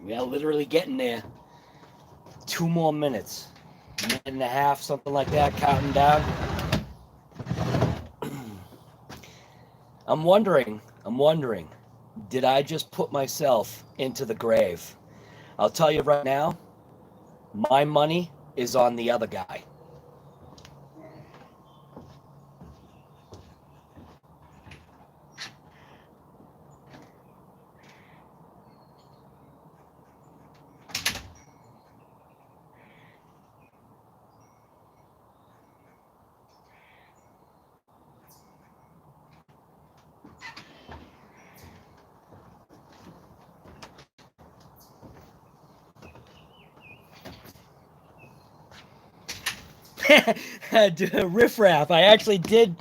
We are literally getting there. 2 more minutes. Minute and a half, something like that, counting down. I'm wondering, did I just put myself into the grave? I'll tell you right now, my money is on the other guy. Riffraff. I actually did.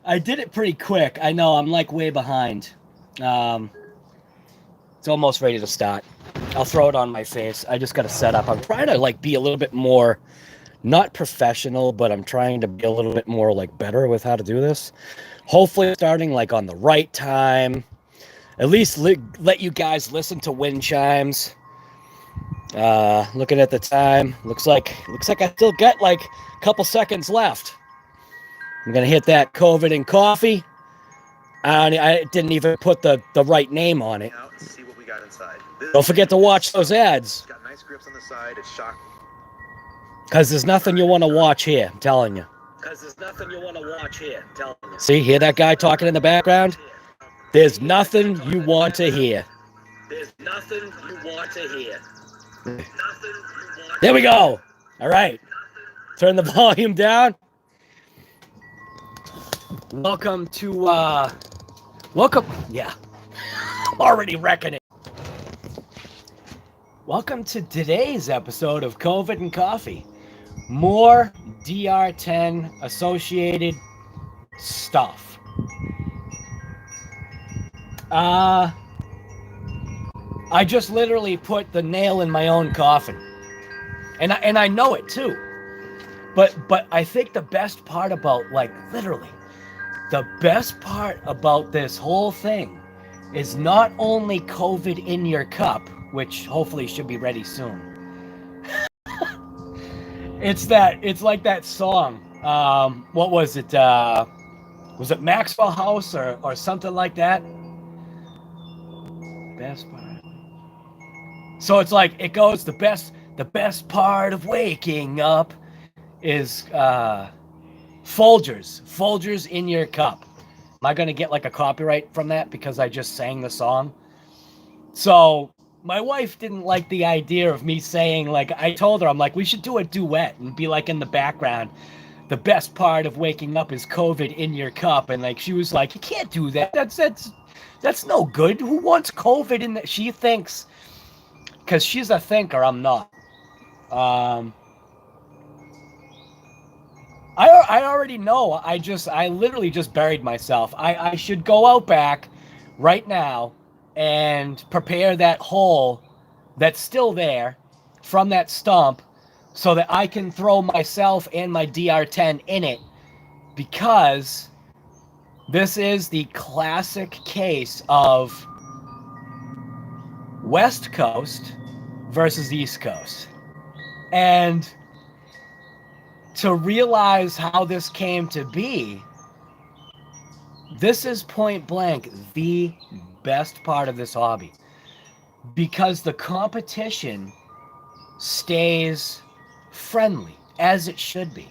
I did it pretty quick. I know I'm like way behind. It's almost ready to start. I'll throw it on my face. I just got to set up. I'm trying to like be a little bit more, not professional, but I'm trying to be a little bit more like better with how to do this. Hopefully starting like on the right time. At least let you guys listen to wind chimes. Looking at the time, looks like I still got like a couple seconds left. I'm gonna hit that COVID and coffee. I didn't even put the right name on it. See what we got inside. Don't forget to watch those ads. It's got nice grips on the side. It's shock. Cause there's nothing you want to watch here. I'm telling you. See, hear that guy talking in the background? There's nothing you want to hear. There we go. All right. Turn the volume down. Welcome to, yeah. I'm already wrecking it. Welcome to today's episode of COVID and Coffee. More DR10 associated stuff. I just literally put the nail in my own coffin. And I know it too. But I think the best part about, like, literally, the best part about this whole thing is not only COVID in your cup, which hopefully should be ready soon. It's like that song. What was it? Was it Maxwell House or something like that? Best part. So it's like, it goes, the best part of waking up is Folgers in your cup. Am I gonna get like a copyright from that because I just sang the song? So my wife didn't like the idea of me saying, like, I told her, I'm like, we should do a duet and be like in the background. The best part of waking up is COVID in your cup. And like, she was like, you can't do that. That's no good. Who wants COVID in that? She thinks, because she's a thinker, I'm not. I already know. I literally just buried myself. I should go out back right now and prepare that hole that's still there from that stump so that I can throw myself and my DR10 in it, because this is the classic case of West Coast versus East Coast. And to realize how this came to be, this is point blank the best part of this hobby, because the competition stays friendly, as it should be.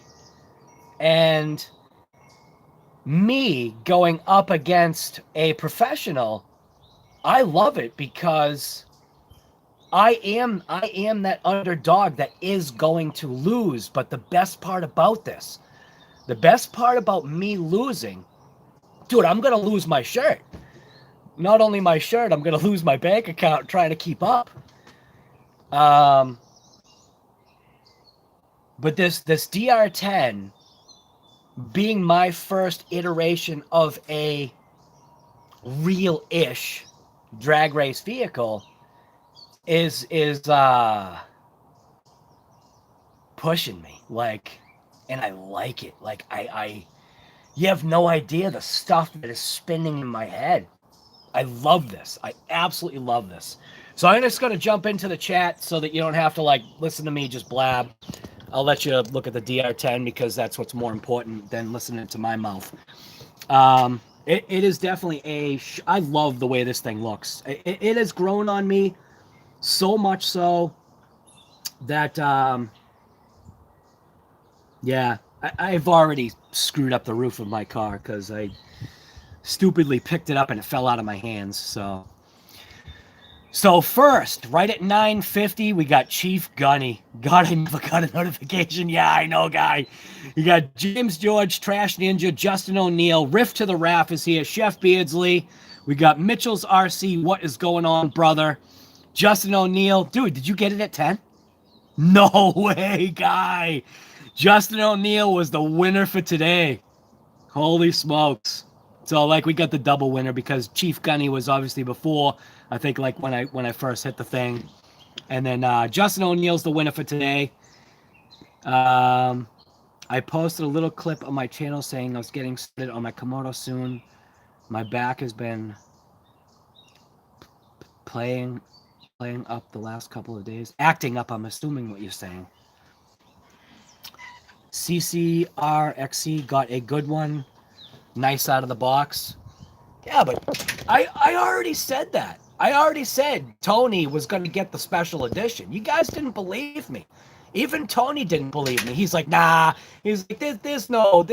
And me going up against a professional, I love it, because I am that underdog that is going to lose. But the best part about this, the best part about me losing, dude, I'm gonna lose my shirt. Not only my shirt, I'm gonna lose my bank account trying to keep up. But this DR10 being my first iteration of a real-ish drag race vehicle is pushing me, like, and I like it. Like, I you have no idea the stuff that is spinning in my head. I love this. I absolutely love this. So I'm just going to jump into the chat so that you don't have to, like, listen to me just blab. I'll let you look at the DR10 because that's what's more important than listening to my mouth. It is definitely I love the way this thing looks. It has grown on me so much so that, yeah, I've already screwed up the roof of my car because I stupidly picked it up and it fell out of my hands. So first, right at 9:50, we got Chief Gunny. God, I never got a notification. Yeah, I know, guy. You got James George, Trash Ninja, Justin O'Neill, Riff to the Raff is here, Chef Beardsley. We got Mitchell's RC. What is going on, brother? Justin O'Neill. Dude, did you get it at 10? No way, guy. Justin O'Neill was the winner for today. Holy smokes. So, like, we got the double winner because Chief Gunny was obviously before, I think, like, when I first hit the thing. And then Justin O'Neill's the winner for today. I posted a little clip on my channel saying I was getting started on my Komodo soon. My back has been playing up the last couple of days. Acting up, I'm assuming what you're saying. CCRXC got a good one. Nice out of the box. Yeah, but I already said that. I already said Tony was going to get the special edition. You guys didn't believe me. Even Tony didn't believe me. He's like, nah. He's like, there's no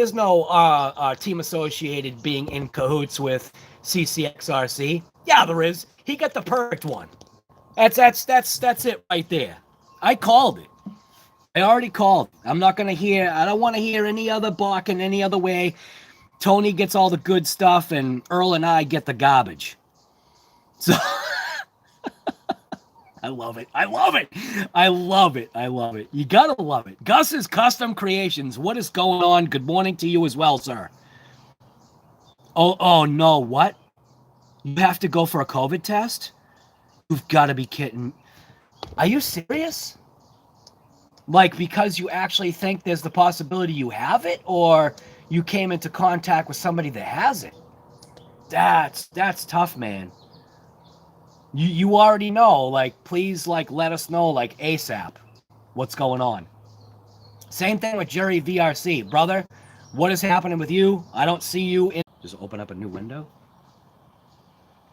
Team Associated being in cahoots with CCXRC. Yeah, there is. He got the perfect one. That's it right there. I called it. I already called. I don't want to hear any other barking any other way. Tony gets all the good stuff, and Earl and I get the garbage. So, I love it. I love it. I love it. I love it. You gotta love it. Gus's Custom Creations. What is going on? Good morning to you as well, sir. Oh no, what? You have to go for a COVID test? You've got to be kidding. Are you serious? Like, because you actually think there's the possibility you have it, or you came into contact with somebody that has it? That's tough, man. You already know, like, please, like, let us know, like, ASAP what's going on. Same thing with Jerry VRC. Brother, what is happening with you? I don't see you in... Just open up a new window?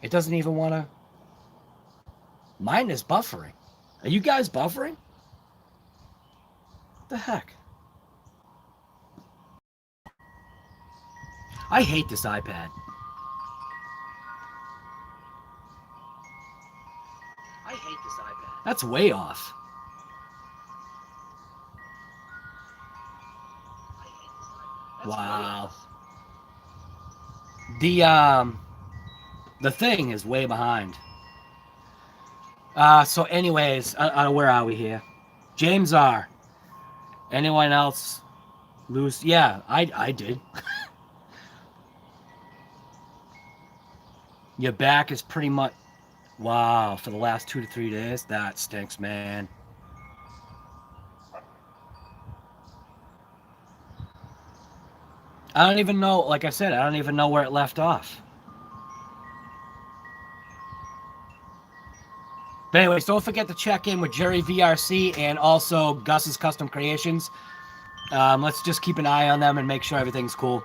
It doesn't even want to... Mine is buffering. Are you guys buffering? What the heck? I hate this iPad. I hate this iPad. That's way off. I hate this iPad. Wow. The thing is way behind. So anyways, where are we here? James R. Anyone else lose? Yeah, I did. Your back is pretty much... Wow, for the last 2 to 3 days? That stinks, man. I don't even know, like I said, I don't even know where it left off. But anyways, don't forget to check in with Jerry VRC and also Gus's Custom Creations. Let's just keep an eye on them and make sure everything's cool.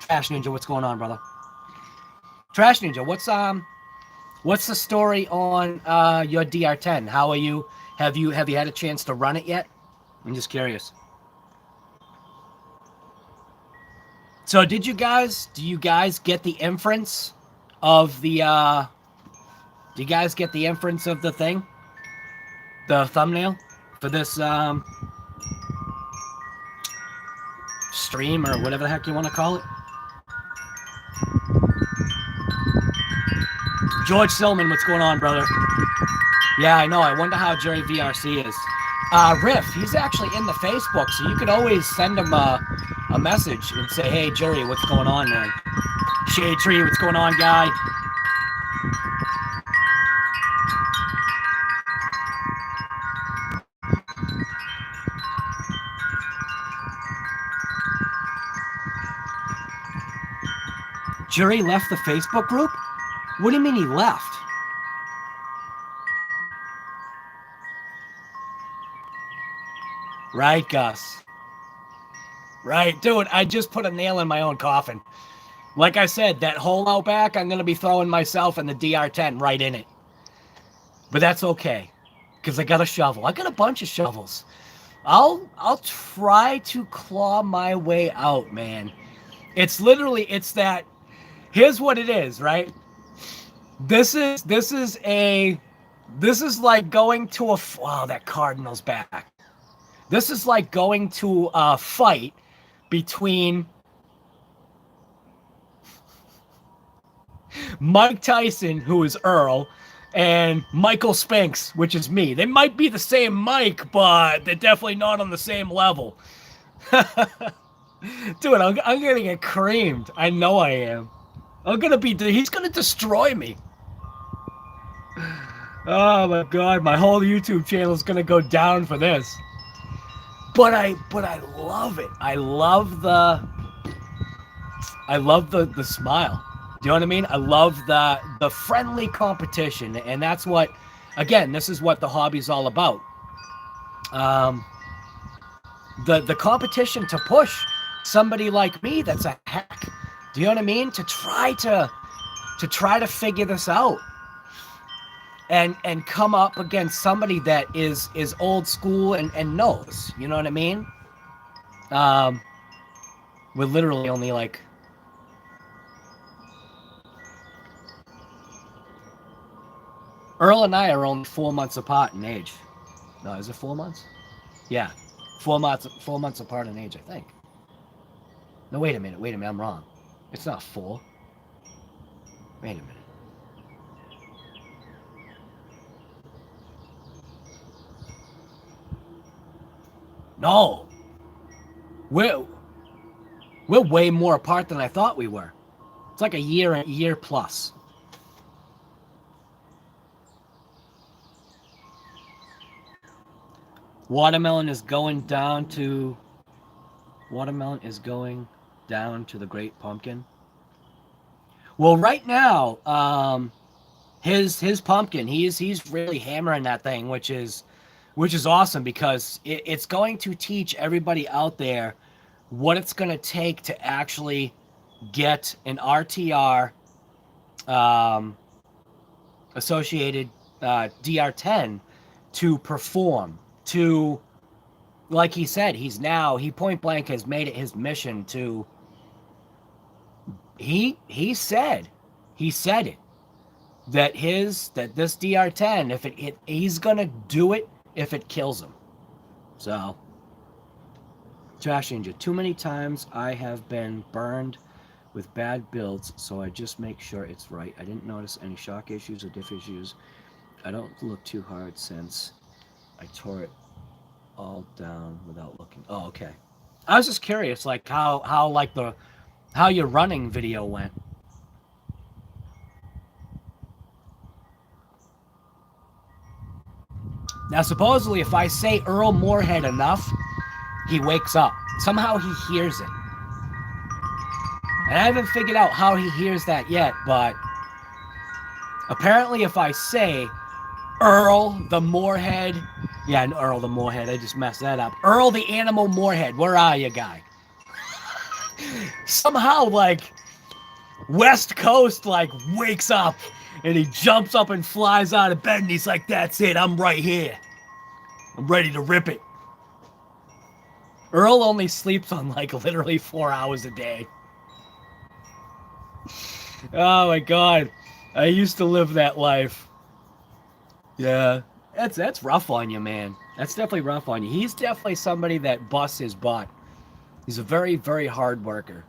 Trash Ninja, what's going on, brother? Trash Ninja, what's the story on your DR10? How are you? Have you had a chance to run it yet? I'm just curious. So do you guys get the inference of the do you guys get the inference of the thing? The thumbnail for this stream or whatever the heck you want to call it? George Silman, what's going on, brother? Yeah, I know. I wonder how Jerry VRC is. Riff, he's actually in the Facebook, so you could always send him a message and say, hey, Jerry, what's going on, man? Shade Tree, what's going on, guy? Jerry left the Facebook group? What do you mean he left? Right, Gus. Right, dude, I just put a nail in my own coffin. Like I said, that hole out back, I'm going to be throwing myself and the DR10 right in it. But that's okay, because I got a shovel. I got a bunch of shovels. I'll try to claw my way out, man. It's literally, it's that, here's what it is, right? This is like going to a, wow, that Cardinal's back. This is like going to a fight between Mike Tyson, who is Earl, and Michael Spinks, which is me. They might be the same Mike, but they're definitely not on the same level. Dude, I'm gonna get creamed. I know I am. He's gonna destroy me. Oh my god, my whole YouTube channel is gonna go down for this. But I love it. I love the smile. Do you know what I mean? I love the friendly competition, and that's what, again, this is what the hobby's all about. The competition to push somebody like me that's a hack. Do you know what I mean? To try to figure this out. And come up against somebody that is old school and knows. You know what I mean? We're literally only like, Earl and I are only 4 months apart in age. No, is it 4 months? Yeah, 4 months apart in age, I think. No, wait a minute, I'm wrong. It's not 4. Wait a minute. No, we're way more apart than I thought we were. It's like a year plus. Watermelon is going down to the Great Pumpkin. Well, right now, his pumpkin, he's really hammering that thing, which is awesome, because it's going to teach everybody out there what it's going to take to actually get an RTR associated DR10 to perform. To, like he said, he point blank has made it his mission to, he said it, that this DR10, he's gonna do it if it kills him. So, Trash Ninja, too many times I have been burned with bad builds, so I just make sure it's right. I didn't notice any shock issues or diff issues. I don't look too hard since I tore it all down without looking. Oh, okay. I was just curious, like how your running video went. Now, supposedly, if I say Earl Moorehead enough, he wakes up. Somehow he hears it. And I haven't figured out how he hears that yet, but apparently if I say Earl the Moorehead Yeah, and Earl the Moorhead. I just messed that up. Earl the Animal Moorhead. Where are you, guy? Somehow, like, West Coast, like, wakes up and he jumps up and flies out of bed and he's like, that's it. I'm right here. I'm ready to rip it. Earl only sleeps on, like, literally 4 hours a day. Oh, my God. I used to live that life. Yeah. That's rough on you, man. That's definitely rough on you. He's definitely somebody that busts his butt. He's a very, very hard worker.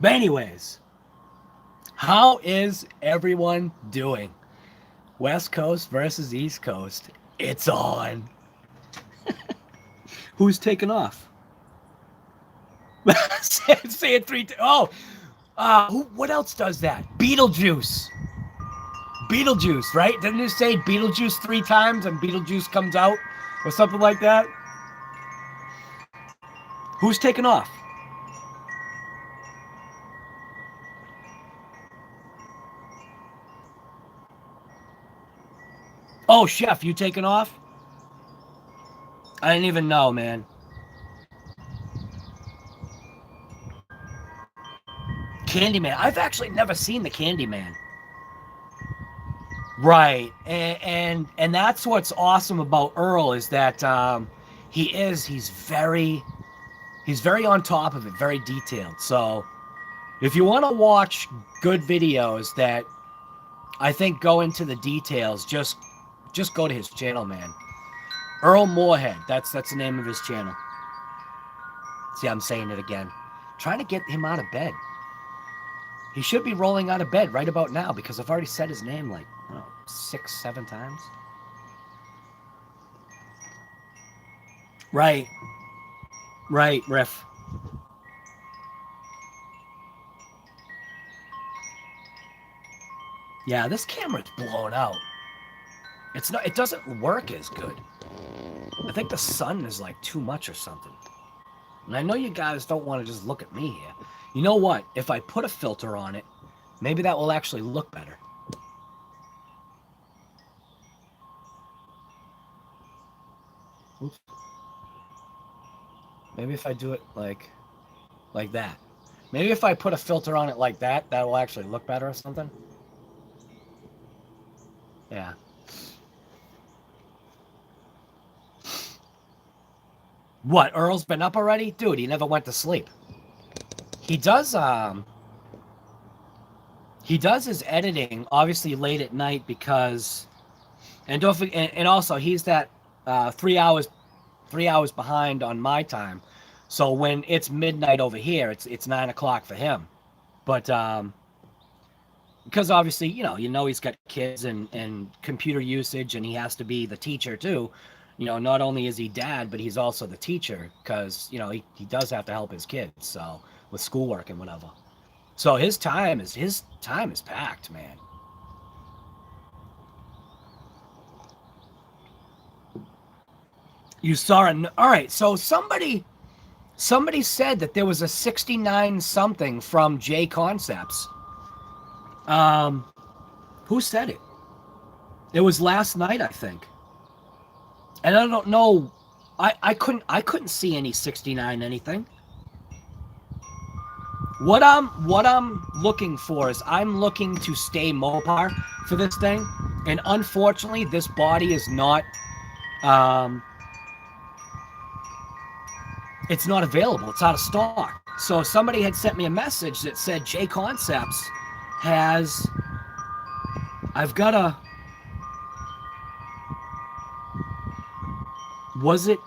But anyways, how is everyone doing? West Coast versus East Coast. It's on. Who's taking off? Say it 3 times. Oh, what else does that? Beetlejuice. Beetlejuice, right? Didn't it say Beetlejuice 3 times and Beetlejuice comes out or something like that? Who's taking off? Oh, Chef, you taking off? I didn't even know, man. Candyman. I've actually never seen the Candyman. Right, and that's what's awesome about Earl is that he's very on top of it, very detailed. So if you want to watch good videos that I think go into the details, just go to his channel, man. Earl Moorhead, that's the name of his channel. See, I'm saying it again. Trying to get him out of bed. He should be rolling out of bed right about now because I've already said his name like, I don't know, 6, 7 times. Right, Riff. Yeah, this camera's blown out. It doesn't work as good. I think the sun is like too much or something. And I know you guys don't want to just look at me here. You know what? If I put a filter on it, maybe that will actually look better. Oops. Maybe if I do it like that. Maybe if I put a filter on it like that, that will actually look better or something. Yeah. What, Earl's been up already? Dude, he never went to sleep. He does his editing obviously late at night because, and don't forget, and also he's that 3 hours behind on my time. So when it's midnight over here, it's 9 o'clock for him. But because obviously, you know he's got kids and computer usage, and he has to be the teacher too. You know, not only is he dad, but he's also the teacher because, you know, he does have to help his kids, so with schoolwork and whatever. So his time is packed, man. You saw it. All right, so somebody said that there was a 69 something from J Concepts. Who said it? It was last night, I think. And I don't know. I couldn't see any 69 anything. What I'm looking for is I'm looking to stay Mopar for this thing, and unfortunately this body is not it's not available. It's out of stock. So somebody had sent me a message that said J Concepts has, I've got a, was it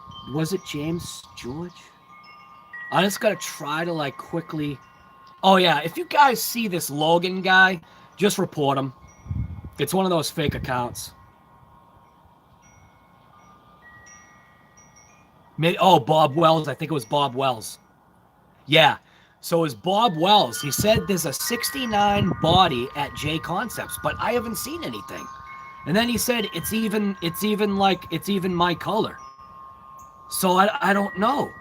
James George? I just gotta try to like quickly. Oh yeah, if you guys see this Logan guy, just report him. It's one of those fake accounts. Oh, Bob Wells. I think it was Bob Wells. Yeah. So it was Bob Wells. He said there's a 69 body at J Concepts, but I haven't seen anything. And then he said it's even my color. So I don't know.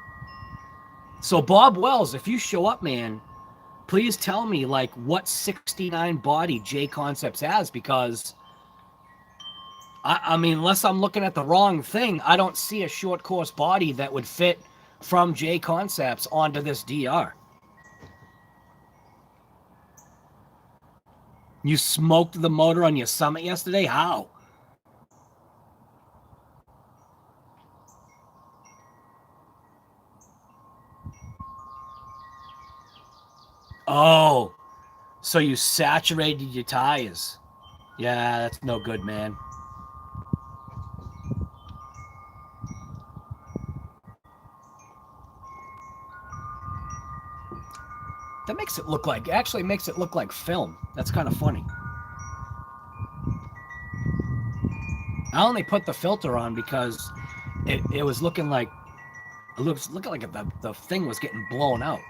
So Bob Wells, if you show up, man, please tell me like what 69 body J Concepts has, because I mean, unless I'm looking at the wrong thing, I don't see a short course body that would fit from J Concepts onto this DR. You smoked the motor on your Summit yesterday? How? Oh, so you saturated your tires. Yeah, that's no good, man. That makes it look like, actually makes it look like film. That's kind of funny. I only put the filter on because it was looking like, looking like the thing was getting blown out.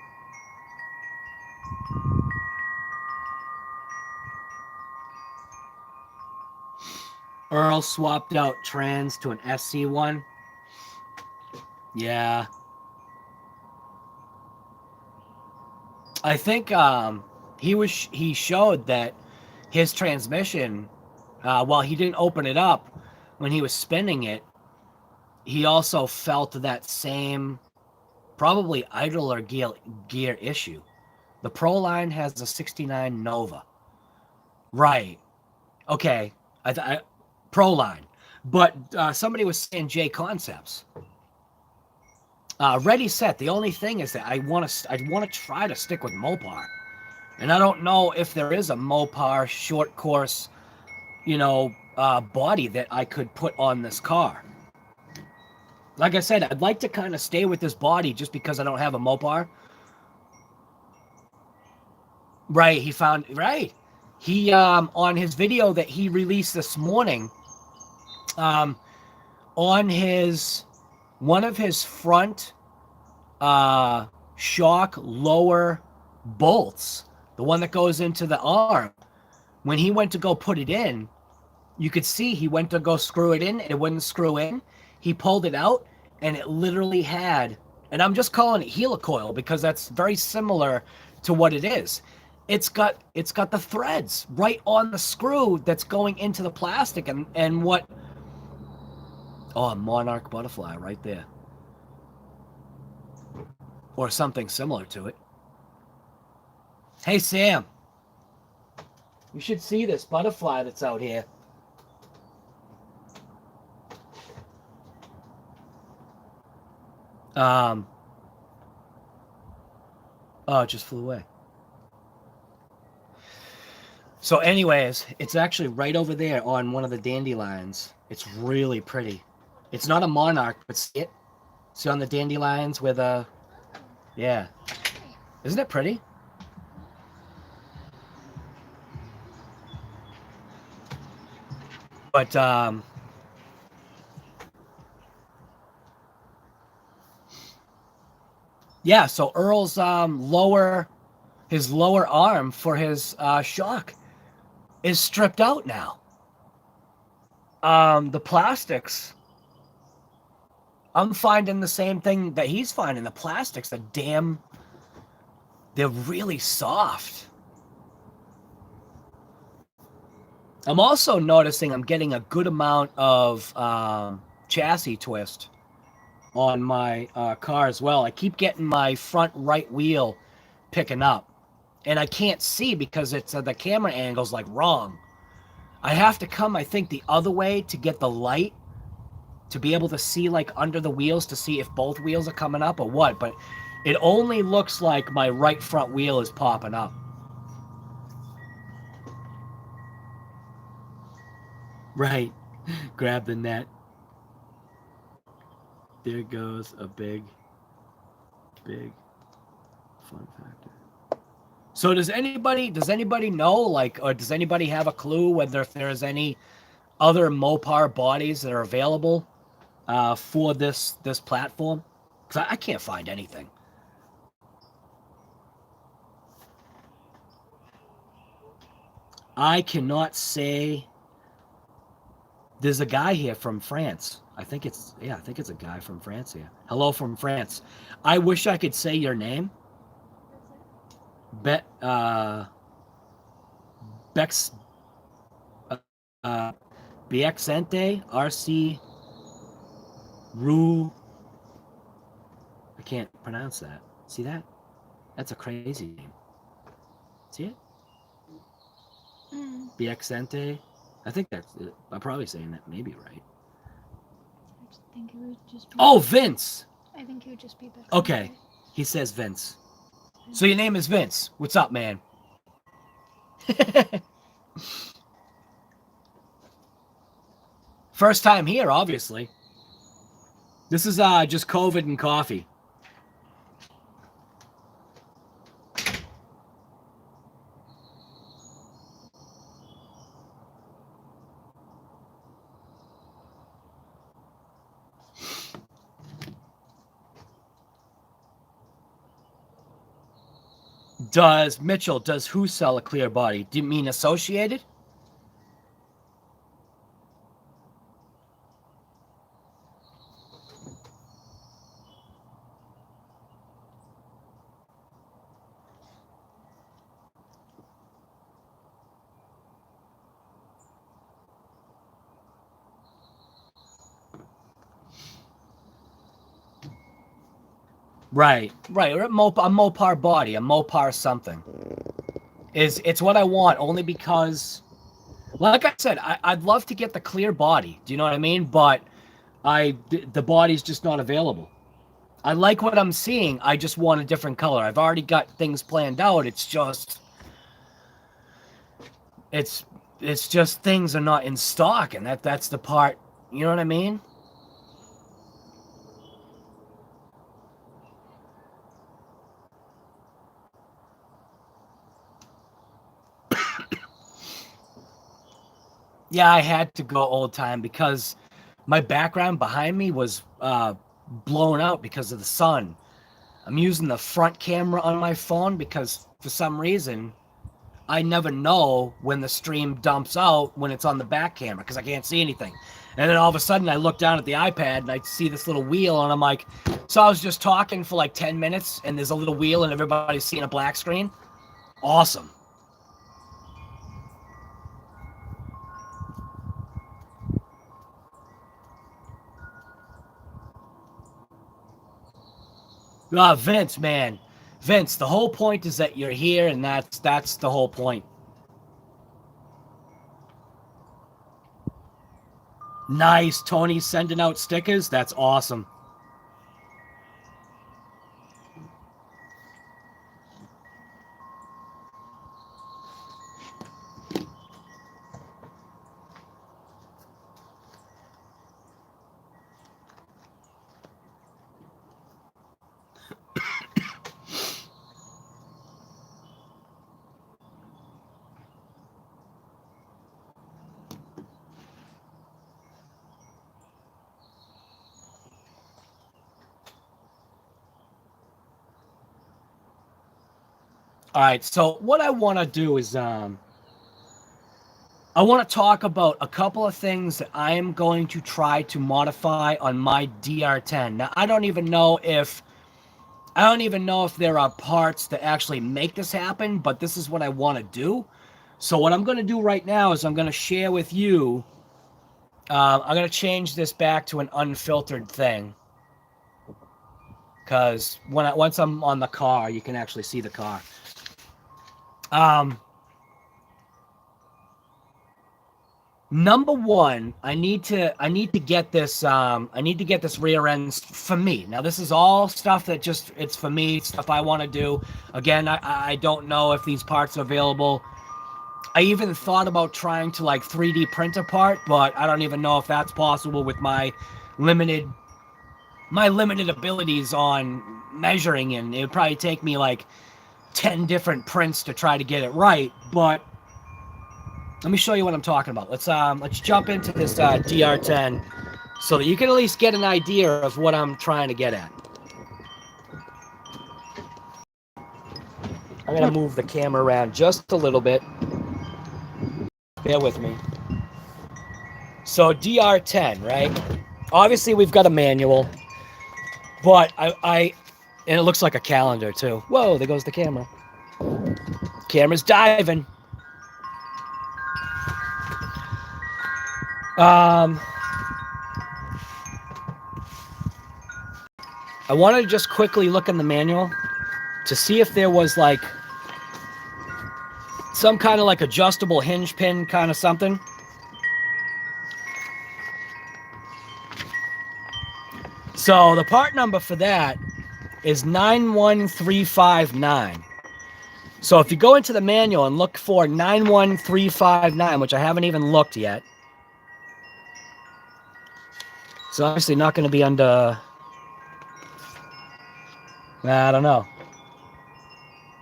Earl swapped out trans to an SC1. Yeah. I think he showed that his transmission, while he didn't open it up when he was spinning it, he also felt that same probably idler gear issue. The Proline has a 69 Nova. Right. Okay. Proline. But somebody was saying J Concepts. Ready Set. The only thing is that I want to try to stick with Mopar, and I don't know if there is a Mopar short course, body that I could put on this car. Like I said, I'd like to kind of stay with this body just because I don't have a Mopar. Right. He on his video that he released this morning, on one of his front shock lower bolts, the one that goes into the arm, when he went to go put it in, you could see he went to go screw it in and it wouldn't screw in. He pulled it out and it literally had, and I'm just calling it helicoil because that's very similar to what it is. It's got the threads right on the screw that's going into the plastic, and what, oh, a monarch butterfly right there. Or something similar to it. Hey, Sam. You should see this butterfly that's out here. Oh, it just flew away. So anyways, it's actually right over there on one of the dandelions. It's really pretty. It's not a monarch, but see it? See on the dandelions with a... Yeah. Isn't it pretty? But, yeah, so Earl's his lower arm for his shock is stripped out now. The plastics, I'm finding the same thing that he's finding. The plastics, they're really soft. I'm also noticing I'm getting a good amount of chassis twist on my car as well. I keep getting my front right wheel picking up, and I can't see because it's the camera angle's like wrong. I have to come, I think, the other way to get the light to be able to see like under the wheels to see if both wheels are coming up or what, but it only looks like my right front wheel is popping up. Right. Grab the net. There goes a big fun factor. So does anybody know, like, or does anybody have a clue whether if there's any other Mopar bodies that are available for this platform? Because I can't find anything. I cannot say. There's a guy here from France. I think it's a guy from France here. Hello from France. I wish I could say your name. Bex Biaxente, RC, Ru. I can't pronounce that. See that? That's a crazy name. See it? Biaxente. I think that's it. I'm probably saying that maybe right. I think it would just be. Oh, Vince. I think it would just be better. Okay. He says Vince. So your name is Vince. What's up, man? First time here, obviously. This is just COVID and coffee. Does who sell a clear body? Do you mean Associated? Right. Or a Mopar body, a Mopar something. It's what I want, only because, like I said, I'd love to get the clear body. Do you know what I mean? But the body's just not available. I like what I'm seeing. I just want a different color. I've already got things planned out. It's just things are not in stock, and that's the part. You know what I mean? Yeah, I had to go old time because my background behind me was blown out because of the sun. I'm using the front camera on my phone because for some reason I never know when the stream dumps out when it's on the back camera because I can't see anything. And then all of a sudden I look down at the iPad and I see this little wheel and I'm like, so I was just talking for like 10 minutes and there's a little wheel and everybody's seeing a black screen. Awesome. Vince, man. Vince, the whole point is that you're here, and that's the whole point. Nice. Tony's sending out stickers. That's awesome. All right, so what I want to do is I want to talk about a couple of things that I am going to try to modify on my DR10. Now, I don't even know if there are parts that actually make this happen, but this is what I want to do. So what I'm going to do right now is I'm going to share with you. I'm going to change this back to an unfiltered thing. Because once I'm on the car, you can actually see the car. Number one, I need to get this rear end for me. Now this is all stuff that it's for me, stuff I want to do. Again, I don't know if these parts are available. I even thought about trying to like 3D print a part, but I don't even know if that's possible with my limited abilities on measuring, and it would probably take me like 10 different prints to try to get it right. But let me show you what I'm talking about. Let's jump into this DR10 so that you can at least get an idea of what I'm trying to get at. I'm gonna move the camera around just a little bit. Bear with me. So DR10, right? Obviously we've got a manual, but and it looks like a calendar too. Whoa, there goes the camera. Camera's diving. I wanted to just quickly look in the manual to see if there was like some kind of like adjustable hinge pin kind of something. So the part number for that is 91359. So if you go into the manual and look for 91359, which I haven't even looked yet. It's obviously not going to be under... I don't know.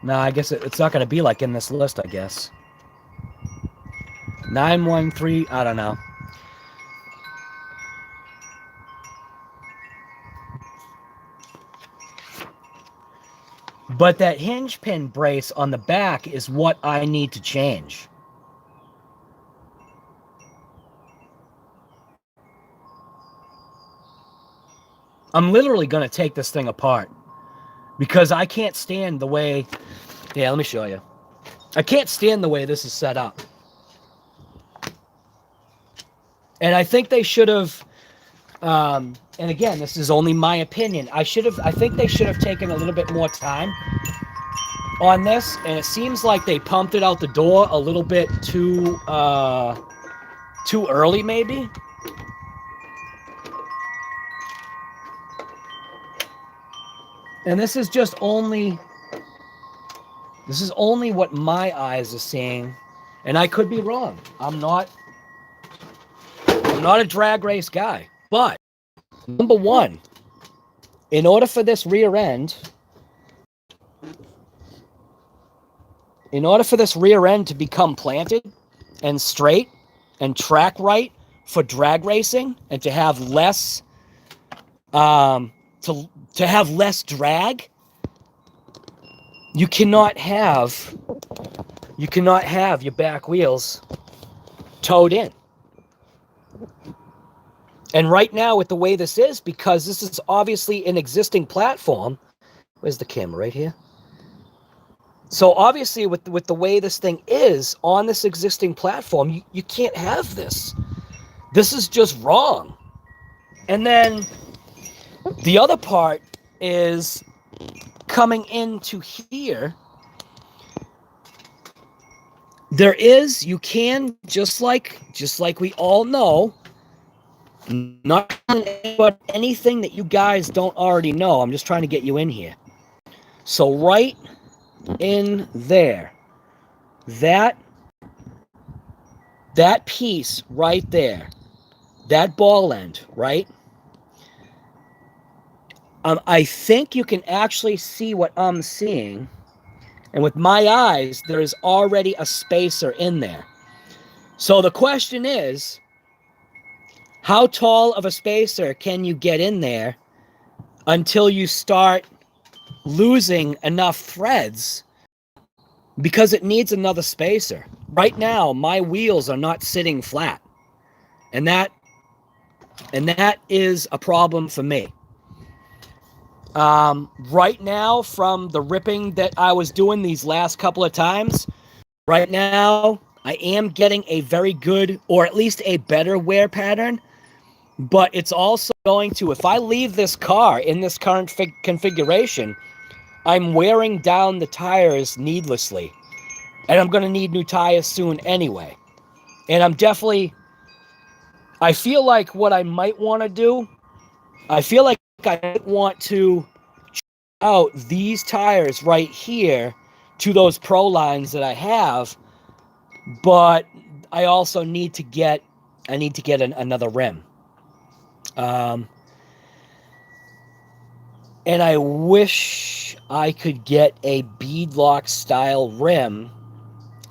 No, I guess it's not going to be like in this list, I guess. 913, I don't know. But that hinge pin brace on the back is what I need to change. I'm literally going to take this thing apart because I can't stand the way... Yeah, let me show you. I can't stand the way this is set up. And I think they should have... and again, this is only my opinion. I think they should have taken a little bit more time on this, and it seems like they pumped it out the door a little bit too early, maybe. And this is only what my eyes are seeing, and I could be wrong. I'm not a drag race guy, but number one, in order for this rear end to become planted and straight and track right for drag racing and to have less to have less drag, you cannot have your back wheels towed in. And right now, with the way this is, because this is obviously an existing platform. Where's the camera? Right here. So obviously, with the way this thing is on this existing platform, you can't have this. This is just wrong. And then the other part is coming into here. You can, just like we all know, not about anything that you guys don't already know. I'm just trying to get you in here. So right in there, that piece right there, that ball end, right? I think you can actually see what I'm seeing. And with my eyes, there is already a spacer in there. So the question is, how tall of a spacer can you get in there until you start losing enough threads? Because it needs another spacer. Right now, my wheels are not sitting flat. And that is a problem for me. Right now, from the ripping that I was doing these last couple of times, right now, I am getting a very good, or at least a better wear pattern, but it's also going to, if I leave this car in this current configuration, I'm wearing down the tires needlessly, and I'm going to need new tires soon anyway. And I feel like what I might want to do, I feel like I might want to out these tires right here to those Pro lines that I have, but I also need to get another rim. And I wish I could get a beadlock style rim,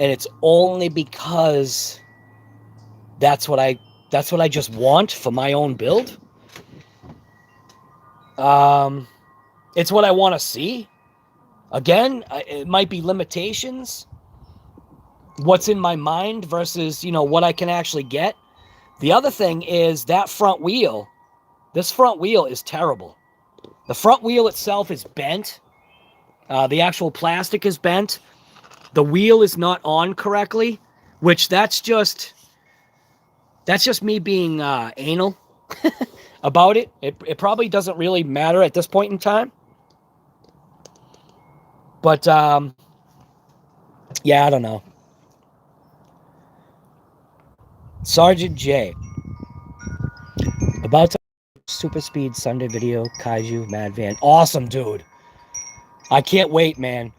and it's only because that's what I just want for my own build. It's what I want to see. Again, it might be limitations. What's in my mind versus, what I can actually get. The other thing is that front wheel. This front wheel is terrible. The front wheel itself is bent. The actual plastic is bent. The wheel is not on correctly, which that's just That's just me being anal about it. It probably doesn't really matter at this point in time. But, yeah, I don't know. Sergeant J. About to Super Speed Sunday video, Kaiju, Mad Van. Awesome, dude. I can't wait, man.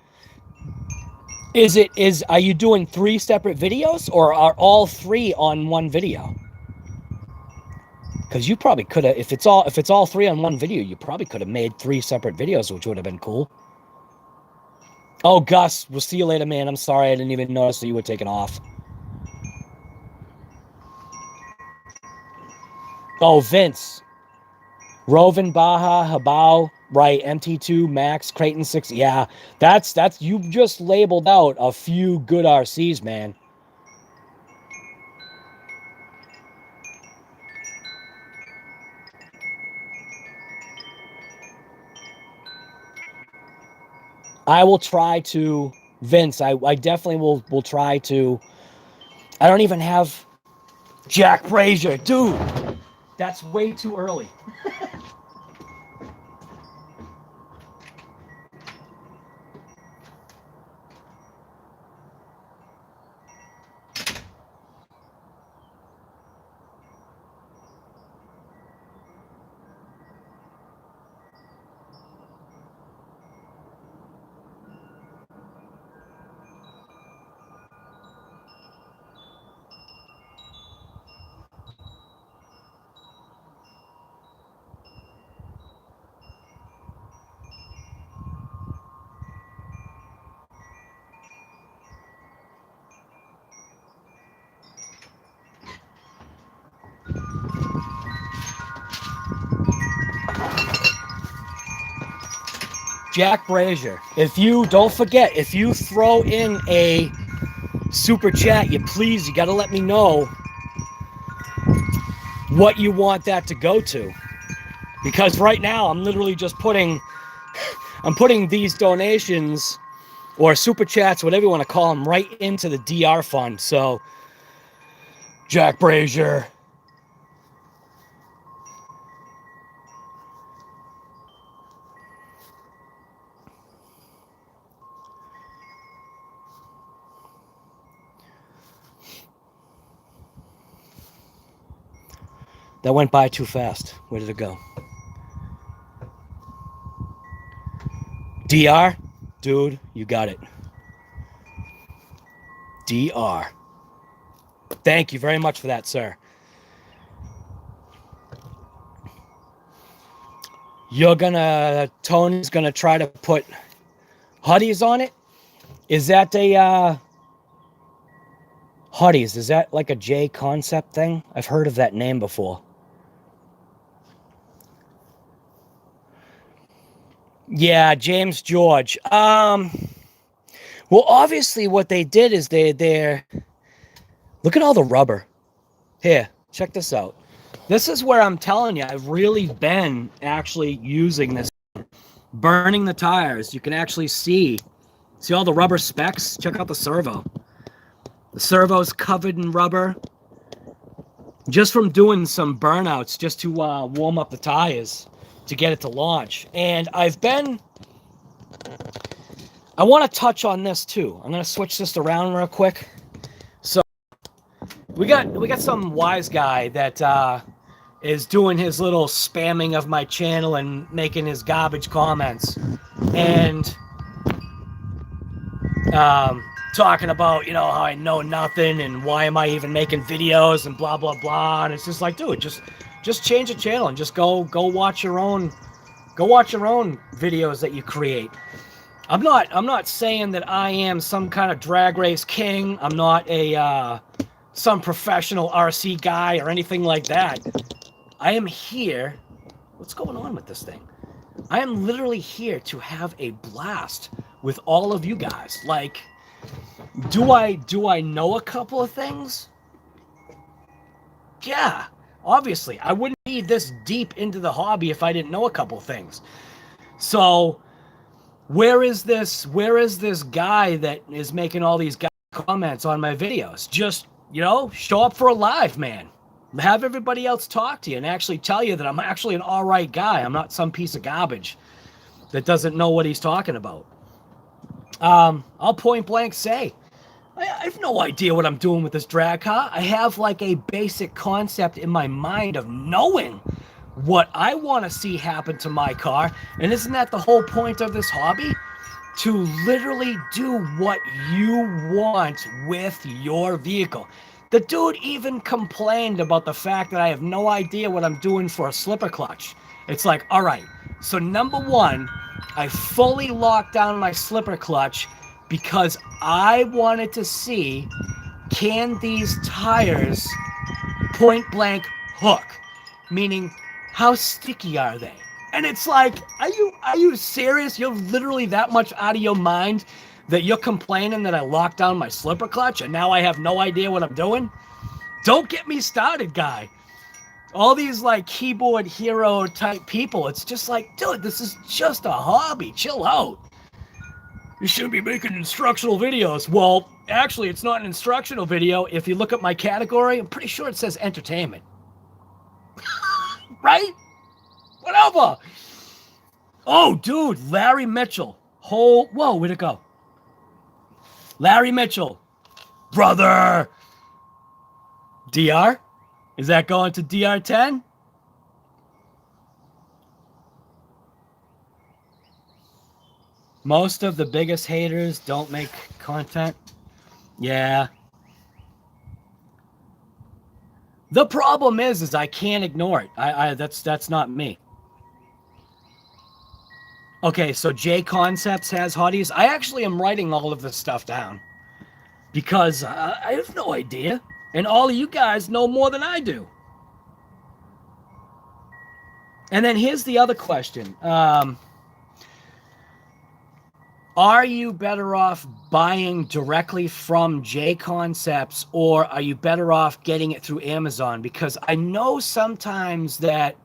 Are you doing 3 separate videos, or are all 3 on one video? Because you probably could have, if it's all 3 on one video, you probably could have made 3 separate videos, which would have been cool. Oh, Gus, we'll see you later, man. I'm sorry, I didn't even notice that you were taking off. Oh, Vince. Rovin, Baja, Habao, right, MT2, Max, Creighton 6. Yeah, that's you just labeled out a few good RCs, man. I will try to, Vince, I definitely will try to. I don't even have Jack Brazier. Dude, that's way too early. Jack Brazier, don't forget, if you throw in a super chat, you got to let me know what you want that to go to. Because right now, I'm literally just putting these donations or super chats, whatever you want to call them, right into the DR fund. So, Jack Brazier. That went by too fast. Where did it go? DR? Dude, you got it. DR. Thank you very much for that, sir. Tony's gonna try to put Huddies on it? Is that a, Huddies, is that like a J concept thing? I've heard of that name before. Yeah, James George. Well, obviously what they did is they're look at all the rubber. Here, check this out. This is where I'm telling you, I've really been actually using this. Burning the tires. You can actually see all the rubber specks? Check out the servo. The servo's covered in rubber. Just from doing some burnouts just to warm up the tires to get it to launch. And I want to touch on this too. I'm going to switch this around real quick. So we got some wise guy that is doing his little spamming of my channel and making his garbage comments and talking about, how I know nothing and why am I even making videos and blah blah blah. And it's just like, dude, just change the channel and just go watch your own videos that you create. I'm not saying that I am some kind of drag race king. I'm not some professional RC guy or anything like that. I am here. What's going on with this thing? I am literally here to have a blast with all of you guys. Like, do I know a couple of things? Yeah, obviously. I wouldn't be this deep into the hobby if I didn't know a couple of things. So, where is this guy that is making all these comments on my videos? Just, show up for a live, man. Have everybody else talk to you and actually tell you that I'm actually an all right guy. I'm not some piece of garbage that doesn't know what he's talking about. I'll point blank say, I have no idea what I'm doing with this drag car. I have like a basic concept in my mind of knowing what I want to see happen to my car. And isn't that the whole point of this hobby? To literally do what you want with your vehicle. The dude even complained about the fact that I have no idea what I'm doing for a slipper clutch. It's like, all right, so number one, I fully locked down my slipper clutch because I wanted to see, can these tires point blank hook? Meaning, how sticky are they? And it's like, are you serious? You're literally that much out of your mind that you're complaining that I locked down my slipper clutch and now I have no idea what I'm doing? Don't get me started, guy. All these like keyboard hero type people, it's just like, dude, this is just a hobby. Chill out. You shouldn't be making instructional videos. Well, actually, it's not an instructional video. If you look at my category, I'm pretty sure it says entertainment. Right? Whatever. Oh, dude, Larry Mitchell. Whoa, where'd it go? Larry Mitchell. Brother. DR? Is that going to DR10? Most of the biggest haters don't make content. Yeah. The problem is I can't ignore it. That's not me. Okay, so J Concepts has hotties. I actually am writing all of this stuff down because I have no idea. And all of you guys know more than I do. And then here's the other question. Are you better off buying directly from J Concepts, or are you better off getting it through Amazon? Because I know sometimes that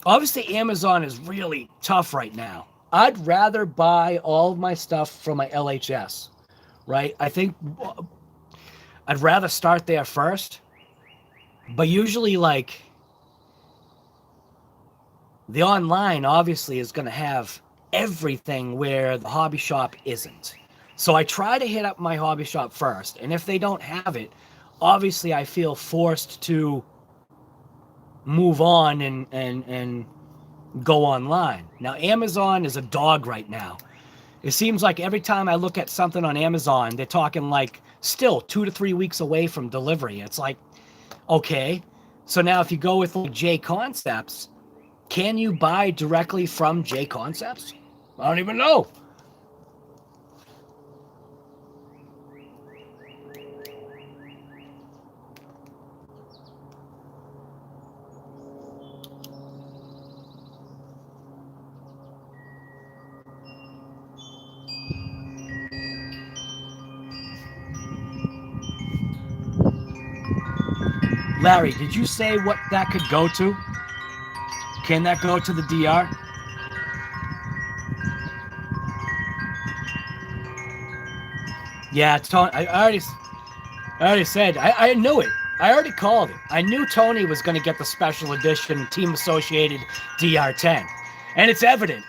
obviously Amazon is really tough right now. I'd rather buy all of my stuff from my LHS, right? I think I'd rather start there first. But usually, like, the online obviously is going to have everything where the hobby shop isn't. So I try to hit up my hobby shop first, and if they don't have it, obviously I feel forced to move on and go online. Now Amazon is a dog right now. It seems like every time I look at something on Amazon, they're talking like still 2 to 3 weeks away from delivery. It's like, okay, so now if you go with like J Concepts, can you buy directly from J Concepts? I don't even know. Larry, did you say what that could go to? Can that go to the DR? Yeah, Tony, I already said, I knew it. I already called it. I knew Tony was going to get the special edition team associated DR10. And it's evident.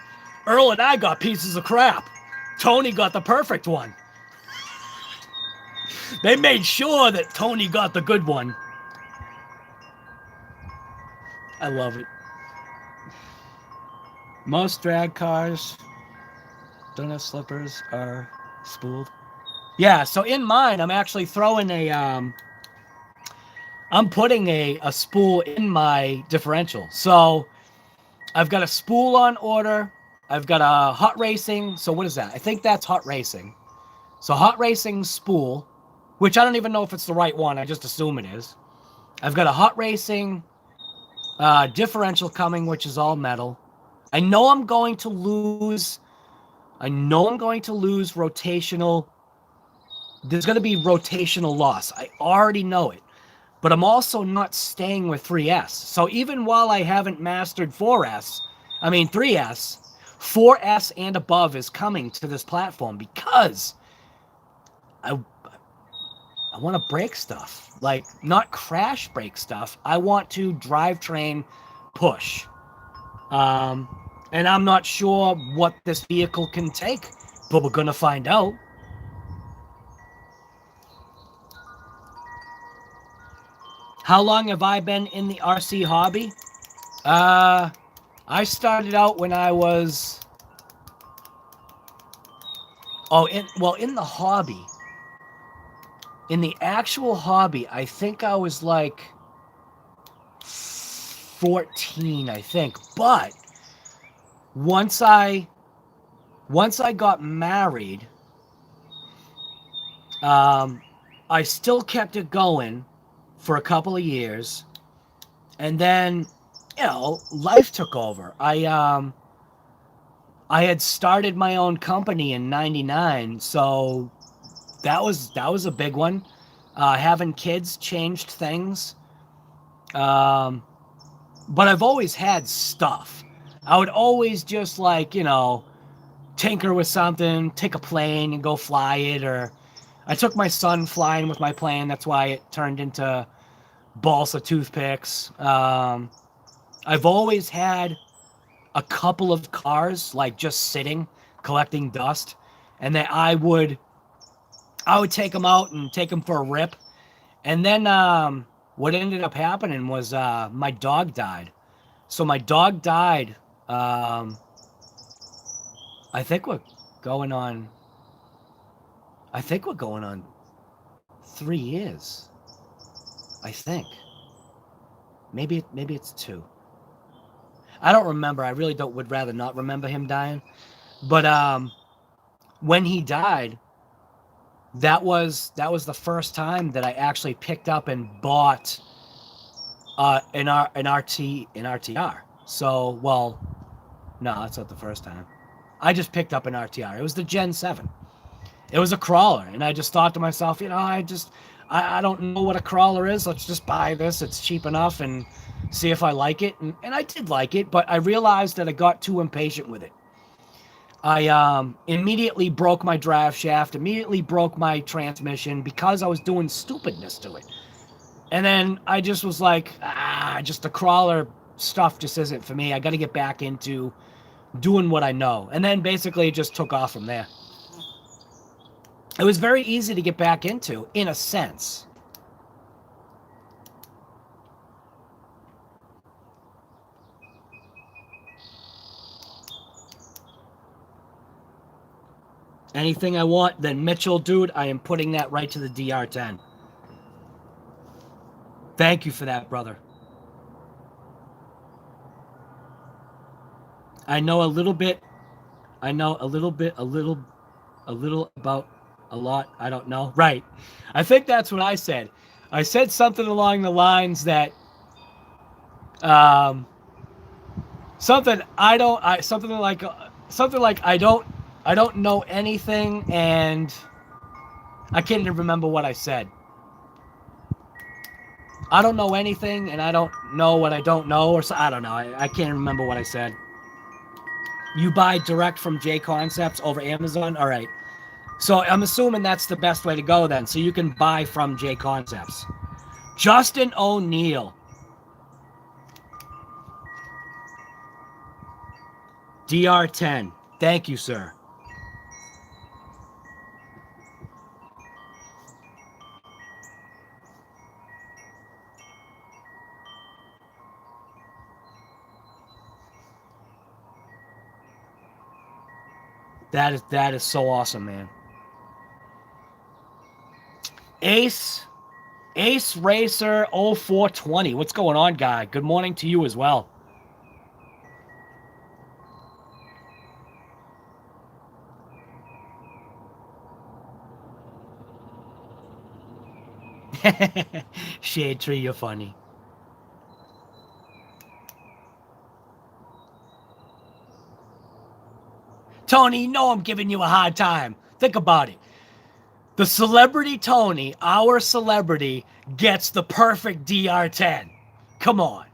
Earl and I got pieces of crap. Tony got the perfect one. They made sure that Tony got the good one. I love it. Most drag cars don't have slippers, are spooled. Yeah, so in mine, I'm actually throwing a, I'm putting a spool in my differential. So I've got a spool on order. I've got a hot racing. So what is that? I think that's hot racing. So hot racing spool, which I don't even know if it's the right one. I just assume it is. I've got a hot racing differential coming, which is all metal. I know I'm going to lose rotational. There's going to be rotational loss. I already know it. But I'm also not staying with 3S. So even while I haven't mastered 3S, 4S and above is coming to this platform because I want to break stuff, like not crash break stuff. I want to drivetrain push. And I'm not sure what this vehicle can take, but we're gonna find out. How long have I been in the RC hobby? I started out when I was, in the hobby. In the actual hobby, I think I was like 14, I think. But once I got married, I still kept it going for a couple of years, and then, life took over. I had started my own company in '99, so that was a big one. Having kids changed things, but I've always had stuff. I would always just tinker with something, take a plane and go fly it, or I took my son flying with my plane. That's why it turned into balsa toothpicks. I've always had a couple of cars, like just sitting, collecting dust, and then I would take them out and take them for a rip. And then what ended up happening was my dog died. So my dog died. I think we're going on 3 years. I think. Maybe it's 2. I don't remember. I really would rather not remember him dying. But when he died, that was the first time that I actually picked up and bought an RTR. So, no, that's not the first time. I just picked up an RTR. It was the Gen 7. It was a crawler, and I just thought to myself, I don't know what a crawler is. Let's just buy this. It's cheap enough and see if I like it. And I did like it, but I realized that I got too impatient with it. I immediately broke my drive shaft, immediately broke my transmission because I was doing stupidness to it. And then I just was like, just the crawler stuff just isn't for me. I got to get back into doing what I know. And then basically it just took off from there. It was very easy to get back into, in a sense. Anything I want, then Mitchell, dude, I am putting that right to the DR10. Thank you for that, brother. I know a little about a lot. I don't know. Right. I think that's what I said. I said something along the lines that, something like I don't know anything, and I can't even remember what I said. I don't know anything, and I don't know what I don't know, or so, I don't know. I can't remember what I said. You buy direct from J Concepts over Amazon? All right. So I'm assuming that's the best way to go then. So you can buy from J Concepts. Justin O'Neill. DR10. Thank you, sir. That is so awesome, man. Ace Racer 0420. What's going on, guy? Good morning to you as well. Shade Tree, you're funny. Tony, you know I'm giving you a hard time. Think about it. The celebrity Tony, our celebrity, gets the perfect DR10. Come on.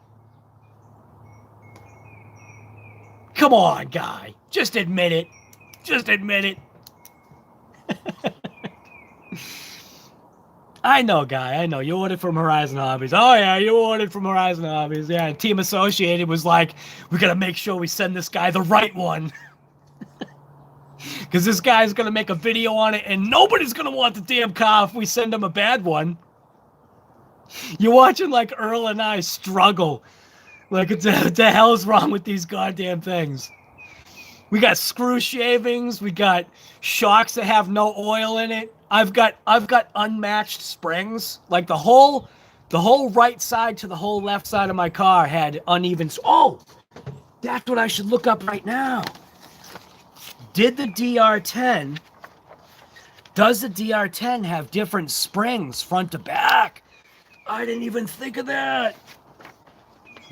Come on, guy. Just admit it. Just admit it. I know, Guy. I know. You ordered from Horizon Hobbies. Oh, yeah, you ordered from Horizon Hobbies. Yeah, and Team Associated was like, we got to make sure we send this guy the right one. Because this guy's going to make a video on it, and nobody's going to want the damn car if we send him a bad one. You're watching, like, Earl and I struggle. Like, what the hell's wrong with these goddamn things? We got screw shavings. We got shocks that have no oil in it. I've got unmatched springs. Like the whole right side to the whole left side of my car had uneven. Oh, that's what I should look up right now. Does the DR10 have different springs front to back? I didn't even think of that.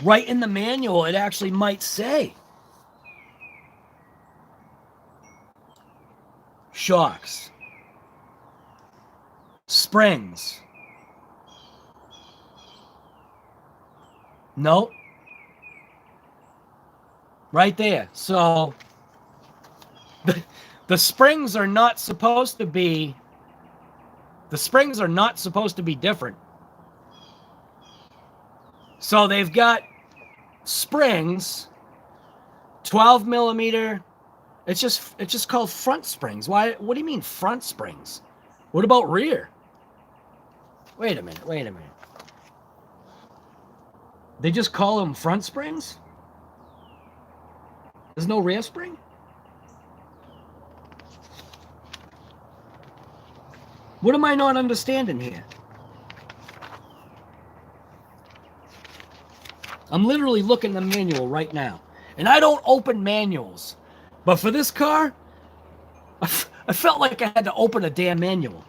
Right in the manual, it actually might say. Shocks. Springs. Nope. Right there. So the springs are not supposed to be different. So they've got springs, 12 millimeter. It's just called front springs. Why? What do you mean front springs? What about rear? Wait a minute. They just call them front springs? There's no rear spring? What am I not understanding here? I'm literally looking at the manual right now. And I don't open manuals. But for this car, I felt like I had to open a damn manual.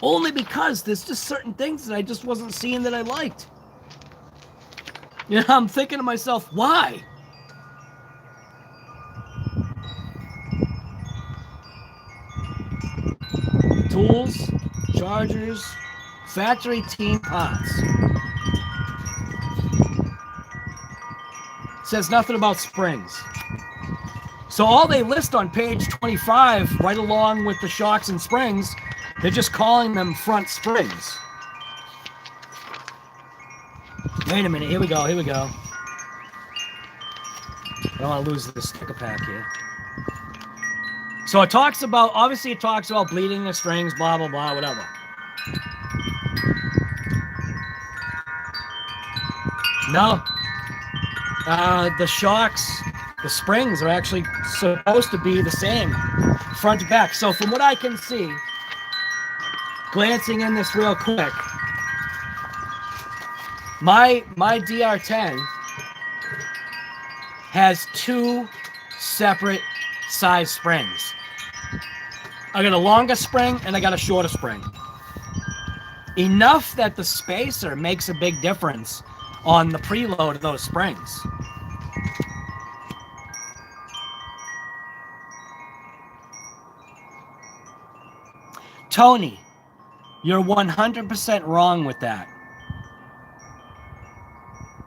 Only because there's just certain things that I just wasn't seeing that I liked. You know, I'm thinking to myself, why? Tools, chargers, factory team parts. It says nothing about springs. So all they list on page 25, right along with the shocks and springs, they're just calling them front springs. Wait a minute, here we go. I don't want to lose the sticker pack here. So it talks about, obviously it talks about bleeding the strings, blah, blah, blah, whatever. No. The shocks, the springs are actually supposed to be the same front to back. So from what I can see, glancing in this real quick, my DR10 has two separate size springs. I got a longer spring and I got a shorter spring. Enough that the spacer makes a big difference on the preload of those springs. Tony, you're 100% wrong with that.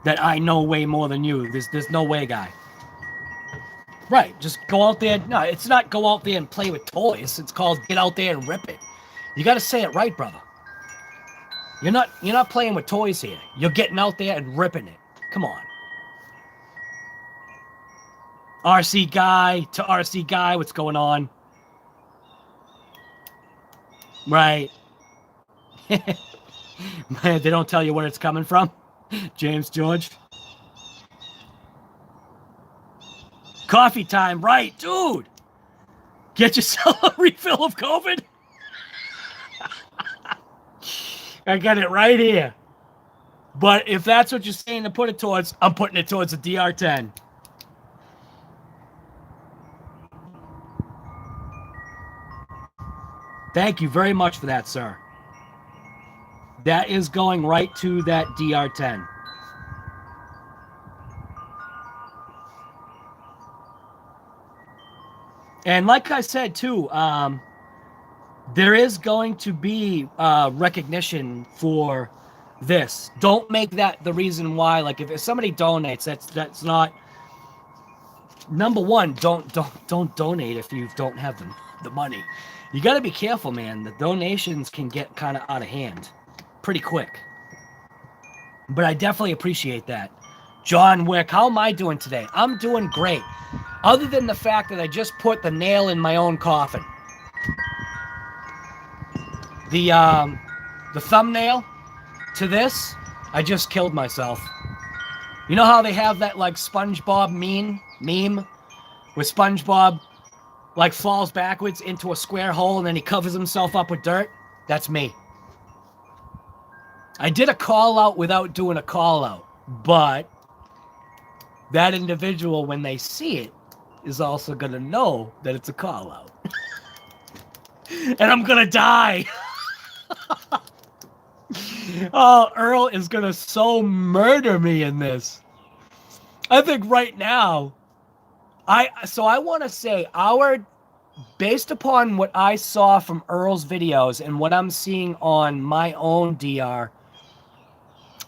That I know way more than you. There's no way, guy. Right, just go out there. No, it's not go out there and play with toys. It's called get out there and rip it. You got to say it right, brother. You're not playing with toys here. You're getting out there and ripping it. Come on. RC guy to RC guy, what's going on? Right. Man, they don't tell you where it's coming from. James George. Coffee time, right, dude. Get yourself a refill of COVID. I got it right here. But if that's what you're saying to put it towards, I'm putting it towards a DR10. Thank you very much for that, sir. That is going right to that DR10. And like I said, too, there is going to be recognition for this. Don't make that the reason why. Like, if somebody donates, that's not... Number one, don't donate if you don't have the money. You got to be careful, man. The donations can get kind of out of hand. pretty quick. But I definitely appreciate that. John Wick, how am I doing today? I'm doing great. Other than the fact that I just put the nail in my own coffin. The thumbnail to this, I just killed myself. You know how they have that like SpongeBob meme where SpongeBob like falls backwards into a square hole and then he covers himself up with dirt? That's me. I did a call out without doing a call out, but that individual, when they see it, is also going to know that it's a call out. And I'm going to die. Oh, Earl is going to so murder me in this. I think right now, I want to say based upon what I saw from Earl's videos and what I'm seeing on my own DR,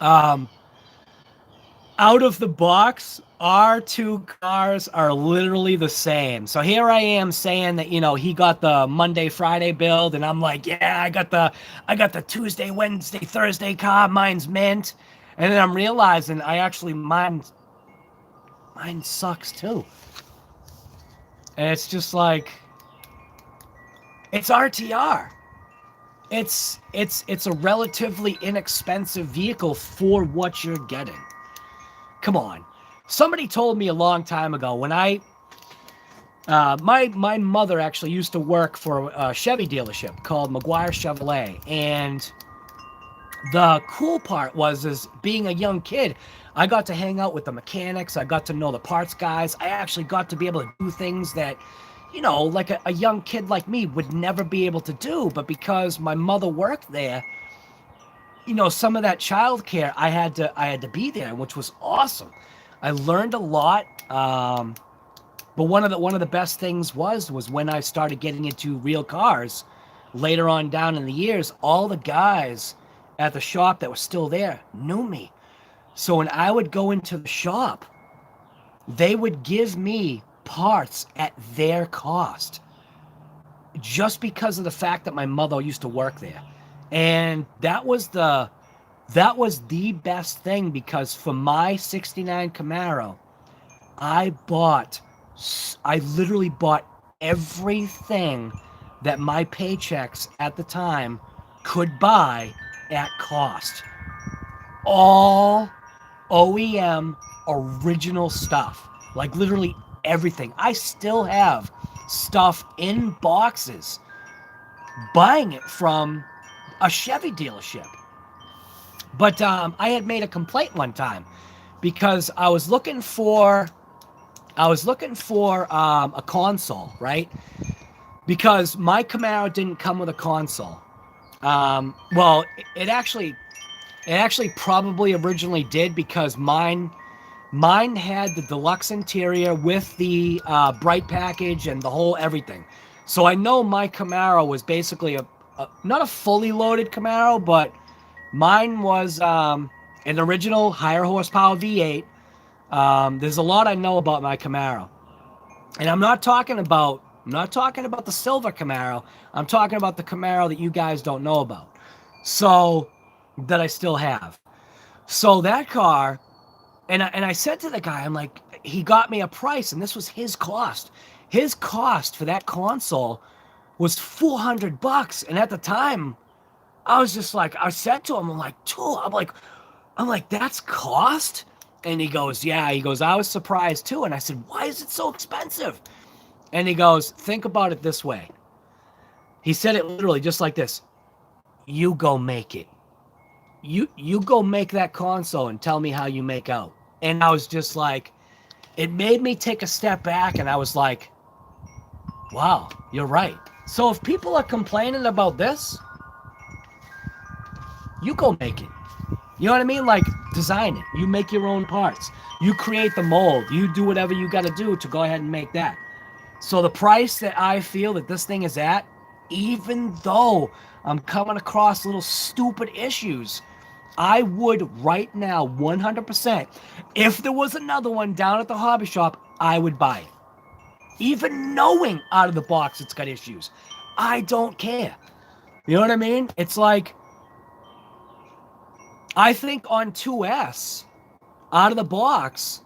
out of the box, our two cars are literally the same. So here I am saying that, he got the Monday, Friday build, and I'm like, yeah, I got the Tuesday, Wednesday, Thursday car, mine's mint. And then I'm realizing mine sucks too. And it's just like, it's RTR. It's a relatively inexpensive vehicle for what you're getting. Come on. Somebody told me a long time ago when my mother actually used to work for a Chevy dealership called McGuire Chevrolet. And the cool part was being a young kid, I got to hang out with the mechanics. I got to know the parts guys. I actually got to be able to do things that, like a young kid like me would never be able to do. But because my mother worked there, some of that childcare, I had to be there, which was awesome. I learned a lot. But one of the best things was when I started getting into real cars later on down in the years, all the guys at the shop that were still there knew me. So when I would go into the shop, they would give me parts at their cost just because of the fact that my mother used to work there. And that was the best thing, because for my 69 Camaro, I literally bought everything that my paychecks at the time could buy at cost. All OEM original stuff, like literally everything. I still have stuff in boxes buying it from a Chevy dealership. But I had made a complaint one time because I was looking for a console, right? Because my Camaro didn't come with a console. Well, it actually probably originally did, because mine had the deluxe interior with the bright package and the whole everything. So I know my Camaro was basically not a fully loaded Camaro, but mine was an original higher horsepower V8. There's a lot I know about my Camaro, and I'm not talking about the silver Camaro. I'm talking about the Camaro that you guys don't know about, so that I still have. So that car, and I said to the guy, I'm like, he got me a price, and this was his cost. His cost for that console was $400, and at the time, I was just like, I said to him, I'm like, that's cost? And he goes, yeah. He goes, I was surprised too. And I said, why is it so expensive? And he goes, think about it this way. He said it literally just like this. You go make it. You go make that console and tell me how you make out. And I was just like, it made me take a step back, and I was like, wow, you're right. So if people are complaining about this, you go make it. You know what I mean? Like, design it. You make your own parts. You create the mold. You do whatever you got to do to go ahead and make that. So the price that I feel that this thing is at, even though I'm coming across little stupid issues, I would right now, 100%, if there was another one down at the hobby shop, I would buy it. Even knowing out of the box it's got issues. I don't care. You know what I mean? It's like, I think on 2S, out of the box,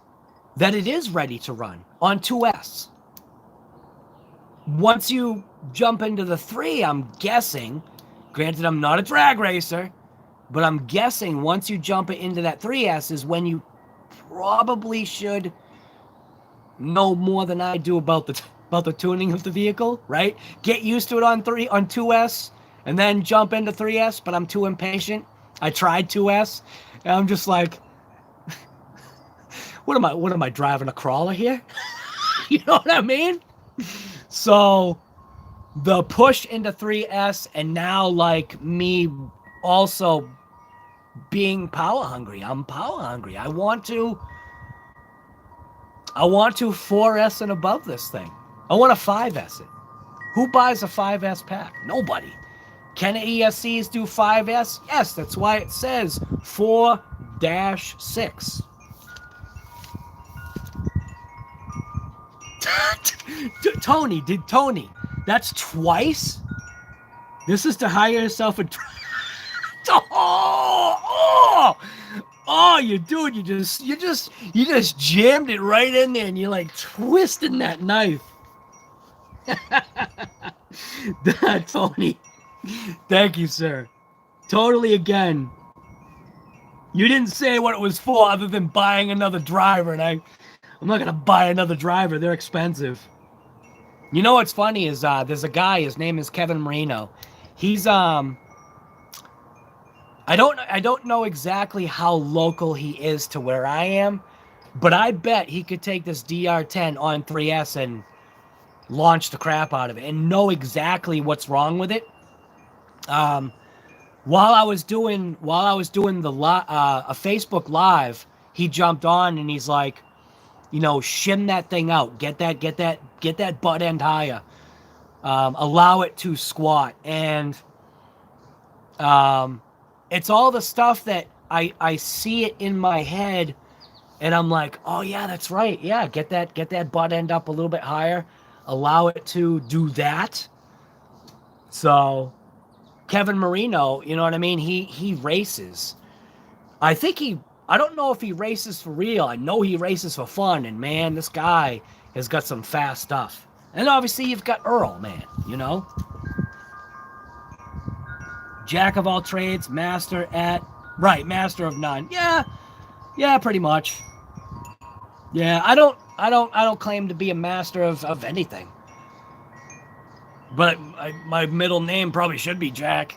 that it is ready to run on 2S. Once you jump into the 3, I'm guessing, granted I'm not a drag racer, but I'm guessing once you jump into that 3S is when you probably should know more than I do about the tuning of the vehicle, right? Get used to it on 2S, and then jump into 3S, but I'm too impatient. I tried 2S, and I'm just like, what am I driving a crawler here? You know what I mean? So the push into 3S, and now like me also being power hungry. I'm power hungry. I want to 4S and above this thing. I want to 5S it. Who buys a 5S pack? Nobody. Can ESCs do 5S? Yes, that's why it says 4-6. Tony, that's twice? This is to hire yourself a... you just jammed it right in there, and you're like twisting that knife. Tony, thank you, sir. Totally, again, you didn't say what it was for other than buying another driver, and I'm not gonna buy another driver. They're expensive. You know what's funny is there's a guy, his name is Kevin Marino. He's I don't know exactly how local he is to where I am, but I bet he could take this DR10 on 3S and launch the crap out of it and know exactly what's wrong with it. While I was doing the a Facebook Live, he jumped on and he's like, you know, shim that thing out, get that butt end higher, allow it to squat, and it's all the stuff that I see it in my head, and I'm like, oh yeah, that's right, yeah, get that butt end up a little bit higher, allow it to do that. So Kevin Marino, you know what I mean? He races. I don't know if he races for real. I know he races for fun, and man, this guy has got some fast stuff. And obviously you've got Earl, man, you know? Jack of all trades, master of none. Yeah, pretty much. Yeah, I don't claim to be a master of anything. But my middle name probably should be Jack.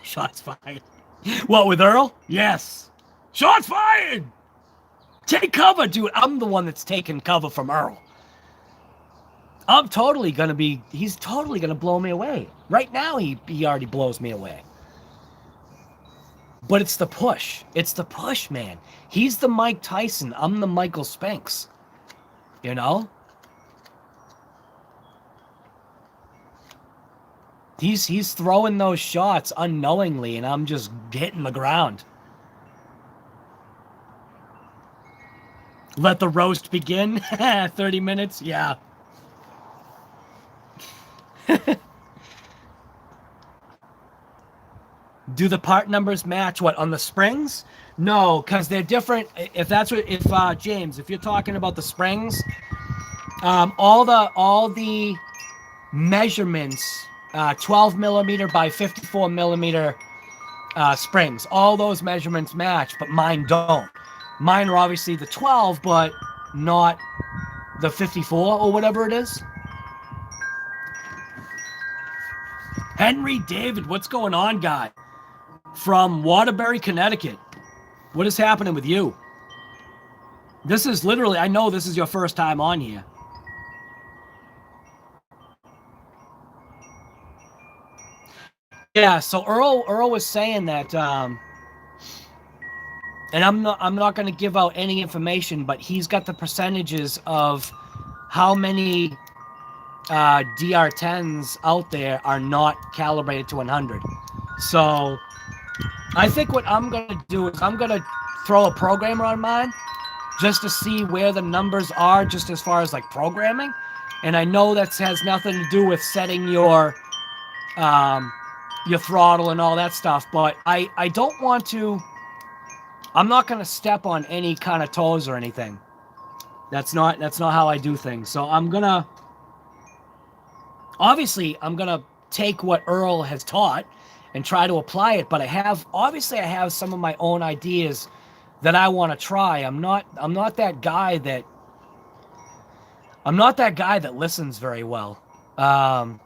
Shots fired. What, with Earl? Yes. Shots fired! Take cover, dude. I'm the one that's taking cover from Earl. He's totally gonna blow me away. Right now, he already blows me away. But it's the push. It's the push, man. He's the Mike Tyson. I'm the Michael Spinks. You know? He's throwing those shots unknowingly, and I'm just hitting the ground. Let the roast begin. 30 minutes? Yeah. Do the part numbers match what on the springs? No, because they're different. James, if you're talking about the springs, all the measurements, 12 millimeter by 54 millimeter springs, all those measurements match, but mine don't. Mine are obviously the 12, but not the 54 or whatever it is. Henry David, what's going on, guy? From Waterbury, Connecticut. What is happening with you? This is literally, I know this is your first time on here. Yeah, so Earl was saying that, and I'm not going to give out any information, but he's got the percentages of how many DR10s out there are not calibrated to 100. So I think what I'm going to do is I'm going to throw a programmer on mine just to see where the numbers are, just as far as like programming. And I know that has nothing to do with setting your your throttle and all that stuff. But I don't want to. I'm not going to step on any kind of toes or anything. That's not how I do things. So I'm gonna take what Earl has taught and try to apply it. But I have some of my own ideas that I want to try. I'm not that guy that listens very well. And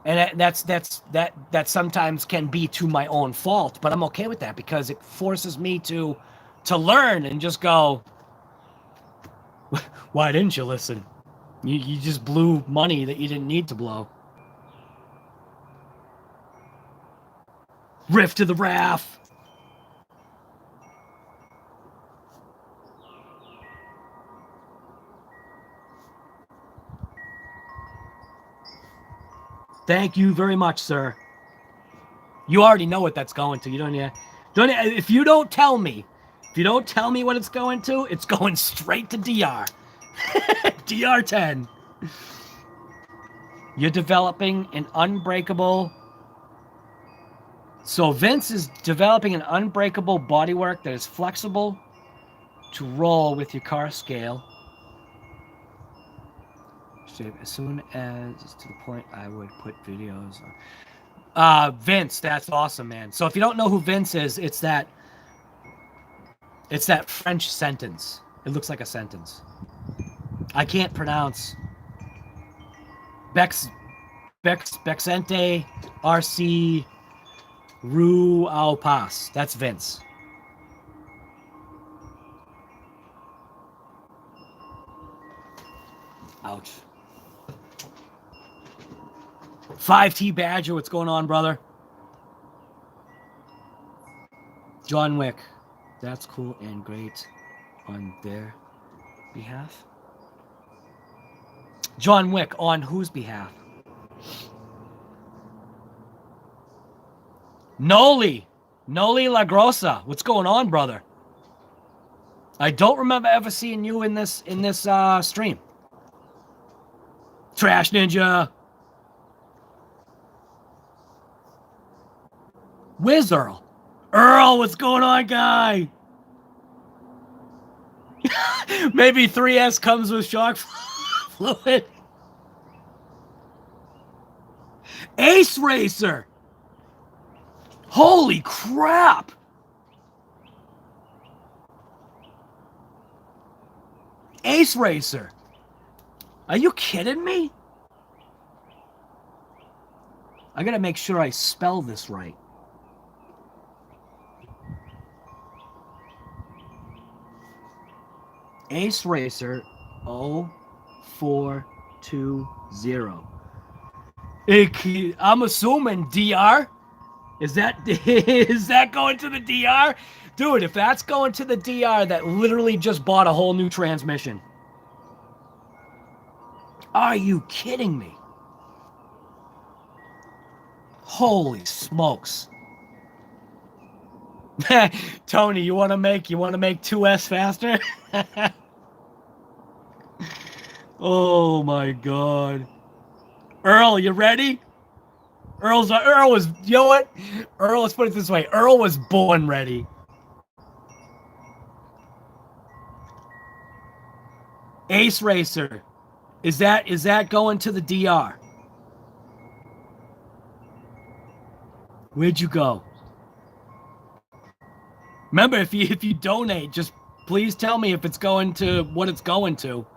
that sometimes can be to my own fault, but I'm okay with that because it forces me to learn and just go, why didn't you listen? You just blew money that you didn't need to blow. Rift to the raft. Thank you very much, sir. You already know what that's going to. You don't. If you don't tell me what it's going to, it's going straight to DR. DR10. You're developing an unbreakable. So Vince is developing an unbreakable bodywork that is flexible to roll with your car scale. As soon as it's to the point, I would put videos on. Vince, that's awesome, man. So if you don't know who Vince is, it's that French sentence. It looks like a sentence. I can't pronounce Bexente RC Rue au Pas. That's Vince. Ouch. 5T Badger, what's going on, brother? John Wick. That's cool and great on their behalf. John Wick, on whose behalf? Noli La Grossa, what's going on, brother? I don't remember ever seeing you in this stream. Trash Ninja. Where's Earl? Earl, what's going on, guy? Maybe 3S comes with shock fluid. Ace Racer. Holy crap. Ace Racer. Are you kidding me? I gotta make sure I spell this right. Ace Racer 0420. I'm assuming DR. Is that going to the DR? Dude, if that's going to the DR, that literally just bought a whole new transmission. Are you kidding me? Holy smokes. Tony, you want to make 2S faster? Oh my god. Earl, you ready? Earl was, you know what? Earl, let's put it this way. Earl was born ready. Ace Racer. Is that going to the DR? Where'd you go? Remember, if you donate, just please tell me if it's going to what it's going to.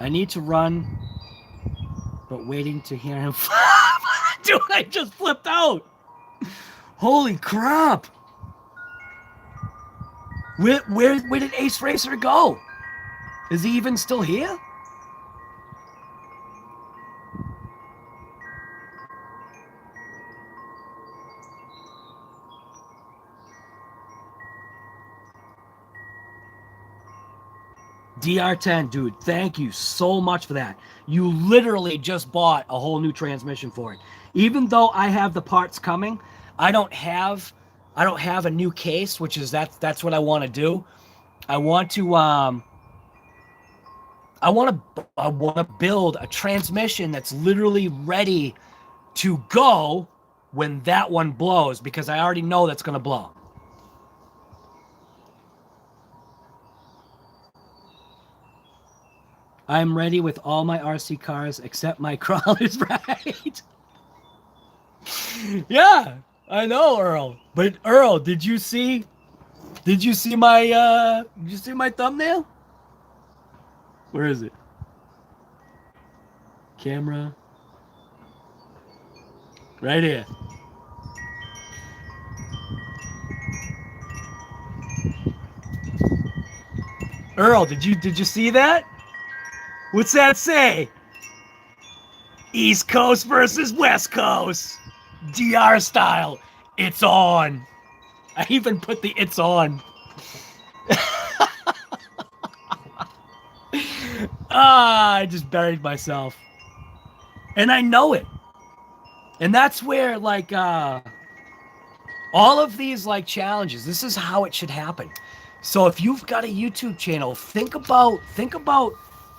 I need to run, but waiting to hear him. Dude, I just flipped out. Holy crap. Where did Ace Racer go? Is he even still here? DR10, dude, thank you so much for that. You literally just bought a whole new transmission for it. Even though I have the parts coming, I don't have a new case, which is that's what I want to do. I want to I want to build a transmission that's literally ready to go when that one blows, because I already know that's going to blow. I'm ready with all my RC cars except my crawlers, right? Yeah, I know, Earl. But Earl, did you see my thumbnail? Where is it? Camera. Right here. Earl, did you see that? What's that say? East Coast versus West Coast. DR style. It's on. I even put the "it's on." I just buried myself. And I know it. And that's where, like, all of these, like, challenges, this is how it should happen. So if you've got a YouTube channel, think about,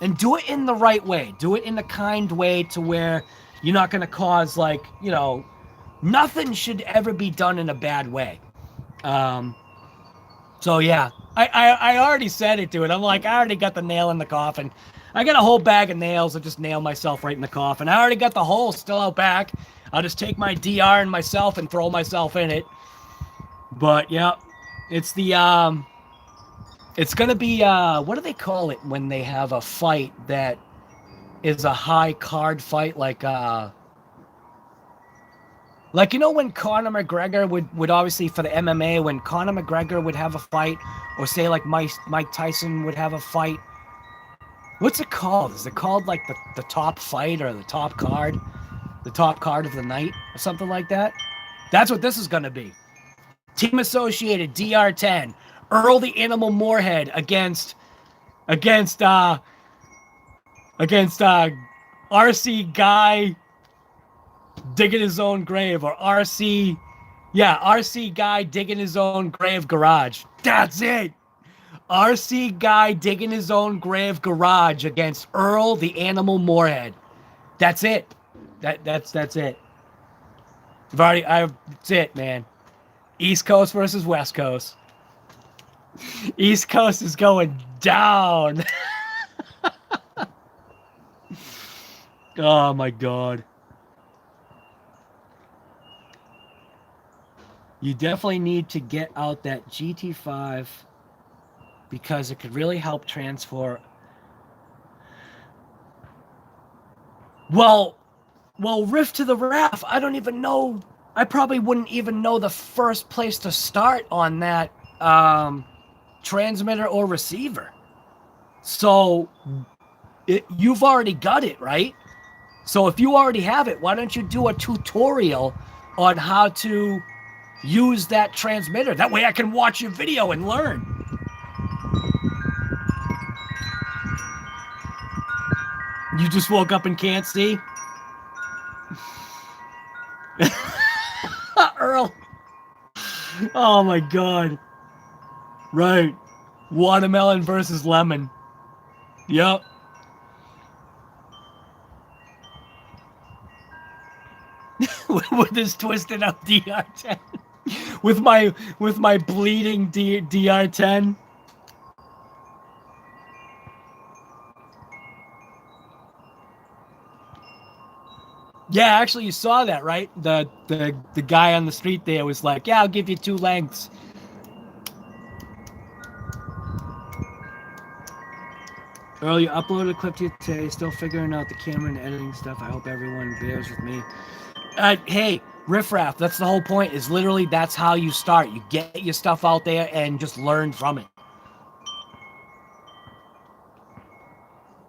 and do it in the right way. Do it in a kind way to where you're not going to cause, like, you know, nothing should ever be done in a bad way. So yeah, I already said it to it. I'm like, I already got the nail in the coffin. I got a whole bag of nails. I just nail myself right in the coffin. I already got the hole still out back. I'll just take my DR and myself and throw myself in it. But yeah, it's the it's gonna be what do they call it when they have a fight that is a high card fight, like you know when Conor McGregor would obviously, for the MMA, when Conor McGregor would have a fight, or say like Mike Tyson would have a fight. What's it called? Is it called like the top fight, or the top card? The top card of the night, or something like that? That's what this is going to be. Team Associated DR10. Earl the Animal Moorhead against RC Guy digging his own grave, or RC Guy digging his own grave garage. That's it. RC Guy digging his own grave garage against Earl the Animal Moorhead. That's it. That's it. That's it, man. East Coast versus West Coast. East Coast is going down. Oh my God. You definitely need to get out that GT5 because it could really help transfer. Well, Rift to the Raft, I don't even know. I probably wouldn't even know the first place to start on that transmitter or receiver. So you've already got it, right? So if you already have it, why don't you do a tutorial on how to use that transmitter? That way I can watch your video and learn. You just woke up and can't see? Earl. Oh my God. Right. Watermelon versus lemon. Yep. With this twisted up DR10. with my bleeding DR10. Yeah, actually, you saw that, right? The guy on the street there was like, "Yeah, I'll give you 2 lengths." Earl, you uploaded a clip today. Still figuring out the camera and editing stuff. I hope everyone bears with me. Hey, riffraff. That's the whole point. Is literally that's how you start. You get your stuff out there and just learn from it.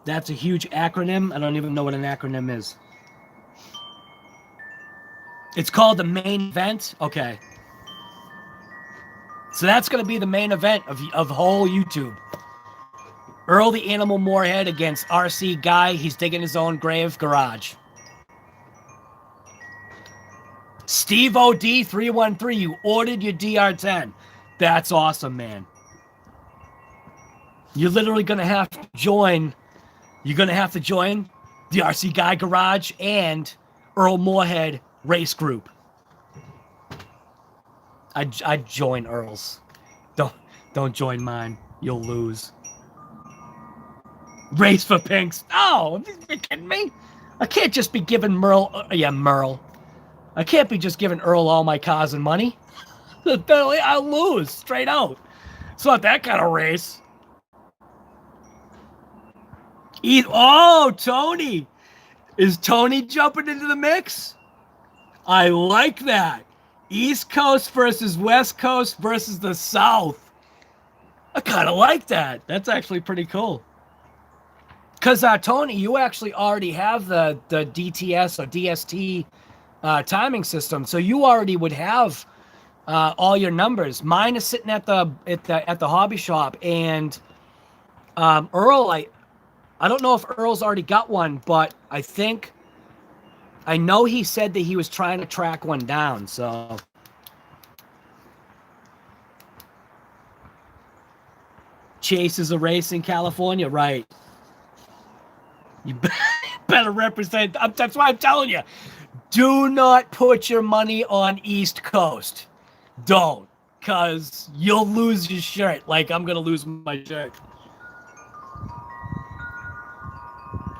That's a huge acronym. I don't even know what an acronym is. It's called the main event? Okay. So that's going to be the main event of whole YouTube. Earl the Animal Moorhead against RC Guy. He's digging his own grave garage. Steve OD 313, you ordered your DR10. That's awesome, man. You're literally going to have to join You're going to have to join the RC Guy Garage and Earl Moorhead race group. I'd join Earl's. Don't join mine. You'll lose. Race for pinks. Oh, are you kidding me? I can't just be giving Merle. I can't be just giving Earl all my cars and money. I'll lose straight out. It's not that kind of race. Oh, Tony. Is Tony jumping into the mix? I like that. East Coast versus West Coast versus the South. I kind of like that. That's actually pretty cool. Because, Tony, you actually already have the DTS or DST timing system, so you already would have all your numbers. Mine is sitting at the hobby shop, and Earl, I don't know if Earl's already got one, but I know he said that he was trying to track one down, so. Chase is a race in California, right? You better represent. That's why I'm telling you. Do not put your money on East Coast. Don't, because you'll lose your shirt like I'm going to lose my shirt.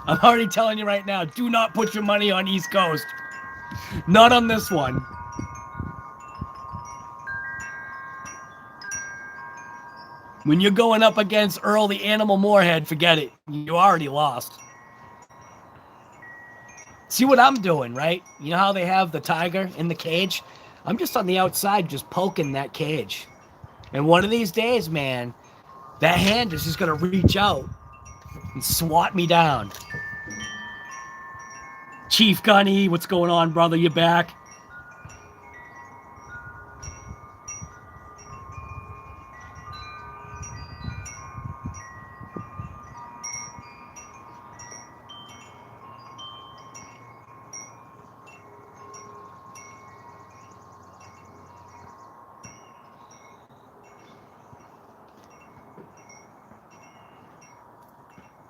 I'm already telling you right now, do not put your money on East Coast. Not on this one. When you're going up against Earl the Animal Moorhead, forget it. You already lost. See what I'm doing, right? You know how they have the tiger in the cage? I'm just on the outside just poking that cage. And one of these days, man, that hand is just going to reach out and swat me down. Chief Gunny, what's going on, brother? You back?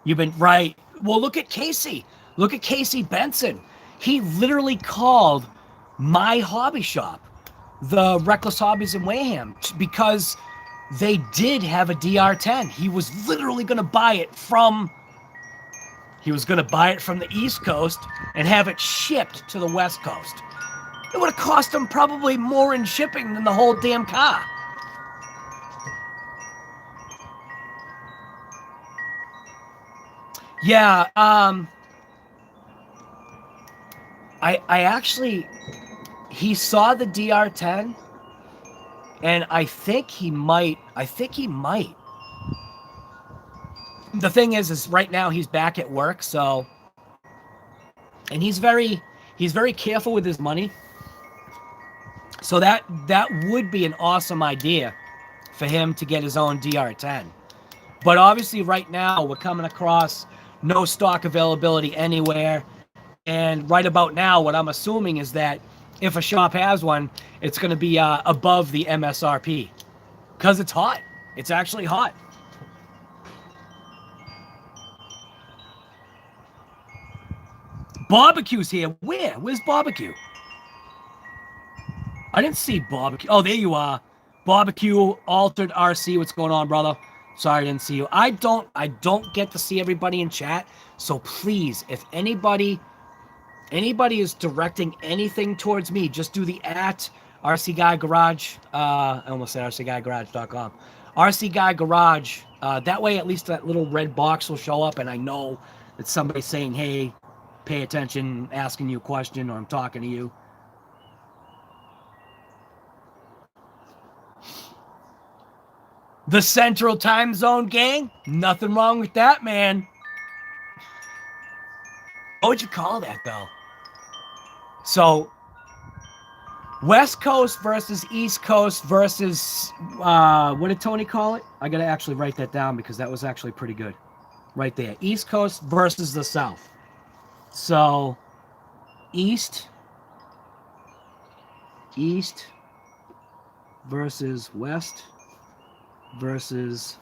You've been right. Well, look at Casey. Look at Casey Benson. He literally called my hobby shop, the Reckless Hobbies in Wareham, because they did have a DR10. He was literally going to buy it from the East Coast and have it shipped to the West Coast. It would have cost him probably more in shipping than the whole damn car. Yeah, I actually, he saw the DR10, and I think he might. The thing is right now he's back at work, so, and he's very careful with his money. So that would be an awesome idea for him to get his own DR10. But obviously right now we're coming across no stock availability anywhere. And right about now, what I'm assuming is that if a shop has one, it's going to be above the MSRP. Because it's hot. It's actually hot. Barbecue's here. Where? Where's Barbecue? I didn't see Barbecue. Oh, there you are. Barbecue, Altered RC. What's going on, brother? Sorry, I didn't see you. I don't get to see everybody in chat. So please, if anybody is directing anything towards me, just do the @RC Guy Garage. I almost said RCGuyGarage.com. RC Guy Garage. That way, at least that little red box will show up, and I know that somebody's saying, "Hey, pay attention," asking you a question, or I'm talking to you. The Central Time Zone gang? Nothing wrong with that, man. What would you call that, though? So, West Coast versus East Coast versus, what did Tony call it? I got to actually write that down because that was actually pretty good. Right there. East Coast versus the South. So, East versus West versus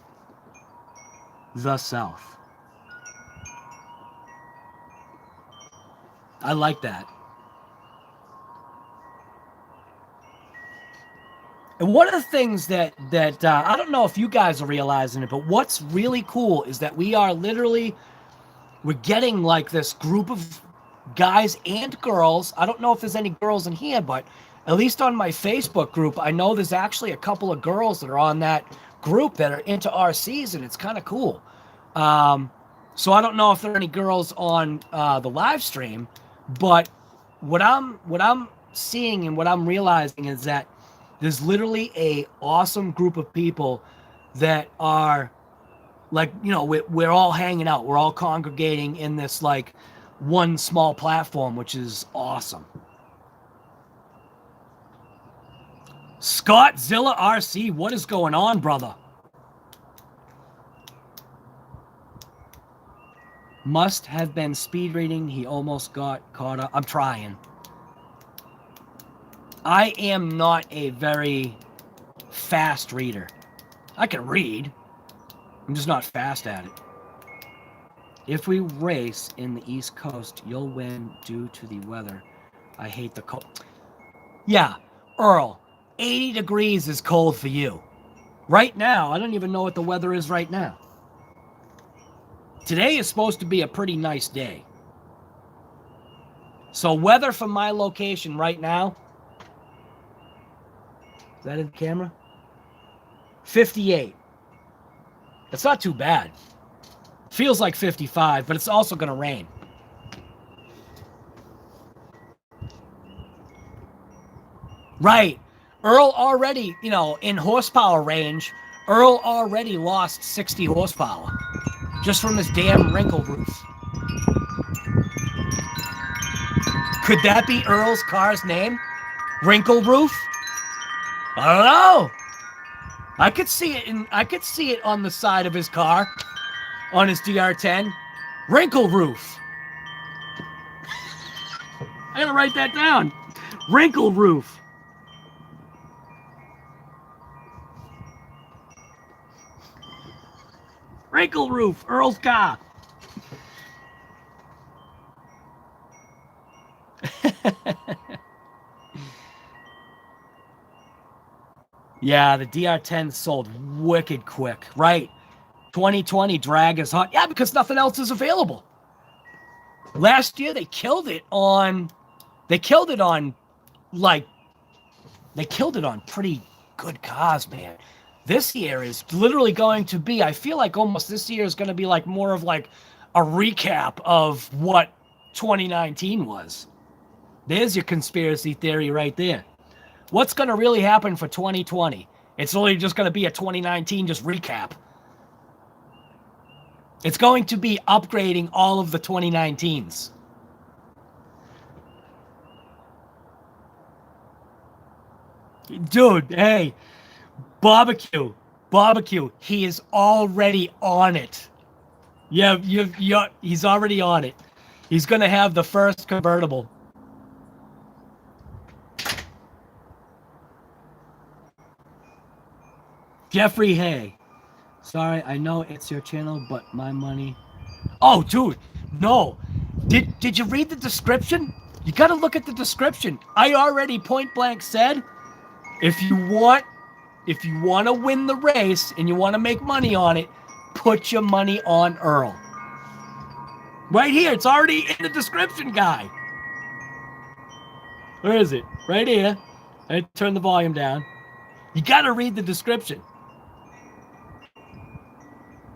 the South. I like that. And one of the things that I don't know if you guys are realizing it, but what's really cool is that we're getting like this group of guys and girls. I don't know if there's any girls in here, but at least on my Facebook group, I know there's actually a couple of girls that are on that group that are into RCs, and it's kind of cool. So I don't know if there are any girls on the live stream, but what I'm seeing and what I'm realizing is that there's literally a awesome group of people that are like, you know, we're all hanging out. We're all congregating in this like one small platform, which is awesome. Scottzilla RC, what is going on, brother? Must have been speed reading. He almost got caught up. I'm trying. I am not a very fast reader. I can read. I'm just not fast at it. If we race in the East Coast, you'll win due to the weather. I hate the cold. Yeah, Earl, 80 degrees is cold for you. Right now, I don't even know what the weather is right now. Today is supposed to be a pretty nice day. So weather from my location right now, is that in the camera? 58. It's not too bad. Feels like 55, but it's also going to rain. Right. Earl already, you know, in horsepower range, Earl already lost 60 horsepower just from this damn wrinkle roof. Could that be Earl's car's name? Wrinkle roof? I don't know. I could see it on the side of his car, on his DR10. Wrinkle roof. I gotta write that down. Wrinkle roof. Wrinkle roof. Earl's car. Yeah, the DR10 sold wicked quick, right? 2020 drag is hot. Yeah, because nothing else is available. Last year they killed it on pretty good cars, man. This year is literally going to be, I feel like almost this year is going to be like more of like a recap of what 2019 was. There's your conspiracy theory right there. What's going to really happen for 2020? It's literally just going to be a 2019 just recap. It's going to be upgrading all of the 2019s. Dude, hey, barbecue, he is already on it. Yeah, he's already on it. He's going to have the first convertible. Jeffrey Hay. Sorry, I know it's your channel, but my money... Oh, dude, no. Did you read the description? You got to look at the description. I already point blank said, if you want to win the race and you want to make money on it, put your money on Earl. Right here. It's already in the description, guy. Where is it? Right here. I turn the volume down. You got to read the description.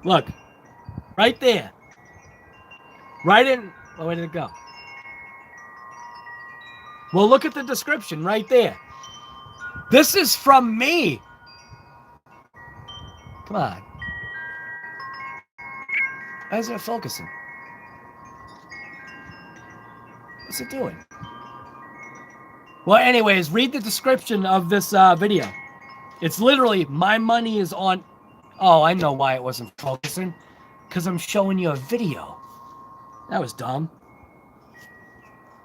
Look. Right there. Right in... Oh, where did it go? Well, look at the description right there. This is from me. Come on. Why isn't it focusing? What's it doing? Well, anyways, read the description of this video. It's literally, my money is on... Oh, I know why it wasn't focusing. Because I'm showing you a video. That was dumb.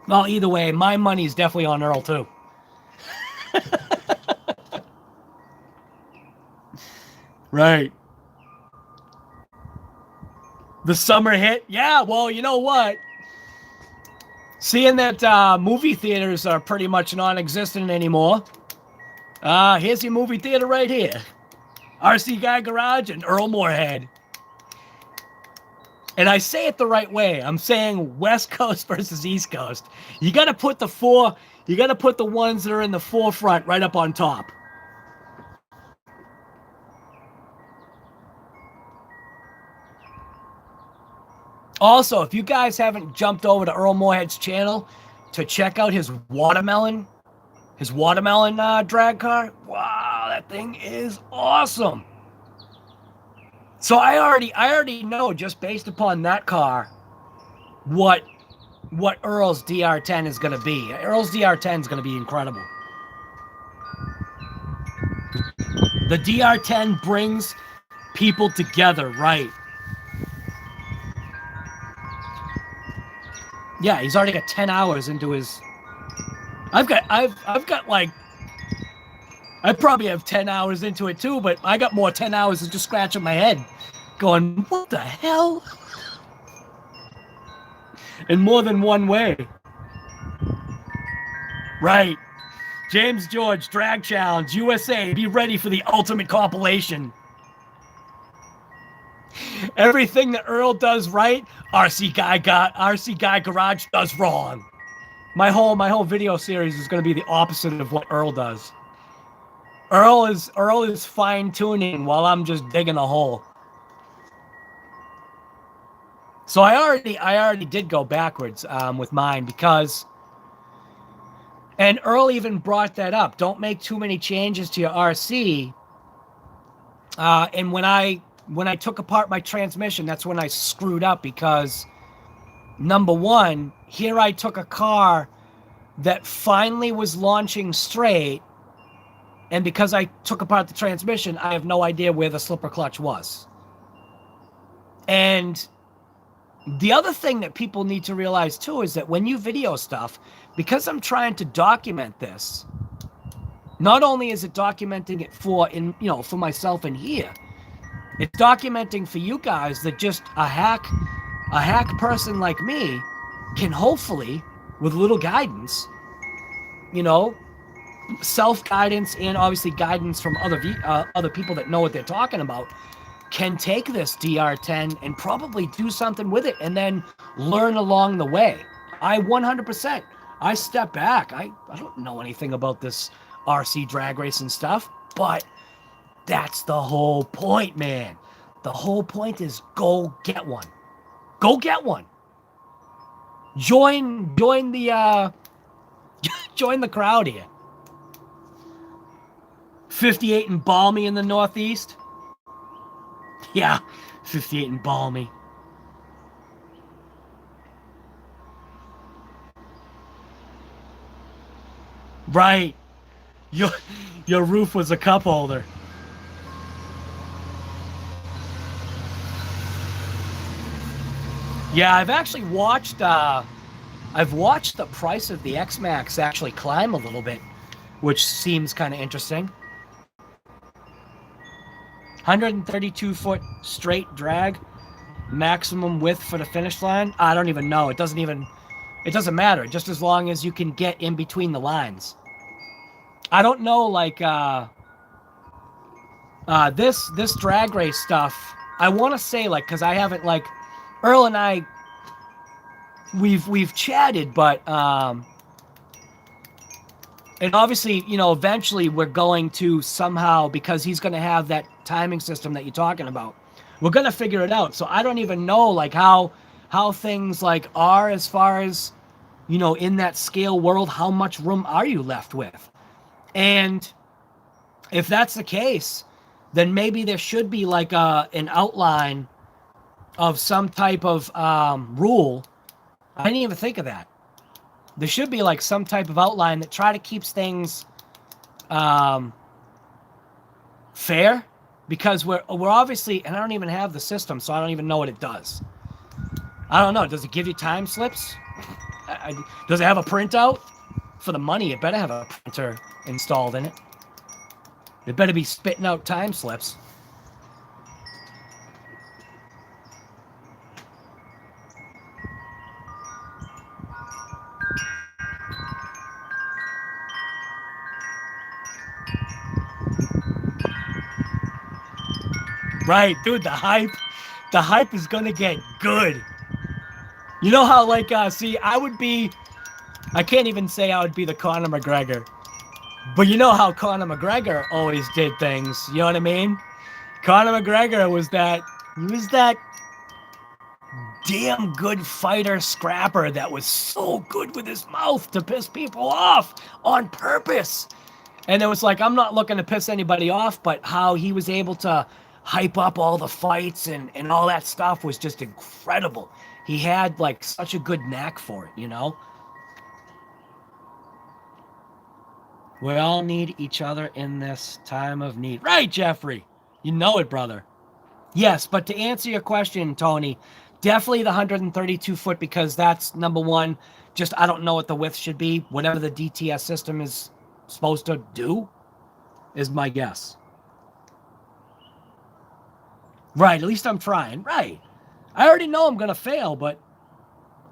Well, either way, my money is definitely on Earl, too. Right. The summer hit? Yeah, well, you know what? Seeing that movie theaters are pretty much non-existent anymore, here's your movie theater right here. RC Guy Garage and Earl Moorhead. And I say it the right way. I'm saying West Coast versus East Coast. You got to put the ones that are in the forefront right up on top. Also, if you guys haven't jumped over to Earl Moorhead's channel to check out his watermelon drag car, wow, that thing is awesome. So I already know, just based upon that car, what Earl's DR10 is going to be. Earl's DR10 is going to be incredible. The DR10 brings people together, right? Yeah, he's already got 10 hours into his... I've got like... I probably have 10 hours into it too, but I got more 10 hours of just scratching my head. Going, what the hell? In more than one way. Right. James George, Drag Challenge, USA, be ready for the ultimate compilation. Everything that Earl does right, RC Guy Garage does wrong. My whole video series is going to be the opposite of what Earl does. Earl is fine-tuning while I'm just digging a hole. So I already did go backwards with mine because, and Earl even brought that up. Don't make too many changes to your RC. And when I took apart my transmission, that's when I screwed up because, number one, here I took a car that finally was launching straight, and because I took apart the transmission, I have no idea where the slipper clutch was. And the other thing that people need to realize too is that when you video stuff, because I'm trying to document this, not only is it documenting it for myself in here, it's documenting for you guys that just a hack person like me can hopefully, with a little guidance, self-guidance and obviously guidance from other people that know what they're talking about, can take this DR10 and probably do something with it and then learn along the way. I 100%. I step back. I don't know anything about this RC drag racing stuff, but that's the whole point, man. The whole point is go get one. Go get one. Join the join the crowd here. 58 and balmy in the Northeast. Yeah, 58 and balmy. Right. Your roof was a cup holder. Yeah, I've actually watched the price of the X-Max actually climb a little bit, which seems kind of interesting. 132-foot straight drag, maximum width for the finish line. I don't even know. It doesn't matter, just as long as you can get in between the lines. I don't know, like, this drag race stuff, I want to say, like, because I haven't, like, Earl and I, we've chatted, but, and obviously, eventually we're going to somehow, because he's going to have that timing system that you're talking about, we're going to figure it out. So I don't even know, like, how things, like, are as far as, in that scale world, how much room are you left with? And if that's the case, then maybe there should be, like, an outline of some type of rule. I didn't even think of that. There should be, like, some type of outline that try to keeps things fair, because we're obviously, and I don't even have the system, so I don't even know what it does. I don't know. Does it give you time slips? Does it have a printout? For the money, it better have a printer installed in it. It better be spitting out time slips. Right, dude, the hype is gonna get good. You know how, like, see, I can't even say I would be the Conor McGregor, but you know how Conor McGregor always did things, you know what I mean? Conor McGregor was that damn good fighter scrapper that was so good with his mouth to piss people off on purpose. And it was like, I'm not looking to piss anybody off, but how he was able to hype up all the fights and all that stuff was just incredible. He had like such a good knack for it, you know? We all need each other in this time of need. Right, Jeffrey? You know it, brother. Yes, but to answer your question, Tony, definitely the 132 foot, because that's number one. Just, I don't know what the width should be. Whatever the DTS system is supposed to do is my guess. Right, at least I'm trying. Right. I already know I'm going to fail, but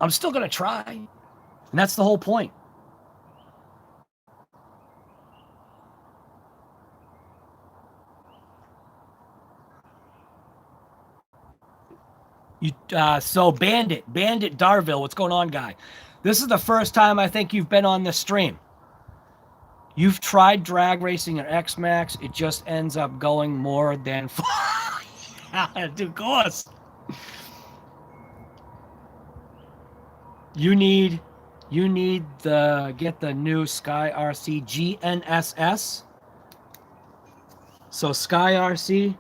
I'm still going to try. And that's the whole point. So Bandit Darville, what's going on, guy? This is the first time I think you've been on this stream. You've tried drag racing or X-Max. It just ends up going more than... Yeah, of course. You need get the new Sky RC GNSS. So Sky RC.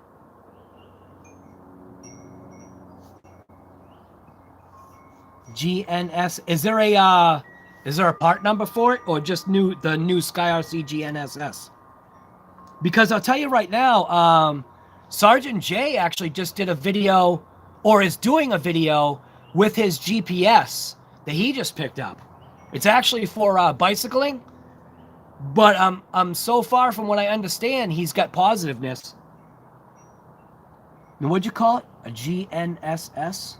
GNS. Is there a part number for it, or just the new Sky RC GNSS? Because I'll tell you right now, Sergeant J actually just did a video, or is doing a video with his GPS that he just picked up. It's actually for bicycling, but so far from what I understand, he's got positiveness. And what'd you call it? A GNSS?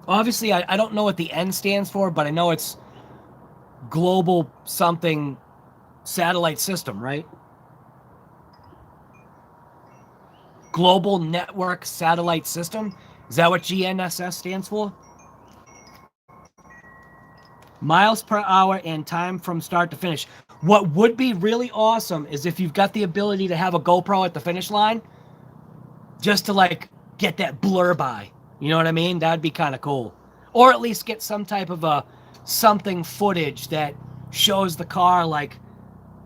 Obviously, I don't know what the N stands for, but I know it's global something satellite system, right? Global Network Satellite System. Is that what GNSS stands for? Miles per hour and time from start to finish. What would be really awesome is if you've got the ability to have a GoPro at the finish line, just to like get that blur by. You know what I mean? That'd be kind of cool. Or at least get some type of something footage that shows the car, like,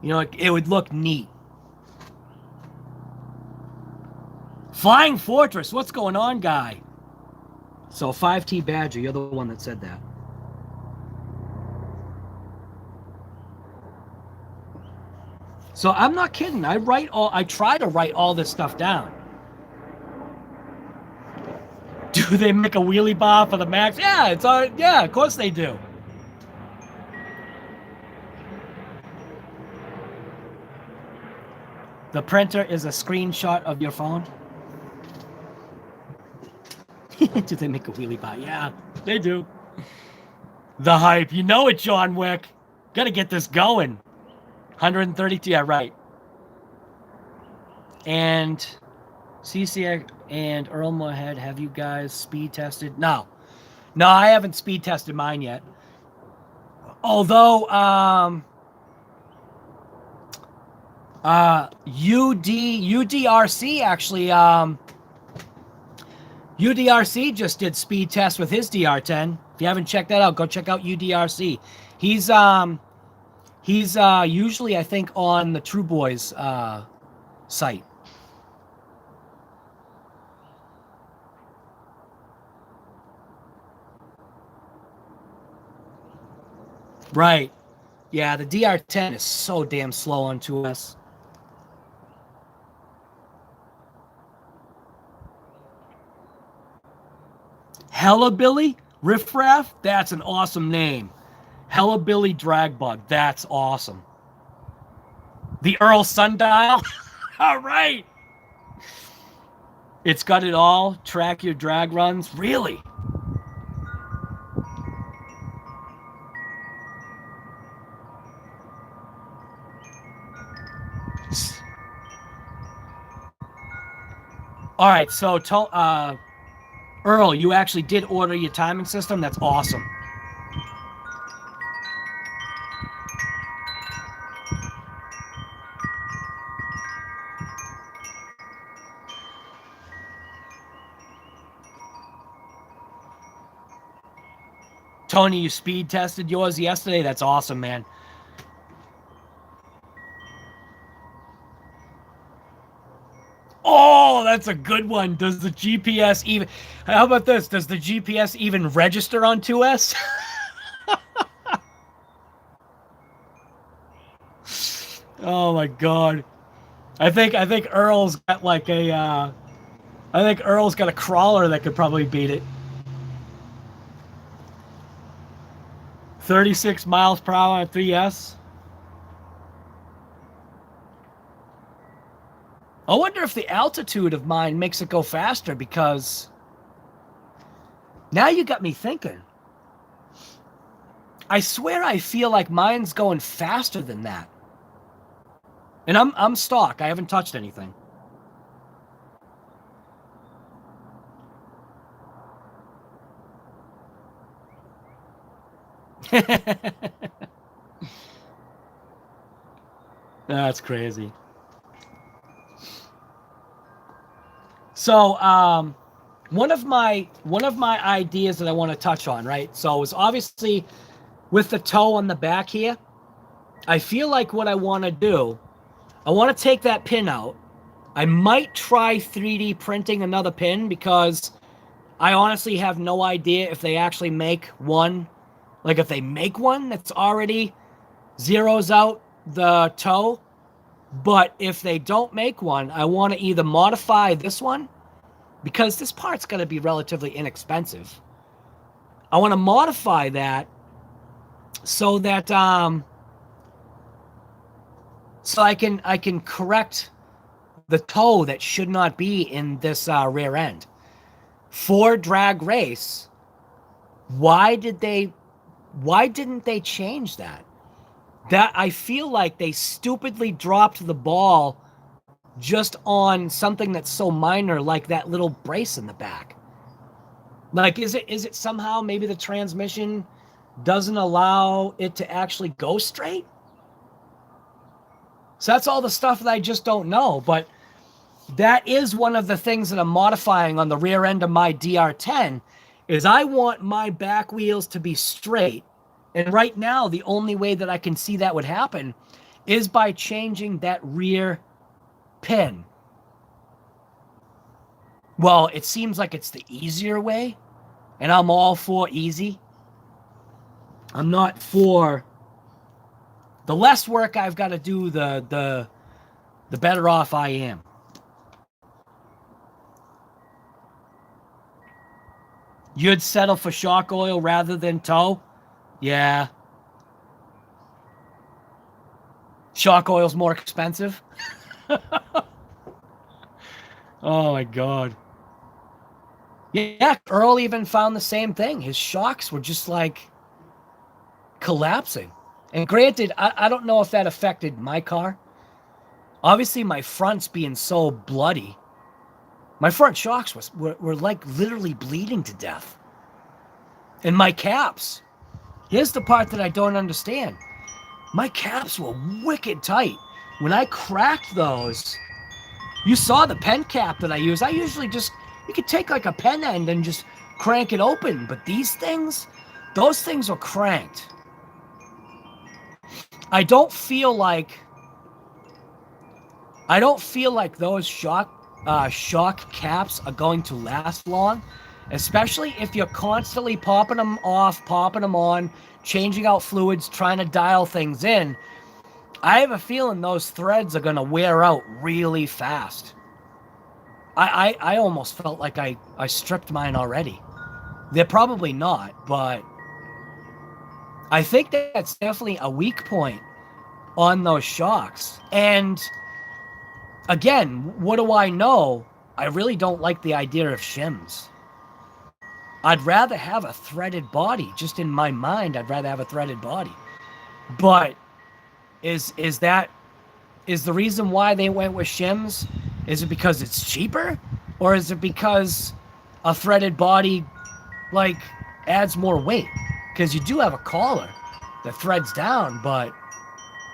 you know, it would look neat. Flying Fortress, what's going on, guy? So 5T Badger, you're the one that said that. So I'm not kidding. I try to write all this stuff down. Do they make a wheelie bar for the Max? Yeah, yeah, of course they do. The printer is a screenshot of your phone. Do they make a wheelie bar? Yeah, they do. The hype. You know it, John Wick. Gotta get this going. 132, yeah, right. And CC and Earl Moorehead, have you guys speed tested? No, I haven't speed tested mine yet. Although, UDRC actually, UDRC just did speed test with his DR10. If you haven't checked that out, go check out UDRC. He's usually, I think, on the True Boys site. Right. Yeah, the DR10 is so damn slow on 2S. Hellabilly Riffraff? That's an awesome name. Hellabilly Dragbug. That's awesome. The Earl Sundial? All right. It's got it all. Track your drag runs. Really? All right, so Earl, you actually did order your timing system. That's awesome. Tony, you speed tested yours yesterday. That's awesome, man. Oh, that's a good one. Does the GPS even... How about this? Does the GPS even register on 2S? Oh my god. I think Earl's got like a I think Earl's got a crawler that could probably beat it. 36 miles per hour on 3S. I wonder if the altitude of mine makes it go faster, because now you got me thinking. I swear I feel like mine's going faster than that. And I'm stock. I haven't touched anything. That's crazy. So, one of my ideas that I want to touch on, right? So, is obviously with the toe on the back here. I feel like what I want to do, I want to take that pin out. I might try 3D printing another pin, because I honestly have no idea if they actually make one. Like, if they make one that's already zeroes out the toe. But if they don't make one, I want to either modify this one, because this part's going to be relatively inexpensive. I want to modify that so that so I can correct the toe that should not be in this rear end. For drag race, why didn't they change that? That I feel like they stupidly dropped the ball just on something that's so minor, like that little brace in the back. Like, is it somehow maybe the transmission doesn't allow it to actually go straight? So that's all the stuff that I just don't know. But that is one of the things that I'm modifying on the rear end of my DR10, is I want my back wheels to be straight. And right now, the only way that I can see that would happen is by changing that rear pin. Well, it seems like it's the easier way, and I'm all for easy. I'm not for the less work I've got to do, the better off I am. You'd settle for shock oil rather than toe? Yeah. Shock oil's more expensive? Oh my god. Yeah, Earl even found the same thing. His shocks were just like collapsing. And granted, I don't know if that affected my car. Obviously, my front's being so bloody. My front shocks were like literally bleeding to death. And my caps. Here's the part that I don't understand. My caps were wicked tight. When I cracked those, you saw the pen cap that I use. I usually just, you could take like a pen end and just crank it open. But these things, those things are cranked. I don't feel like those shock caps are going to last long. Especially if you're constantly popping them off, popping them on, changing out fluids, trying to dial things in. I have a feeling those threads are going to wear out really fast. I almost felt like I stripped mine already. They're probably not, but I think that's definitely a weak point on those shocks. And again, what do I know? I really don't like the idea of shims. I'd rather have a threaded body. Just in my mind, I'd rather have a threaded body. But is the reason why they went with shims? Is it because it's cheaper? Or is it because a threaded body, like, adds more weight? Because you do have a collar that threads down, but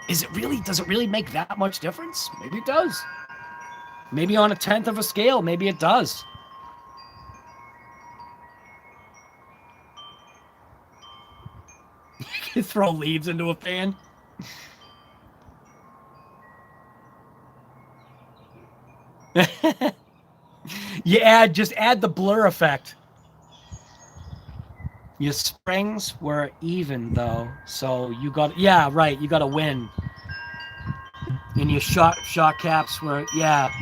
does it really make that much difference? Maybe it does. Maybe on a 1/10 of a scale, maybe it does. You throw leaves into a pan. Just add the blur effect. Your springs were even though, so you got, yeah, right, you got to win. And your shock caps were, yeah.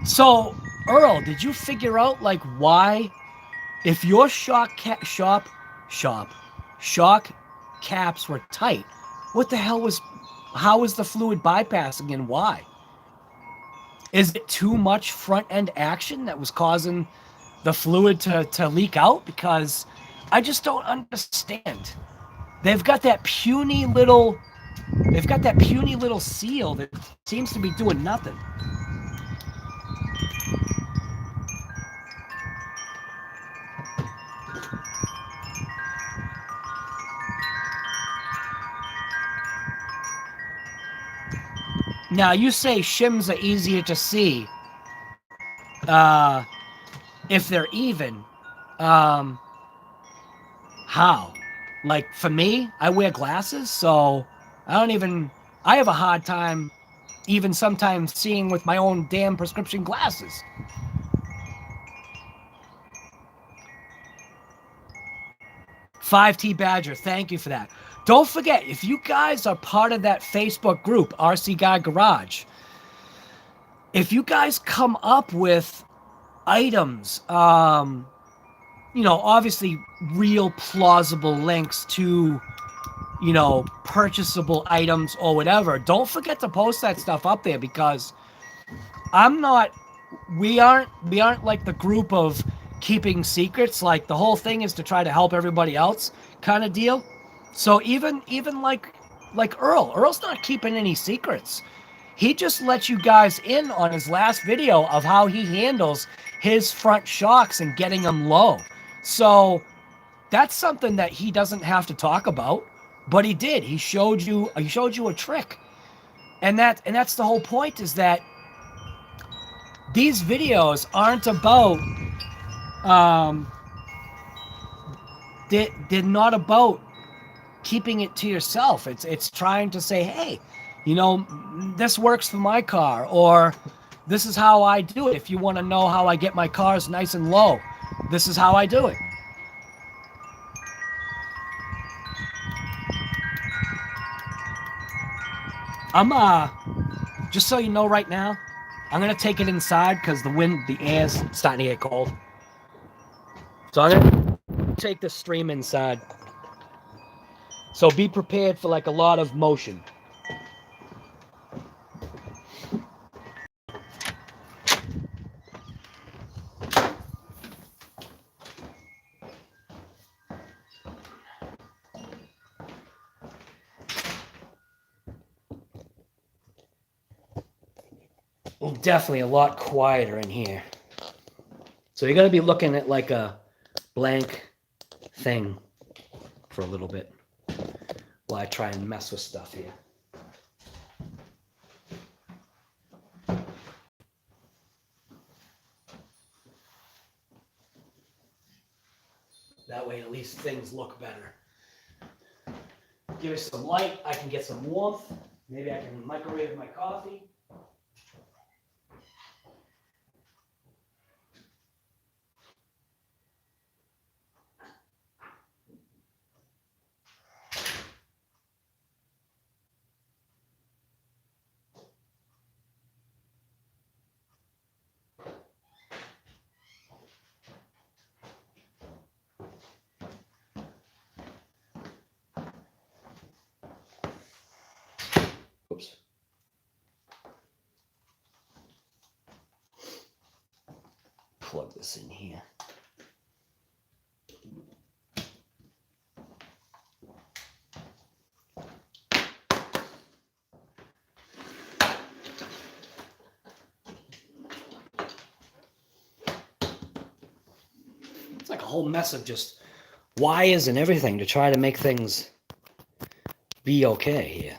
So, Earl, did you figure out like why, if your shock caps were tight, what the hell was, how was the fluid bypassing and why? Is it too much front end action that was causing the fluid to leak out? Because I just don't understand. They've got that puny little seal that seems to be doing nothing. Now, you say shims are easier to see if they're even. How? Like, for me, I wear glasses, so I have a hard time even sometimes seeing with my own damn prescription glasses. $5T Badger, thank you for that. Don't forget, if you guys are part of that Facebook group, RC Guy Garage, if you guys come up with items, obviously real plausible links to, purchasable items or whatever, don't forget to post that stuff up there, because we aren't like the group of keeping secrets. Like, the whole thing is to try to help everybody else kind of deal. So even like Earl's not keeping any secrets. He just let you guys in on his last video of how he handles his front shocks and getting them low. So that's something that he doesn't have to talk about, but he did. He showed you a trick. And that's the whole point, is that these videos aren't about they're not about keeping it to yourself. It's trying to say, hey, this works for my car, or this is how I do it. If you want to know how I get my cars nice and low, this is how I do it. I'm just so you know right now, I'm gonna take it inside because the air's starting to get cold. So I'm gonna take the stream inside. So be prepared for like a lot of motion. Well, definitely a lot quieter in here. So you're gonna be looking at like a blank thing for a little bit while I try and mess with stuff here. That way at least things look better. Give it some light, I can get some warmth. Maybe I can microwave my coffee. Oops. Plug this in here. like a whole mess of just wires and everything to try to make things be okay here.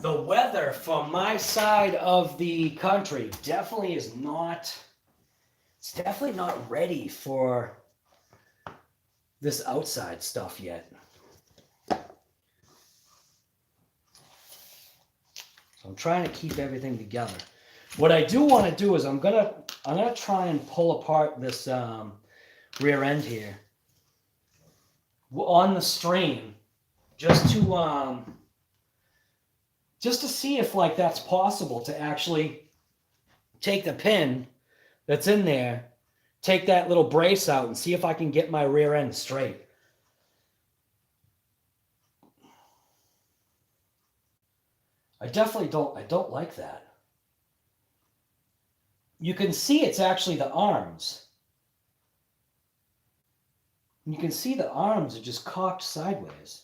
The weather from my side of the country definitely is not, it's definitely not ready for this outside stuff yet. So I'm trying to keep everything together. What I do want to do is I'm gonna try and pull apart this rear end here on the stream, just to see if like that's possible to actually take the pin that's in there, take that little brace out and see if I can get my rear end straight. I definitely don't like that. You can see it's actually the arms. You can see the arms are just cocked sideways.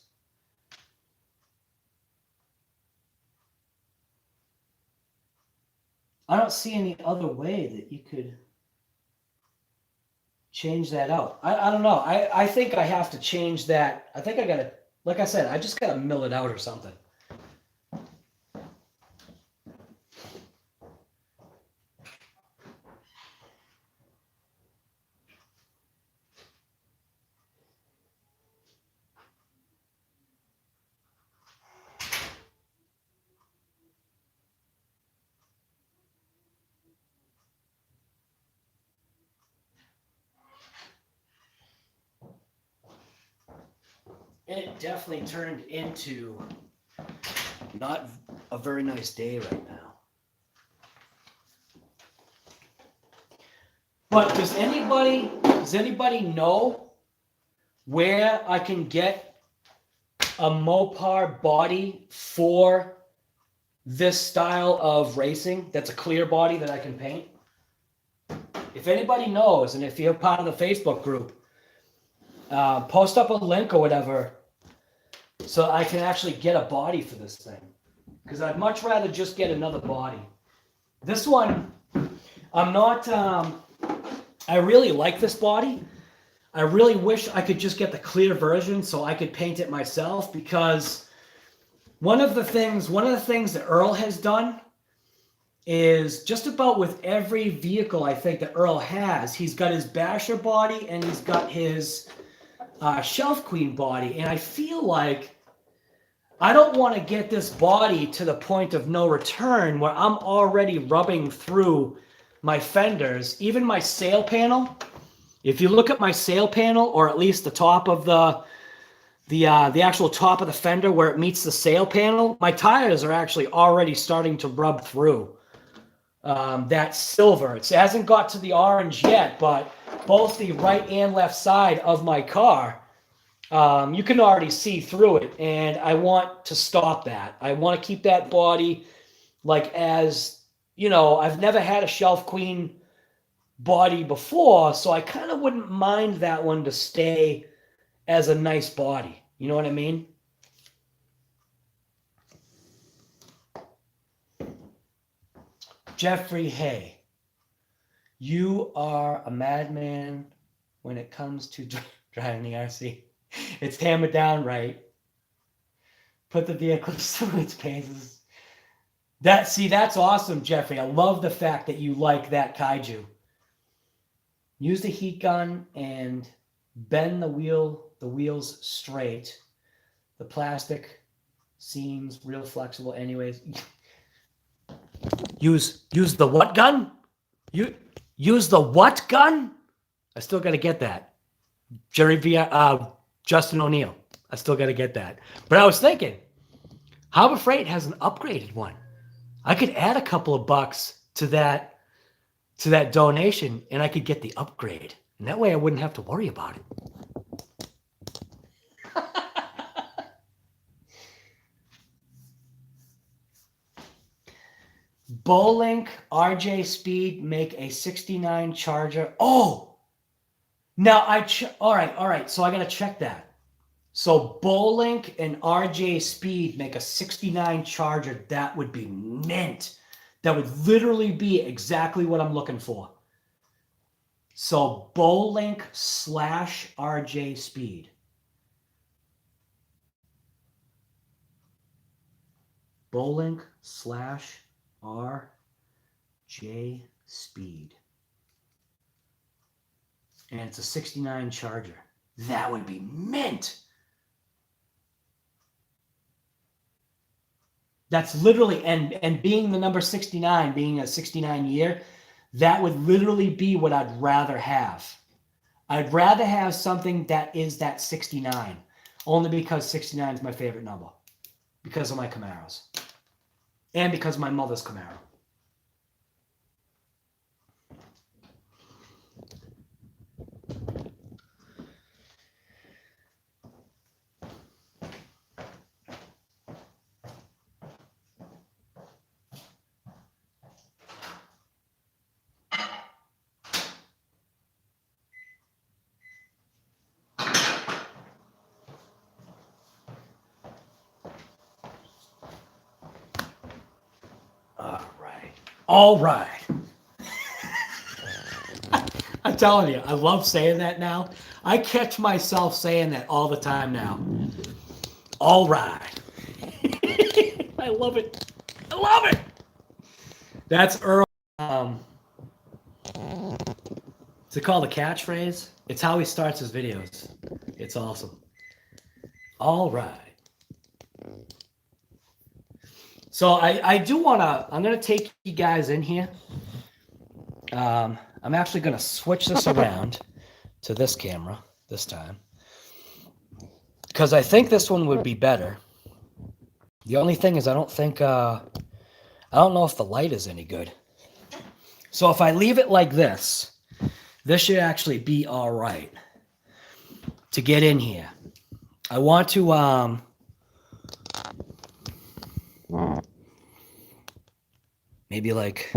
I don't see any other way that you could change that out. I don't know. I think I have to change that. I think I gotta, like I said, I just gotta mill it out or something. It definitely turned into not a very nice day right now. But does anybody know where I can get a Mopar body for this style of racing that's a clear body that I can paint? If anybody knows, and if you're part of the Facebook group, post up a link or whatever so I can actually get a body for this thing. Because I'd much rather just get another body. This one, I'm not, I really like this body. I really wish I could just get the clear version so I could paint it myself, because one of the things that Earl has done is just about with every vehicle I think that Earl has, he's got his basher body and he's got his Shelf Queen body, and I feel like I don't want to get this body to the point of no return where I'm already rubbing through my fenders, even my sail panel. If you look at my sail panel, or at least the top of the actual top of the fender where it meets the sail panel, my tires are actually already starting to rub through that silver. It hasn't got to the orange yet, but both the right and left side of my car, you can already see through it, and I want to stop that. I want to keep that body like, as you know, I've never had a Shelf Queen body before, so I kind of wouldn't mind that one to stay as a nice body. You know what I mean? Jeffrey Hay, you are a madman when it comes to driving the RC. It's hammered down right. Put the vehicle through its paces. That's awesome, Jeffrey. I love the fact that you like that kaiju. Use the heat gun and bend the wheels straight. The plastic seems real flexible anyways. Use the what gun? Use the what gun? I still got to get that. Justin O'Neill. I still got to get that. But I was thinking, Harbor Freight has an upgraded one. I could add a couple of bucks to that donation, and I could get the upgrade. And that way I wouldn't have to worry about it. Bolink, RJ Speed make a 69 Charger. Oh, now all right. So I got to check that. So Bolink and RJ Speed make a 69 Charger. That would be mint. That would literally be exactly what I'm looking for. So Bolink / RJ Speed. Bolink / RJ Speed. And it's a 69 Charger. That would be mint. That's literally, and being the number 69, being a 69 year, that would literally be what I'd rather have. I'd rather have something that is that 69, only because 69 is my favorite number, because of my Camaros, and because of my mother's Camaro. All right. I'm telling you, I love saying that now. I catch myself saying that all the time now. All right. I love it. I love it. That's Earl. Is it called a catchphrase? It's how he starts his videos. It's awesome. All right. So I do want to, I'm going to take you guys in here. I'm actually going to switch this around to this camera this time, because I think this one would be better. The only thing is I don't know if the light is any good. So if I leave it like this should actually be all right to get in here. I want to, maybe like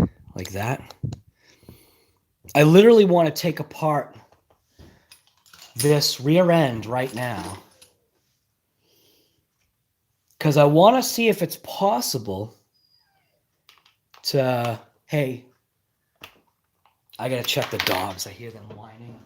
that. I literally want to take apart this rear end right now, because I want to see if it's possible to, hey, I got to check the dogs. I hear them whining.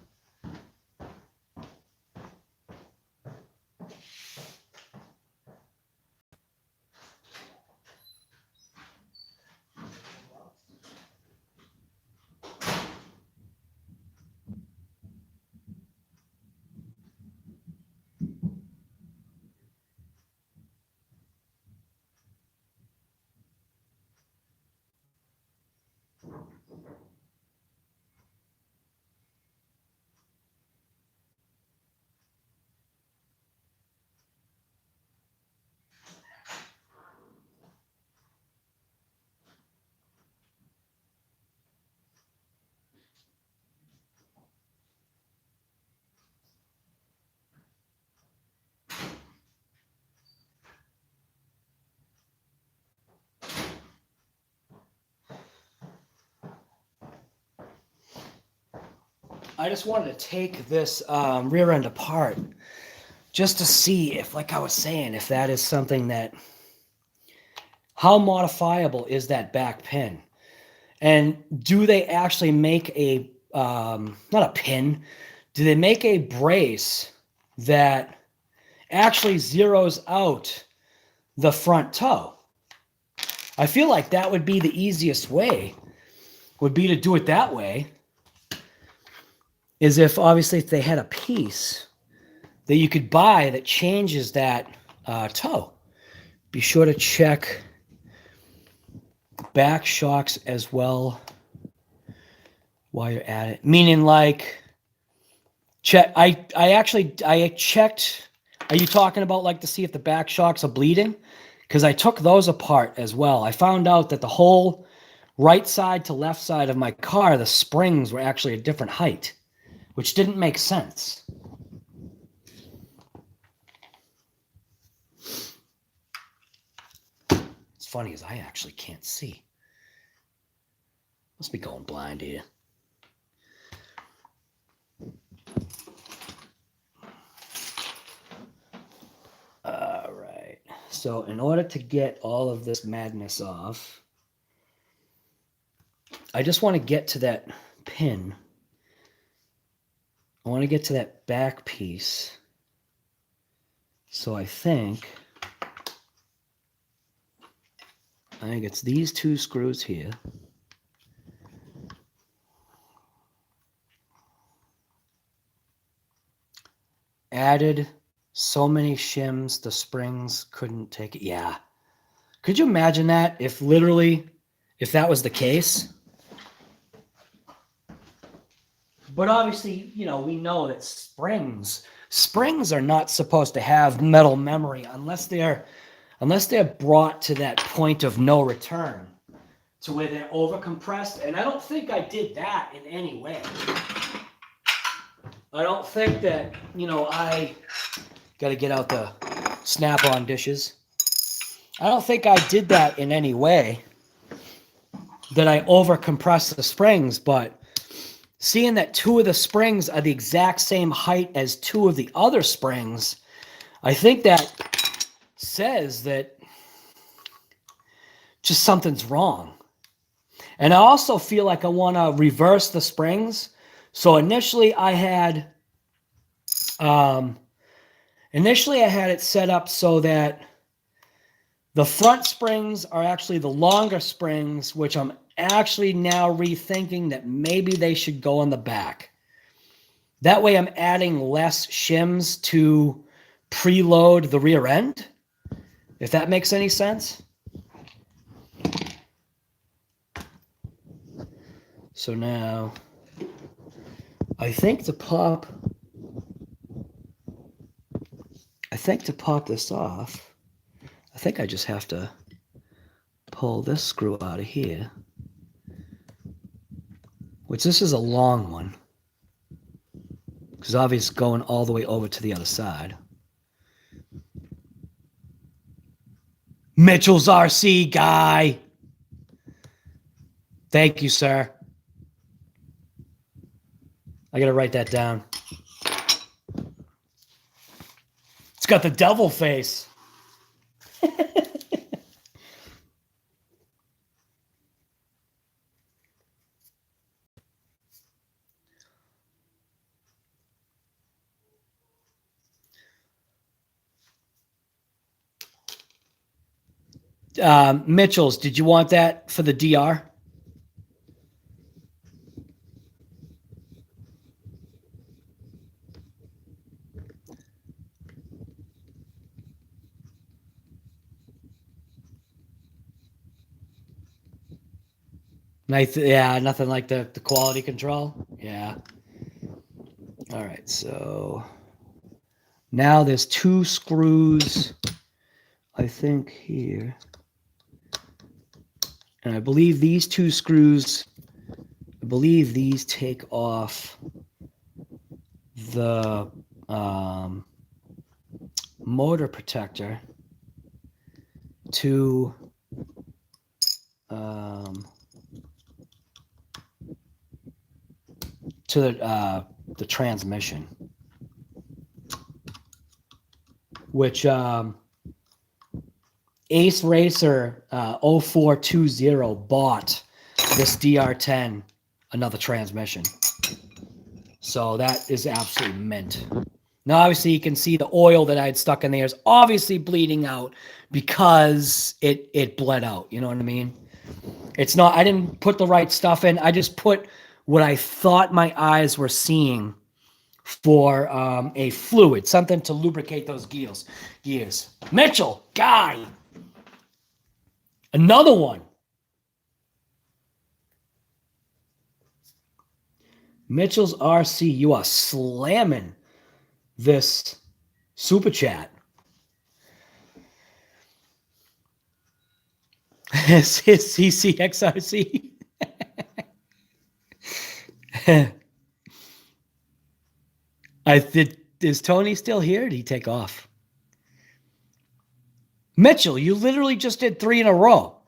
I just wanted to take this rear end apart just to see if, like I was saying, if that is something that, how modifiable is that back pin? And do they actually make a, not a pin, do they make a brace that actually zeroes out the front toe? I feel like that would be the easiest way, would be to do it that way. Is if obviously if they had a piece that you could buy that changes that toe. Be sure to check back shocks as well while you're at it. Meaning like, check. I checked Are you talking about like to see if the back shocks are bleeding? Because I took those apart as well. I found out that the whole right side to left side of my car, the springs were actually a different height, which didn't make sense. It's funny as I actually can't see. Must be going blind here. All right. So in order to get all of this madness off, I just want to get to that pin. I want to get to that back piece. So I think it's these two screws here. Added so many shims, the springs couldn't take it. Yeah. Could you imagine that if that was the case? But obviously, we know that springs are not supposed to have metal memory unless they're brought to that point of no return, to where they're overcompressed. And I don't think I did that in any way. I don't think that, I got to get out the Snap-on dishes. I don't think I did that in any way, that I overcompressed the springs, but seeing that two of the springs are the exact same height as two of the other springs, I think that says that just something's wrong. And I also feel like I want to reverse the springs. So initially I had it set up so that the front springs are actually the longer springs, which I'm actually now rethinking that maybe they should go on the back. That way I'm adding less shims to preload the rear end, if that makes any sense. So now I think to pop this off, I think I just have to pull this screw out of here, which this is a long one, because obviously it's going all the way over to the other side. Mitchell's RC guy. Thank you, sir. I got to write that down. It's got the devil face. Mitchell's, did you want that for the DR? Nice, yeah, nothing like the quality control. Yeah. All right, so now there's two screws, I think, here. And I believe these two screws, these take off the motor protector to the transmission, which Ace Racer 0420 bought this DR10 another transmission. So that is absolutely mint. Now, obviously, you can see the oil that I had stuck in there is obviously bleeding out because it bled out. You know what I mean? It's not, I didn't put the right stuff in. I just put what I thought my eyes were seeing for a fluid, something to lubricate those gears. Mitchell, guy. Another one. Mitchell's RC, you are slamming this Super chat. CCXRC. Is Tony still here? Or did he take off? Mitchell, you literally just did 3 in a row.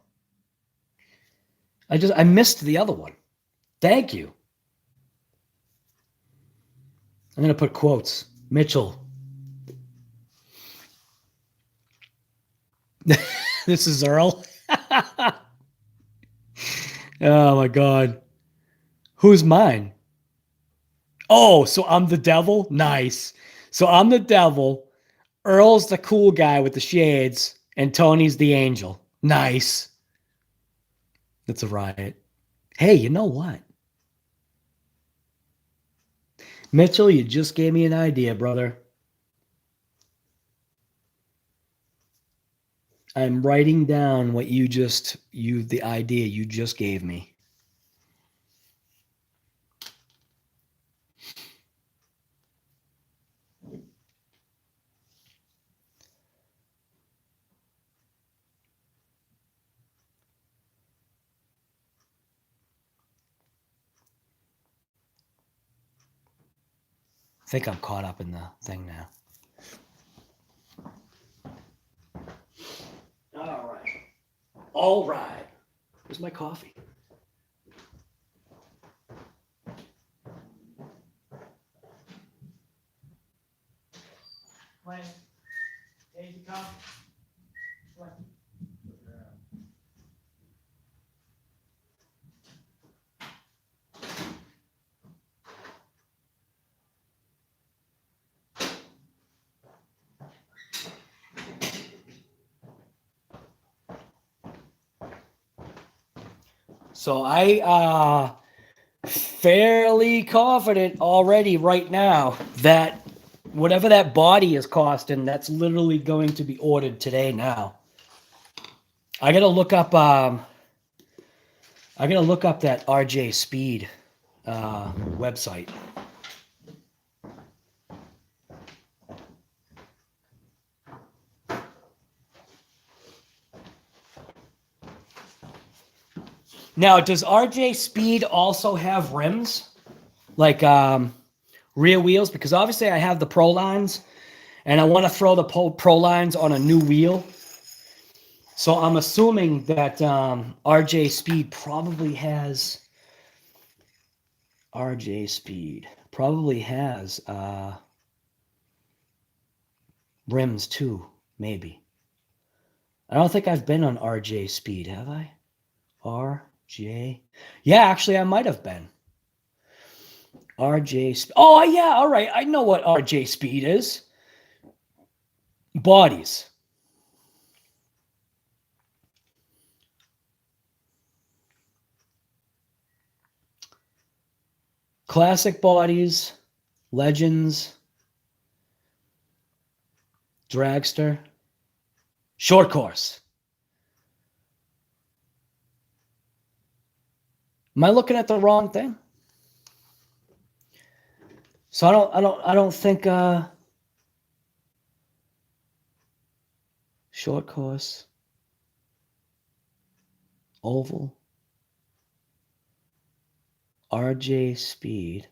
I missed the other one. Thank you. I'm going to put quotes. Mitchell. This is Earl. Oh my God. Who's mine? Oh, so I'm the devil? Nice. So I'm the devil. Earl's the cool guy with the shades, and Tony's the angel. Nice. That's a riot. Hey, you know what? Mitchell, you just gave me an idea, brother. I'm writing down what the idea you just gave me. I think I'm caught up in the thing now. All right. All right. Where's my coffee? When? Days to come? When? So I fairly confident already right now that whatever that body is costing, that's literally going to be ordered today now. I gotta look up that RJ Speed website. Now, does RJ Speed also have rims? Like rear wheels? Because obviously I have the Pro lines, and I want to throw the Pro lines on a new wheel. So I'm assuming that RJ Speed probably has rims too, maybe. I don't think I've been on RJ Speed, have I? RJ. Yeah, actually, I might have been. RJ. Oh, yeah. All right. I know what RJ Speed is. Bodies. Classic bodies. Legends. Dragster. Short course. Am I looking at the wrong thing? So I don't think short course, oval, RJ Speed,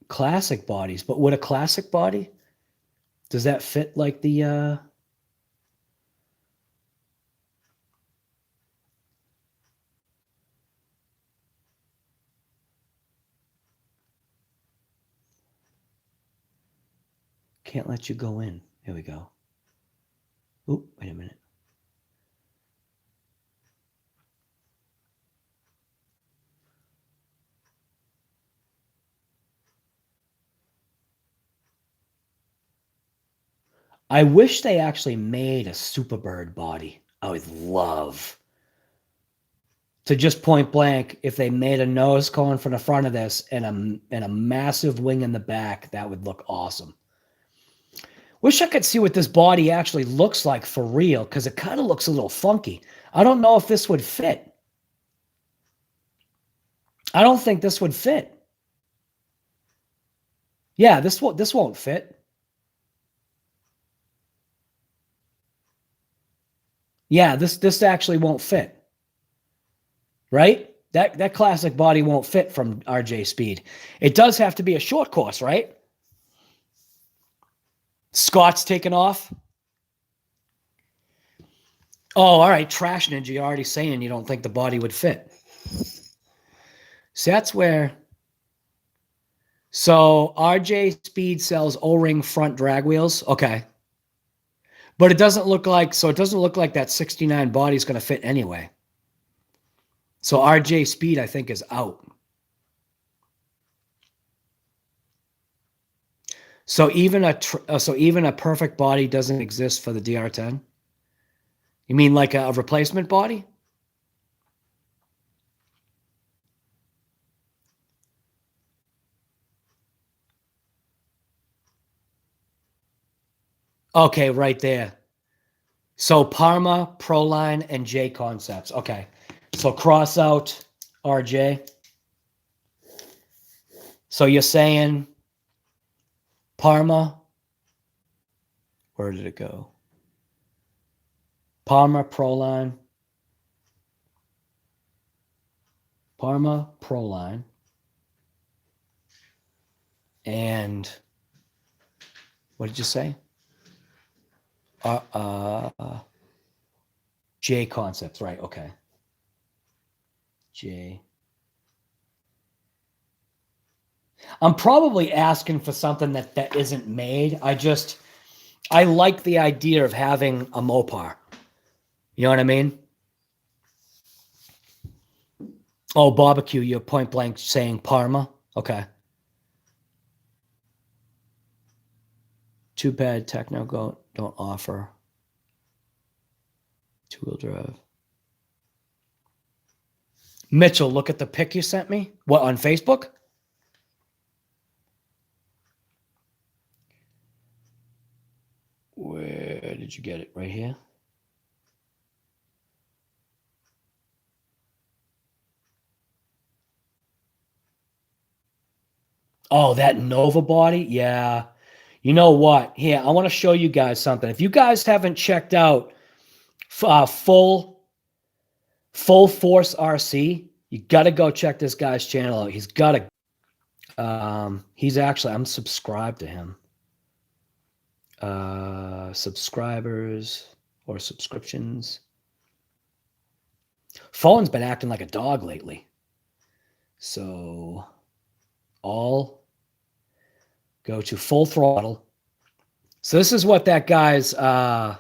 classic bodies. But would a classic body, does that fit like the can't let you go in. Here we go. Oh, wait a minute. I wish they actually made a Superbird body. I would love to just point blank, if they made a nose cone from the front of this and a massive wing in the back, that would look awesome. Wish I could see what this body actually looks like for real, because it kind of looks a little funky. I don't know if this would fit. I don't think this would fit. Yeah, this won't fit. Yeah, this actually won't fit. Right? That classic body won't fit from RJ Speed. It does have to be a short course, right? Scott's taken off. Oh, all right. Trash Ninja, you're already saying you don't think the body would fit. So that's where. So RJ Speed sells O-ring front drag wheels. Okay. But it doesn't look like, so it doesn't look like that 69 body is going to fit anyway. So RJ Speed, I think, is out. So even a perfect body doesn't exist for the DR10. You mean like a replacement body? Okay, right there. So Parma, Proline, and J Concepts. Okay. So cross out RJ. So you're saying Parma. Where did it go? Parma, Proline. Parma, Proline. And what did you say? J Concepts, right? Okay. J. I'm probably asking for something that isn't made. I like the idea of having a Mopar. You know what I mean? Oh, barbecue, you're point blank saying Parma. Okay. Too bad Techno don't offer two-wheel drive. Mitchell, look at the pic you sent me. What, on Facebook? Where did you get it? Right here? Oh, that Nova body? Yeah. You know what? Here, I want to show you guys something. If you guys haven't checked out Full Force RC, you got to go check this guy's channel out. He's got a, he's actually, I'm subscribed to him. Subscribers or subscriptions. Phone's been acting like a dog lately. So all go to Full Throttle. So this is what that guy's home.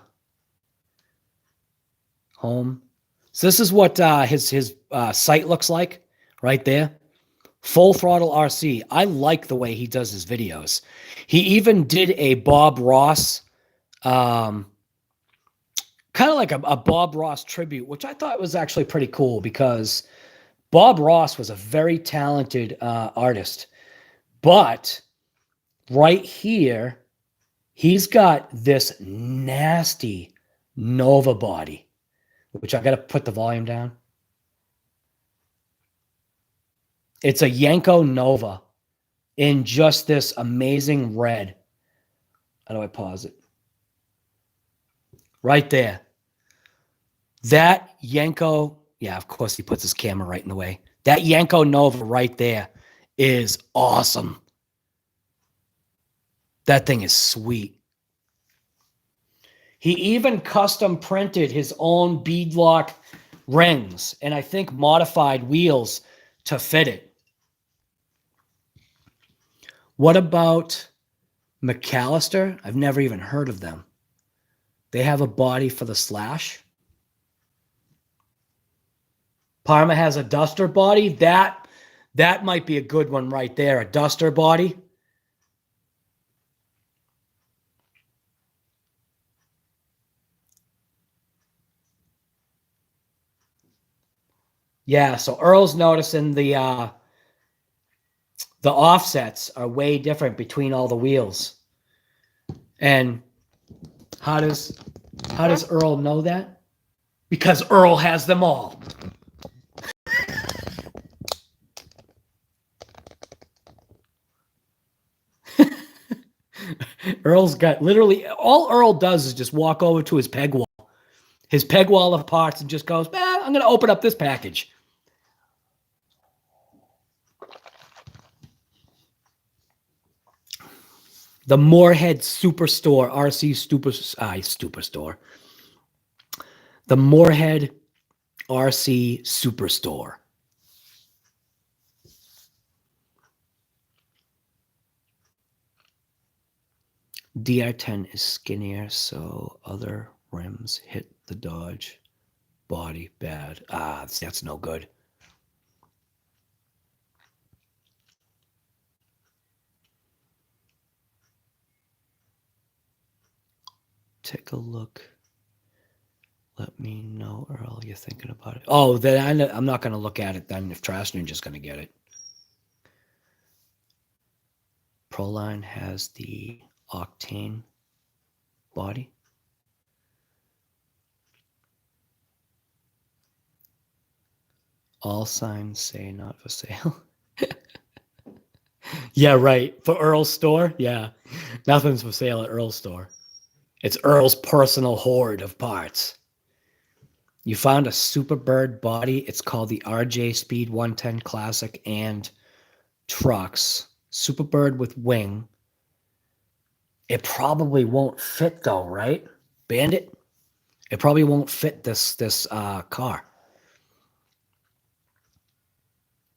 So this is what his site looks like right there. Full Throttle RC. I like the way he does his videos. He even did a Bob Ross, kind of like a Bob Ross tribute, which I thought was actually pretty cool because Bob Ross was a very talented artist. But right here, he's got this nasty Nova body, which I got to put the volume down. It's a Yenko Nova in just this amazing red. How do I pause it? Right there. That Yenko, yeah, of course he puts his camera right in the way. That Yenko Nova right there is awesome. That thing is sweet. He even custom printed his own beadlock rings and I think modified wheels to fit it. What about McAllister? I've never even heard of them. They have a body for the Slash. Parma has a Duster body. That might be a good one right there, a Duster body. Yeah, so Earl's noticing the offsets are way different between all the wheels. And how does Earl know that? Because Earl has them all. Earl's got literally all Earl does is just walk over to his peg wall his peg wall of parts and just goes, I'm going to open up this package. The Moorehead Superstore, RC Superstore. The Moorehead RC Superstore. DR10 is skinnier, so other rims hit the Dodge body bad. That's no good. Take a look. Let me know, Earl, you're thinking about it. Oh, then I'm not going to look at it then if Trash Ninja's going to get it. Proline has the octane body. All signs say not for sale. Yeah, right. For Earl's store? Yeah. Nothing's for sale at Earl's store. It's Earl's personal hoard of parts. You found a Superbird body. It's called the RJ Speed 110 Classic and Trucks. Superbird with wing. It probably won't fit though, right? Bandit? It probably won't fit this car.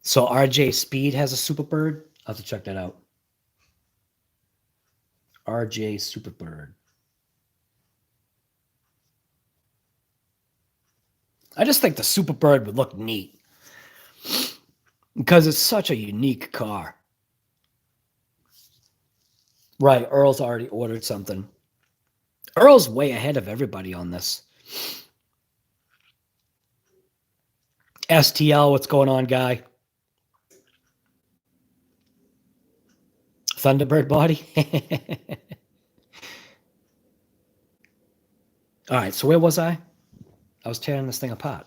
So RJ Speed has a Superbird. I'll have to check that out. RJ Superbird. I just think the Superbird would look neat because it's such a unique car. Right, Earl's already ordered something. Earl's way ahead of everybody on this. STL, what's going on, guy? Thunderbird body? All right, so where was I? I was tearing this thing apart.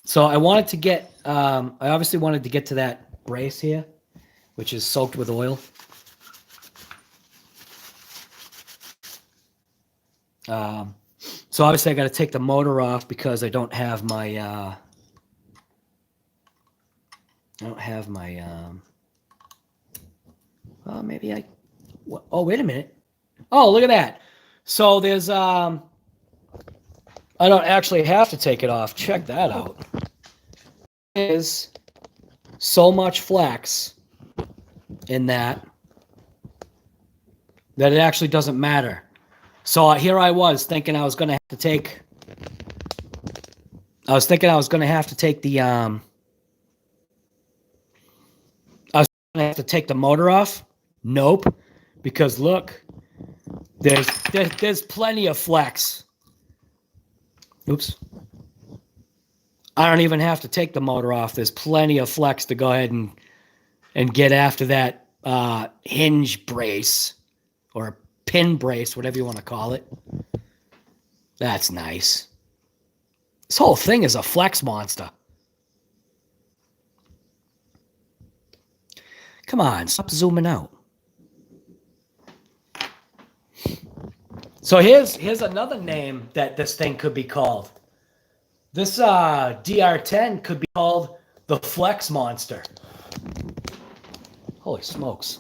So I wanted to get, I obviously wanted to get to that brace here, which is soaked with oil. So obviously I got to take the motor off because I don't have my, well, maybe oh, wait a minute. Oh, look at that. So there's, I don't actually have to take it off. Check that out. There's so much flex in that it actually doesn't matter. So here I was thinking I was going to have to take, the, I was going to have to take the motor off. Nope. Because look, there's plenty of flex. Oops. I don't even have to take the motor off. There's plenty of flex to go ahead and get after that hinge brace or pin brace, whatever you want to call it. That's nice. This whole thing is a flex monster. Come on, stop zooming out. So here's another name that this thing could be called. This DR10 could be called the Flex Monster. Holy smokes.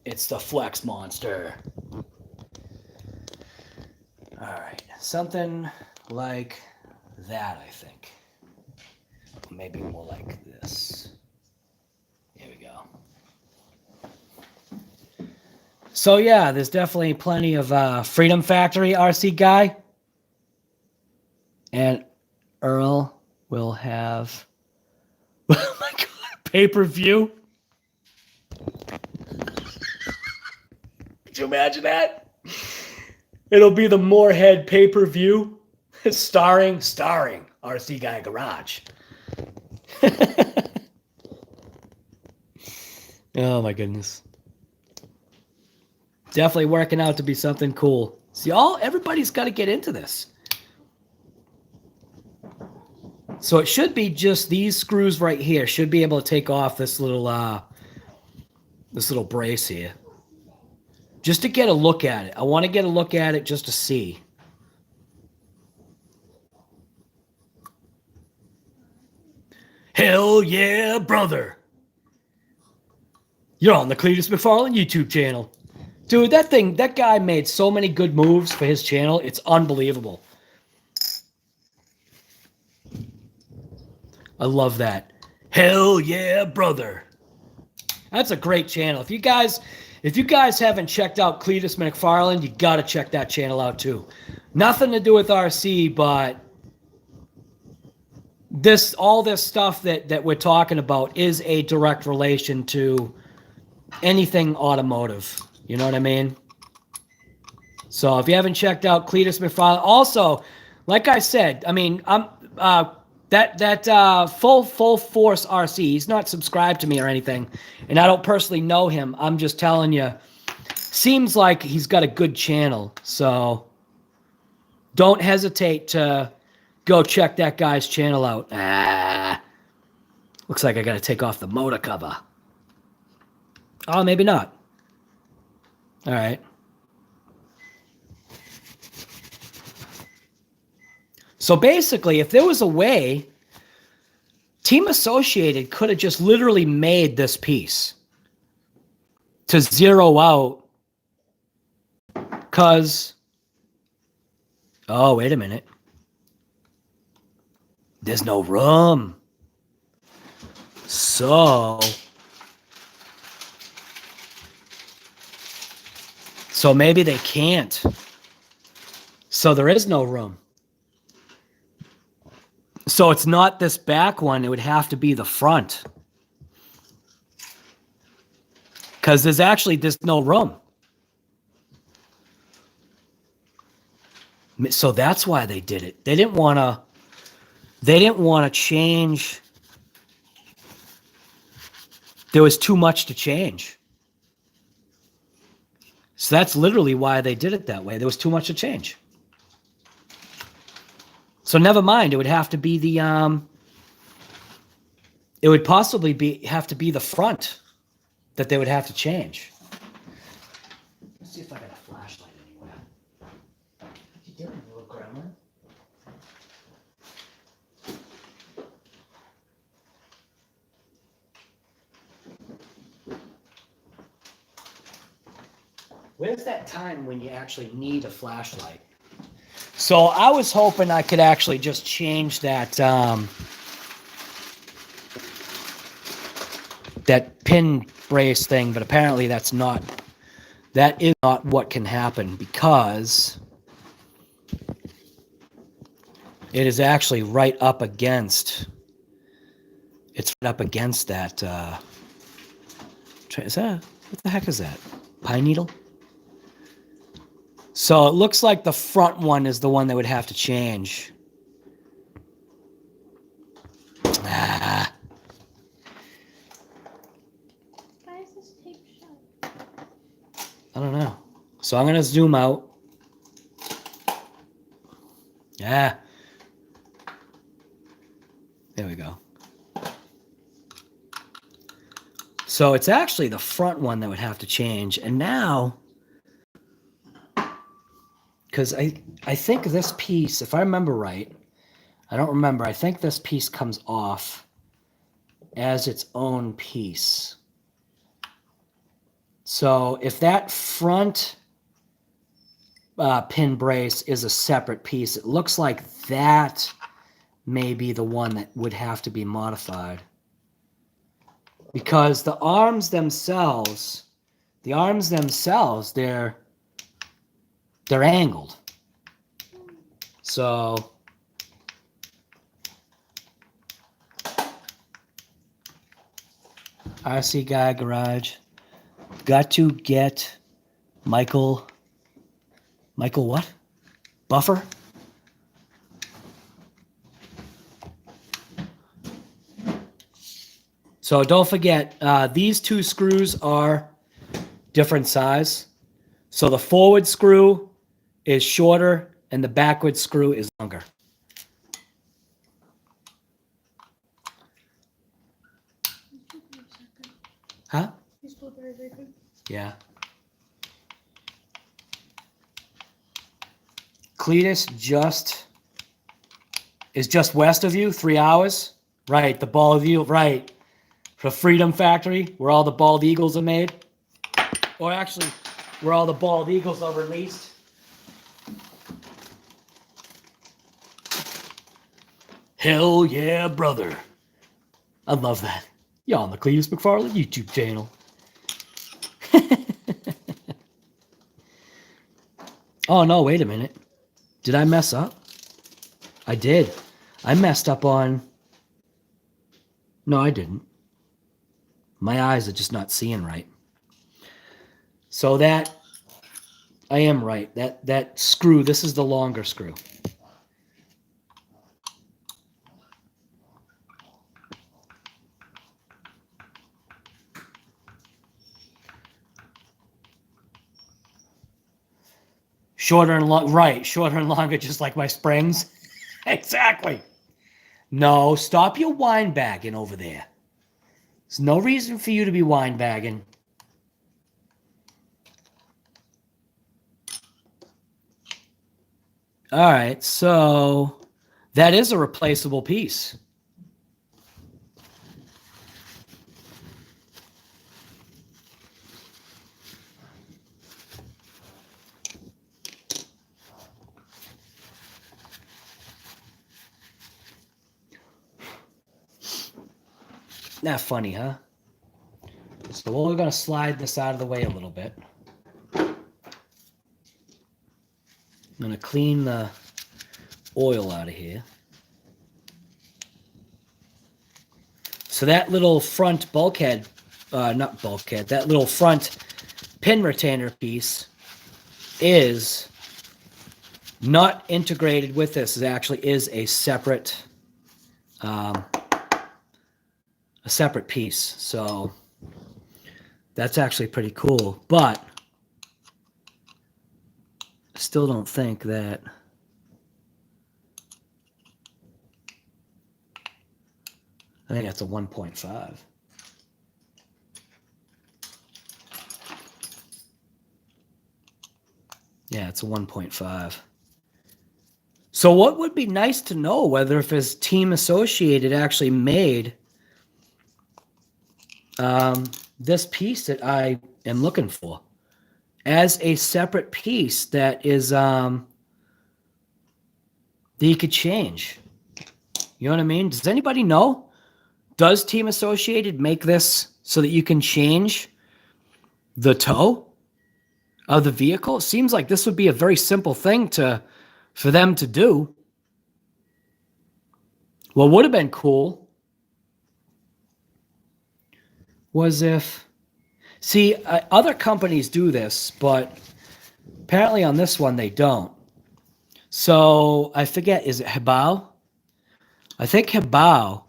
It's the Flex Monster. All right, something like that, I think. Maybe more like this. Here we go. So yeah, there's definitely plenty of Freedom Factory RC guy. And Earl will have, oh my God, pay-per-view. Could you imagine that? It'll be the Moorehead pay-per-view starring RC Guy Garage. Oh my goodness. Definitely working out to be something cool. See, everybody's got to get into this. So it should be just these screws right here should be able to take off this little brace here. Just to get a look at it. I want to get a look at it just to see. Hell yeah, brother. You're on the Cletus McFarlane YouTube channel. Dude, that guy made so many good moves for his channel. It's unbelievable. I love that. Hell yeah, brother. That's a great channel. If you guys haven't checked out Cletus McFarlane, you got to check that channel out too. Nothing to do with RC, but all this stuff that we're talking about is a direct relation to anything automotive. You know what I mean? So if you haven't checked out Cletus McFarlane, also, like I said, I mean, I'm that full force RC. He's not subscribed to me or anything, and I don't personally know him. I'm just telling you, seems like he's got a good channel. So don't hesitate to go check that guy's channel out. Looks like I got to take off the motor cover. Oh, maybe not. All right. So basically, if there was a way, Team Associated could have just literally made this piece to zero out. Because, oh, wait a minute. There's no room. So maybe they can't. So there is no room. So it's not this back one. It would have to be the front. Because there's no room. So that's why they did it. They didn't want to change. There was too much to change. So that's literally why they did it that way. There was too much to change. So never mind. It would have to be it would possibly have to be the front that they would have to change. Let's see if I got a flashlight anywhere. What you doing, little gremlin? Where's that time when you actually need a flashlight? So I was hoping I could actually just change that that pin brace thing, but apparently that is not what can happen, because it is actually right up against that is that, what the heck is that? Pine needle? So it looks like the front one is the one that would have to change. Why is this tape shut? I don't know. So I'm going to zoom out. Yeah. There we go. So it's actually the front one that would have to change. And now, because I think this piece, if I remember right, I don't remember, I think this piece comes off as its own piece. So if that front pin brace is a separate piece, it looks like that may be the one that would have to be modified. Because the arms themselves, they're angled. So RC Guy Garage. Got to get Michael what? Buffer? So don't forget, these two screws are different size. So the forward screw is shorter and the backward screw is longer. Huh? He's still very briefly. Yeah. Cletus is just west of you, 3 hours. Right, the bald eagle, right. The Freedom Factory, where all the bald eagles are made. Or actually, where all the bald eagles are released. Hell yeah, brother. I love that. You're on the Cletus McFarland YouTube channel. Oh, no, wait a minute. Did I mess up? I did. I messed up on... No, I didn't. My eyes are just not seeing right. So that... I am right. That screw, this is the longer screw. Shorter and long, right? Shorter and longer, just like my springs. Exactly. No, stop your wine bagging over there. There's no reason for you to be wine bagging. All right, so that is a replaceable piece. Not funny, huh? So we're going to slide this out of the way a little bit. I'm going to clean the oil out of here. So that little front bulkhead, not bulkhead, that little front pin retainer piece is not integrated with this. It actually is a separate piece. So that's actually pretty cool. But I still don't think that... I think that's a 1.5. Yeah, it's a 1.5. So what would be nice to know whether if his Team Associated actually made this piece that I am looking for as a separate piece that is that you could change. You know what I mean? Does anybody know? Does Team Associated make this so that you can change the toe of the vehicle? It seems like this would be a very simple thing for them to do. What would have been cool was if... See, other companies do this, but apparently on this one they don't. So I forget, is it Hibao? I think Hibao,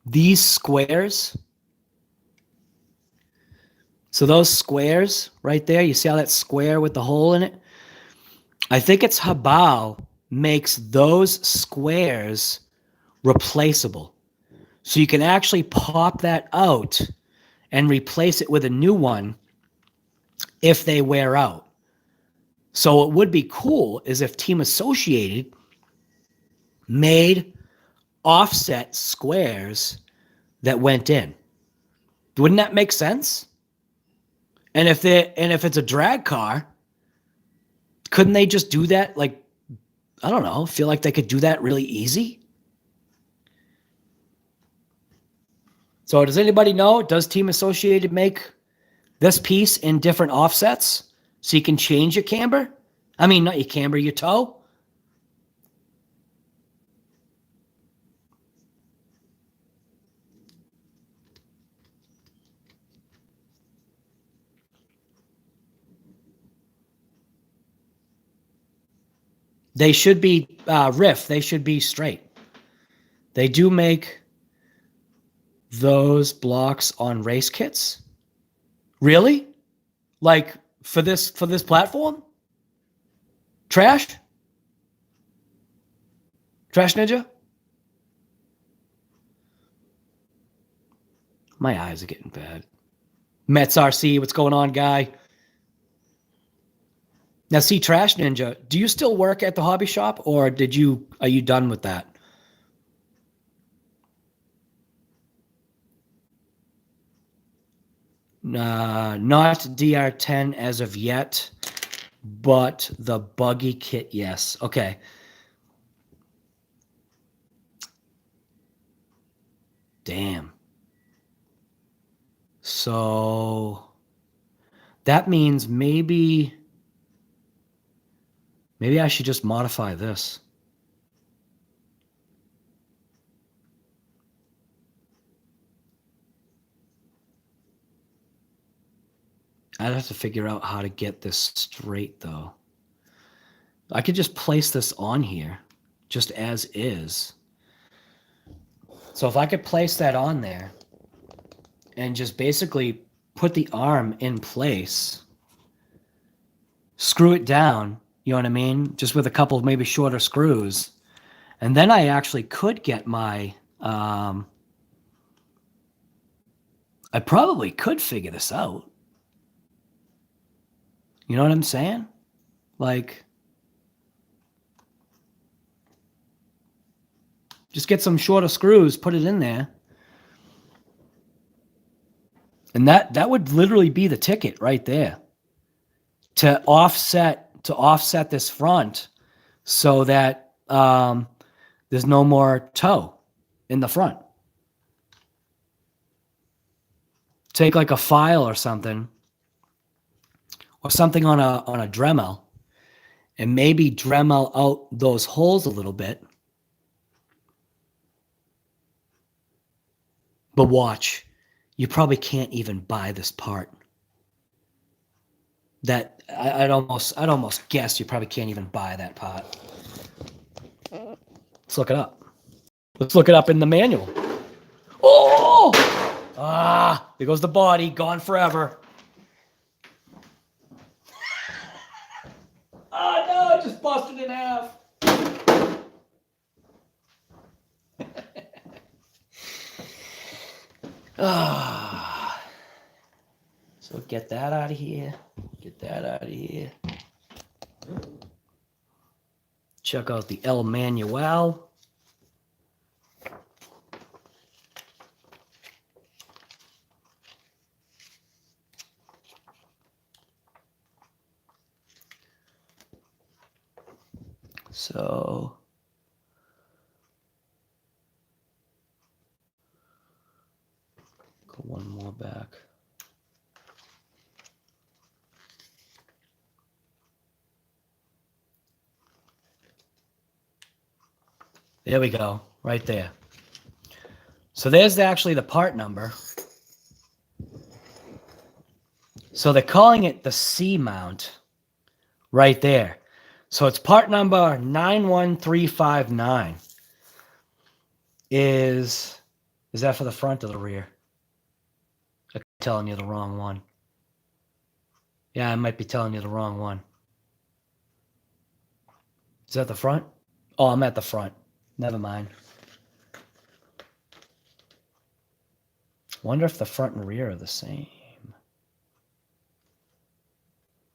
these squares, so those squares right there, you see how that square with the hole in it? I think it's Hibao makes those squares replaceable. So you can actually pop that out and replace it with a new one if they wear out. So what would be cool is if Team Associated made offset squares that went in. Wouldn't that make sense? And if it's a drag car, couldn't they just do that? Like, I don't know, feel like they could do that really easy? So does anybody know, does Team Associated make this piece in different offsets so you can change your camber? I mean, not your camber, your toe? They should be riff. They should be straight. They do make those blocks on race kits. Really? Like for this platform? Trash? Trash Ninja? My eyes are getting bad. Mets RC, what's going on, guy? Now, see, Trash Ninja, do you still work at the hobby shop, or are you done with that? Not DR10 as of yet, but the buggy kit, yes. Okay. Damn. So that means maybe I should just modify this. I'd have to figure out how to get this straight, though. I could just place this on here, just as is. So if I could place that on there and just basically put the arm in place, screw it down, you know what I mean? Just with a couple of maybe shorter screws. And then I actually could get my, I probably could figure this out. You know what I'm saying? Like, just get some shorter screws, put it in there. And that would literally be the ticket right there. To offset this front so that there's no more toe in the front. Take like a file or something on a Dremel, and maybe Dremel out those holes a little bit. But watch, you probably can't even buy this part. That I'd almost guess you probably can't even buy that part. Let's look it up. Let's look it up in the manual. Oh! There goes the body, gone forever. Oh no, it just busted in half. So get that out of here. Get that out of here. Check out the El Manual. So go one more back. There we go, right there. So there's actually the part number. So they're calling it the C mount right there. So it's part number 91359. Is that for the front or the rear? I'm telling you the wrong one. Yeah, I might be telling you the wrong one. Is that the front? Oh, I'm at the front. Never mind. Wonder if the front and rear are the same.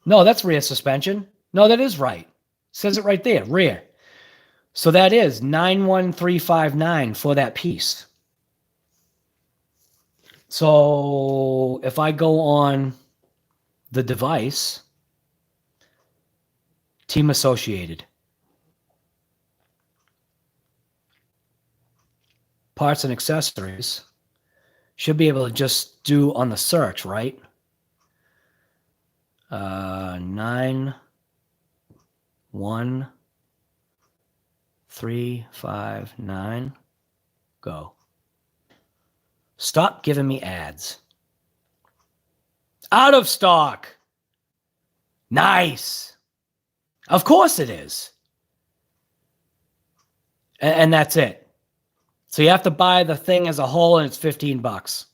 No, that's rear suspension. No, that is right. Says it right there, rear. So that is 91359 for that piece. So if I go on the device, team associated, parts and accessories, should be able to just do on the search, right? 91359. Go. Stop giving me ads. Out of stock. Nice. Of course it is. And that's it. So you have to buy the thing as a whole, and it's $15.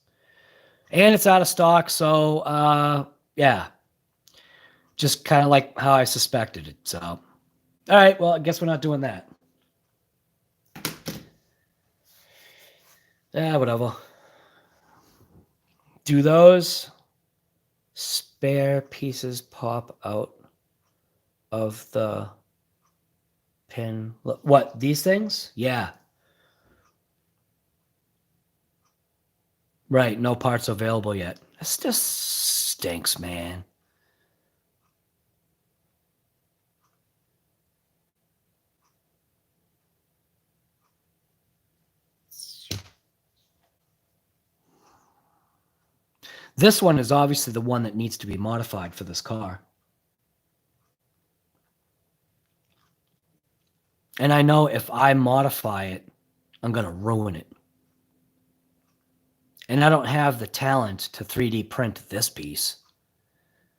And it's out of stock, so yeah. Just kind of like how I suspected it. So All right, well, I guess we're not doing that. Yeah, whatever. Do those spare pieces pop out of the pin? What, these things? Yeah. Right, no parts available yet. This just stinks, man. This one is obviously the one that needs to be modified for this car. And I know if I modify it, I'm going to ruin it. And I don't have the talent to 3D print this piece.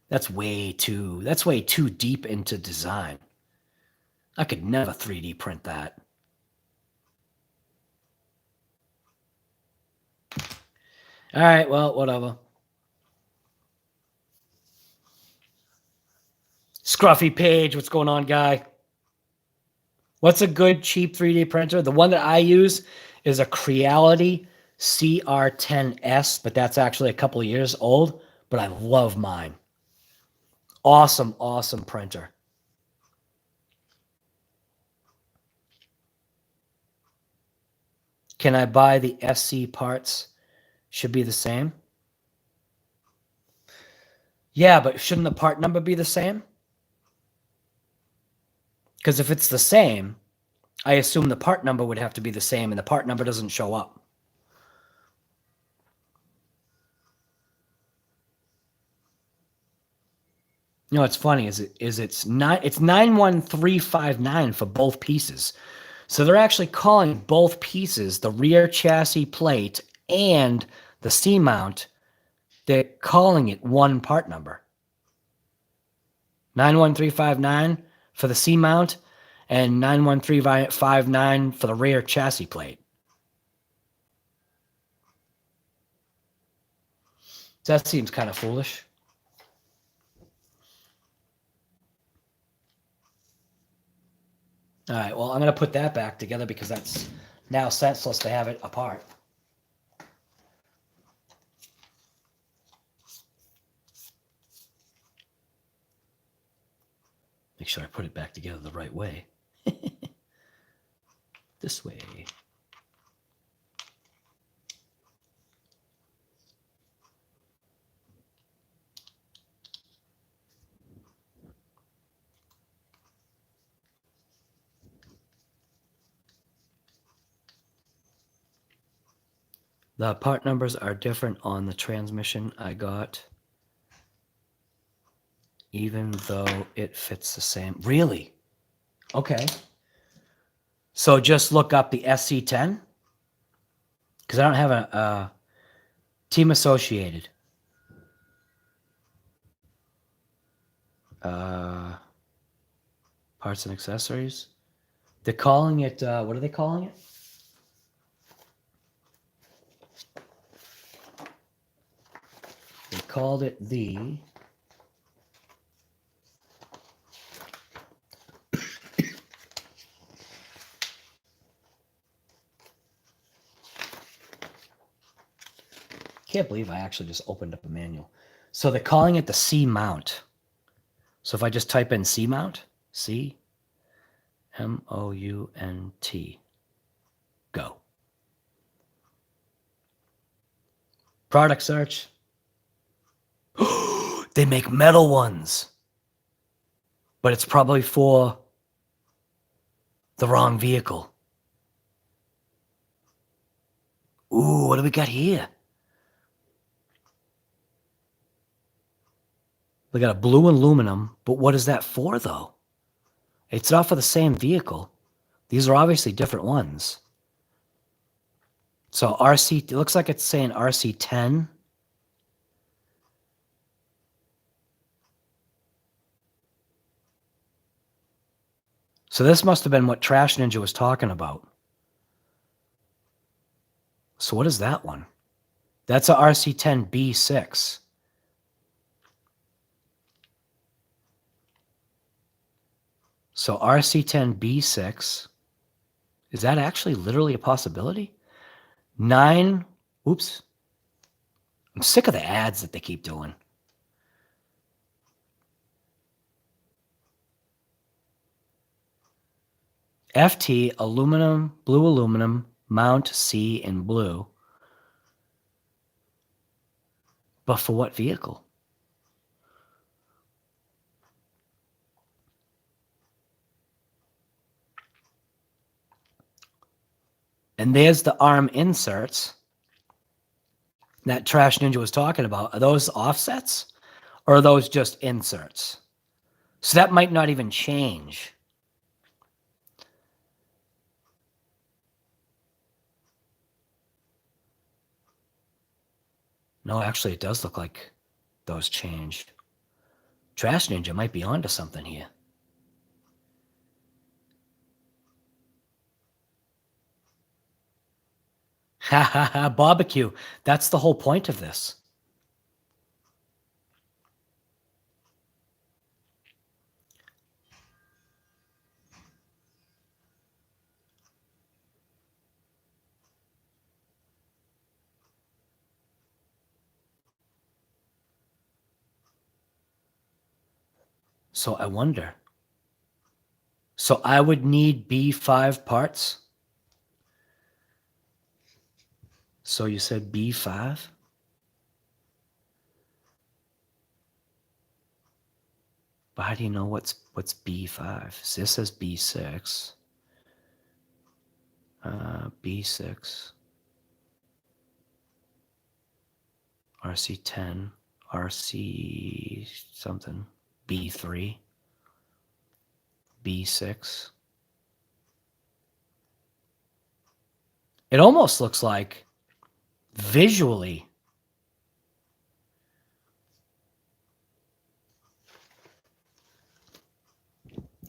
That's way too deep into design. I could never 3D print that. All right, well, whatever. Scruffy Page, what's going on, guy? What's a good cheap 3D printer? The one that I use is a Creality CR10S, but that's actually a couple of years old, but I love mine. Awesome, awesome printer. Can I buy the SC parts? Should be the same. Yeah, but shouldn't the part number be the same? Because if it's the same, I assume the part number would have to be the same, and the part number doesn't show up. You know what's funny it's 91359 for both pieces. So they're actually calling both pieces, the rear chassis plate and the C-mount, they're calling it one part number. 91359 for the C-mount and 91359 for the rear chassis plate. That seems kind of foolish. All right, well, I'm going to put that back together because that's now senseless to have it apart. Make sure I put it back together the right way. This way. The part numbers are different on the transmission I got, even though it fits the same. Really? Okay. So just look up the SC10, because I don't have a team associated. Parts and accessories. They're calling it, what are they calling it? They called it the can't believe I actually just opened up a manual. So they're calling it the C-mount. So if I just type in C-mount, C-M-O-U-N-T, go. Product search. They make metal ones. But it's probably for the wrong vehicle. Ooh, what do we got here? We got a blue aluminum, but what is that for, though? It's not for the same vehicle. These are obviously different ones. So RC, it looks like it's saying RC10. So this must have been what Trash Ninja was talking about. So what is that one? That's a RC10B6. So RC10 B6, is that actually literally a possibility? 9, oops. I'm sick of the ads that they keep doing. FT, aluminum, blue aluminum, mount C in blue. But for what vehicle? And there's the arm inserts that Trash Ninja was talking about. Are those offsets or are those just inserts? So that might not even change. No, actually, it does look like those changed. Trash Ninja might be onto something here. Ha ha ha, barbecue. That's the whole point of this. So I wonder. So I would need B5 parts. So you said B5? But how do you know what's B5? So this says B6. B6. RC10. RC something. B3. B6. It almost looks like visually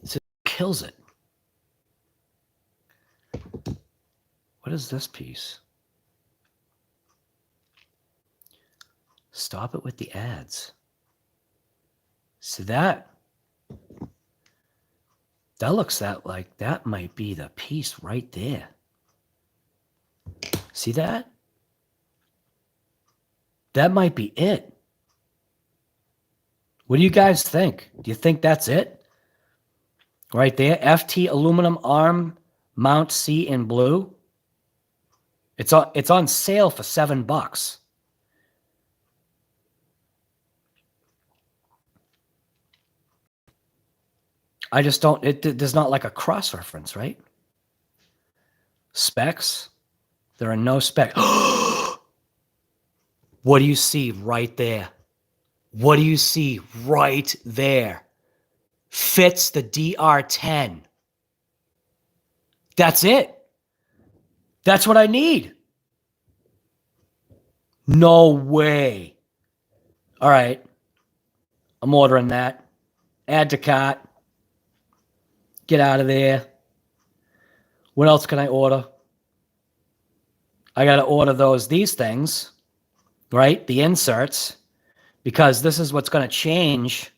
it kills it. What is this piece? Stop it with the ads. See that? That looks like that might be the piece right there. See that? That might be it. What do you guys think? Do you think that's it? Right there, FT aluminum arm mount C in blue. It's on sale for $7. I just don't, there's not like a cross reference, right? Specs. There are no specs. What do you see right there? What do you see right there? Fits the DR10. That's it. That's what I need. No way. All right. I'm ordering that. Add to cart. Get out of there. What else can I order? I got to order these things, right? The inserts, because this is what's going to change.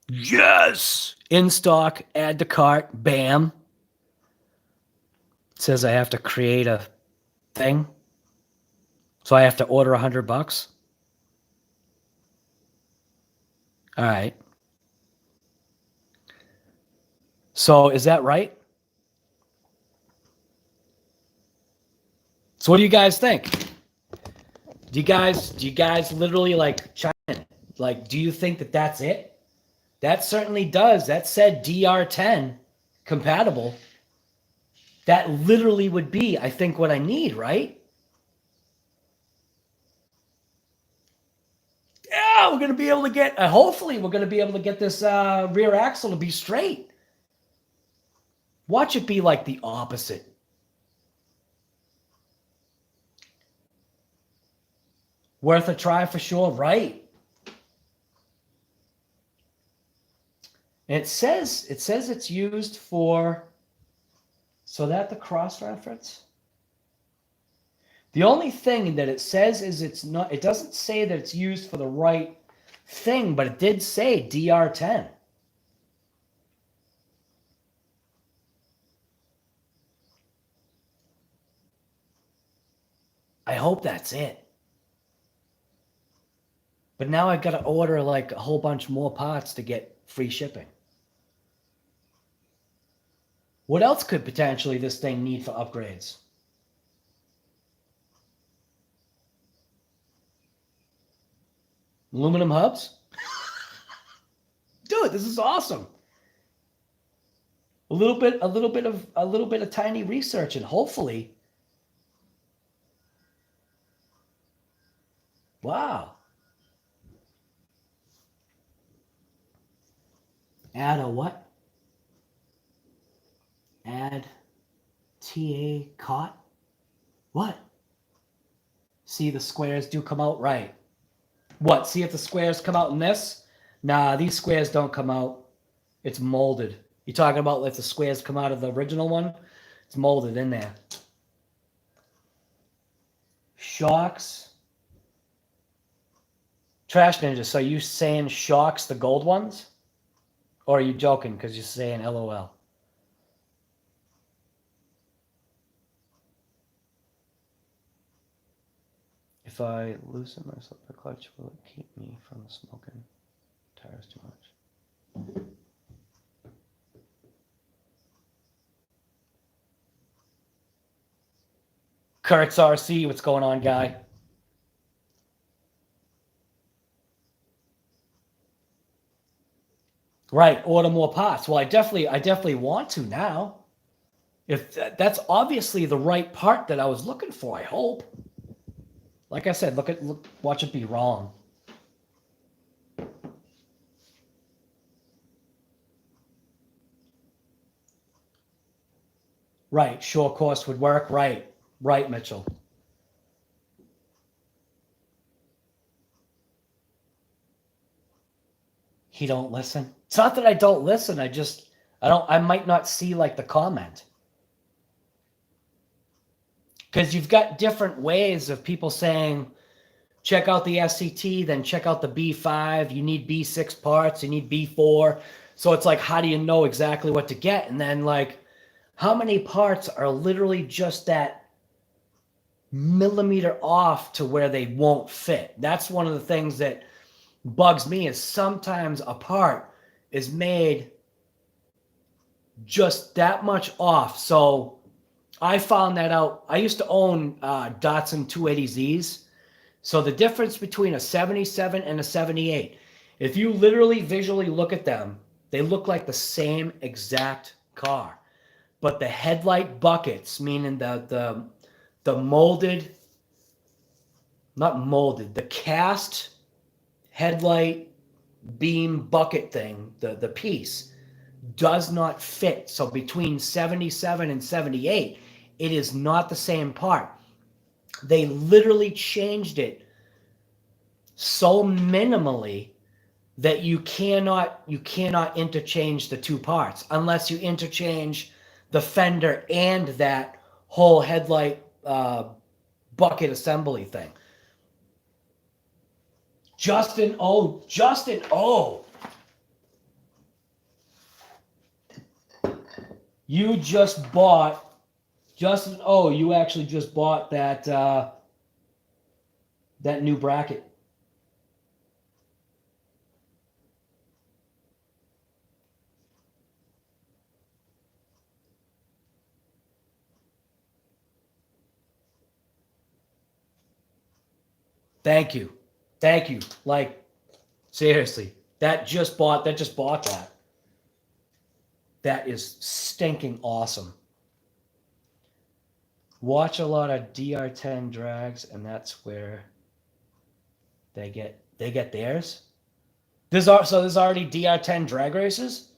Yes! In stock, add to cart, bam. It says I have to create a thing. So I have to order $100. All right. So is that right? So what do you guys think? Do you guys literally like chime in? Like, do you think that that's it? That certainly does. That said DR10 compatible. That literally would be, I think, what I need, right? Yeah, we're going to be able to get, hopefully we're going to be able to get this rear axle to be straight. Watch it be like the opposite. Worth a try for sure, right? And it says it's used for, so that the cross reference. The only thing that it says is it's not, it doesn't say that it's used for the right thing, but it did say DR10. I hope that's it. But now I've got to order like a whole bunch more parts to get free shipping. What else could potentially this thing need for upgrades? Aluminum hubs? Dude, this is awesome. A little bit of tiny research, and hopefully, wow. Add a what? Add TA cot? What? See, the squares do come out right. What? See if the squares come out in this? Nah, these squares don't come out. It's molded. You talking about if the squares come out of the original one? It's molded in there. Shocks. Trash Ninja, so you saying shocks the gold ones? Or are you joking because you're saying LOL? If I loosen myself the clutch, will it keep me from smoking tires too much? Kurt's RC, what's going on, guy? Right, order more parts. Well, I definitely want to now. If that's obviously the right part that I was looking for, I hope. Like I said, watch it be wrong. Right, short course would work. Right, Mitchell. He don't listen. It's not that I don't listen. I might not see like the comment. Because you've got different ways of people saying, check out the SCT, then check out the B5. You need B6 parts. You need B4. So it's like, how do you know exactly what to get? And then like, how many parts are literally just that millimeter off to where they won't fit? That's one of the things that bugs me, is sometimes a part is made just that much off. So I found that out. I used to own Datsun 280Zs. So the difference between a 77 and a 78, if you literally visually look at them, they look like the same exact car. But the headlight buckets, meaning the molded, not molded, the cast headlight beam bucket thing, the piece, does not fit. So between 77 and 78, it is not the same part. They literally changed it so minimally that you cannot interchange the two parts unless you interchange the fender and that whole headlight bucket assembly thing. Justin O. You just bought, Justin O, you actually just bought that that new bracket. Thank you. Like, seriously, that just bought that. That is stinking awesome. Watch a lot of DR10 drags, and that's where they get theirs. There's already DR10 drag races.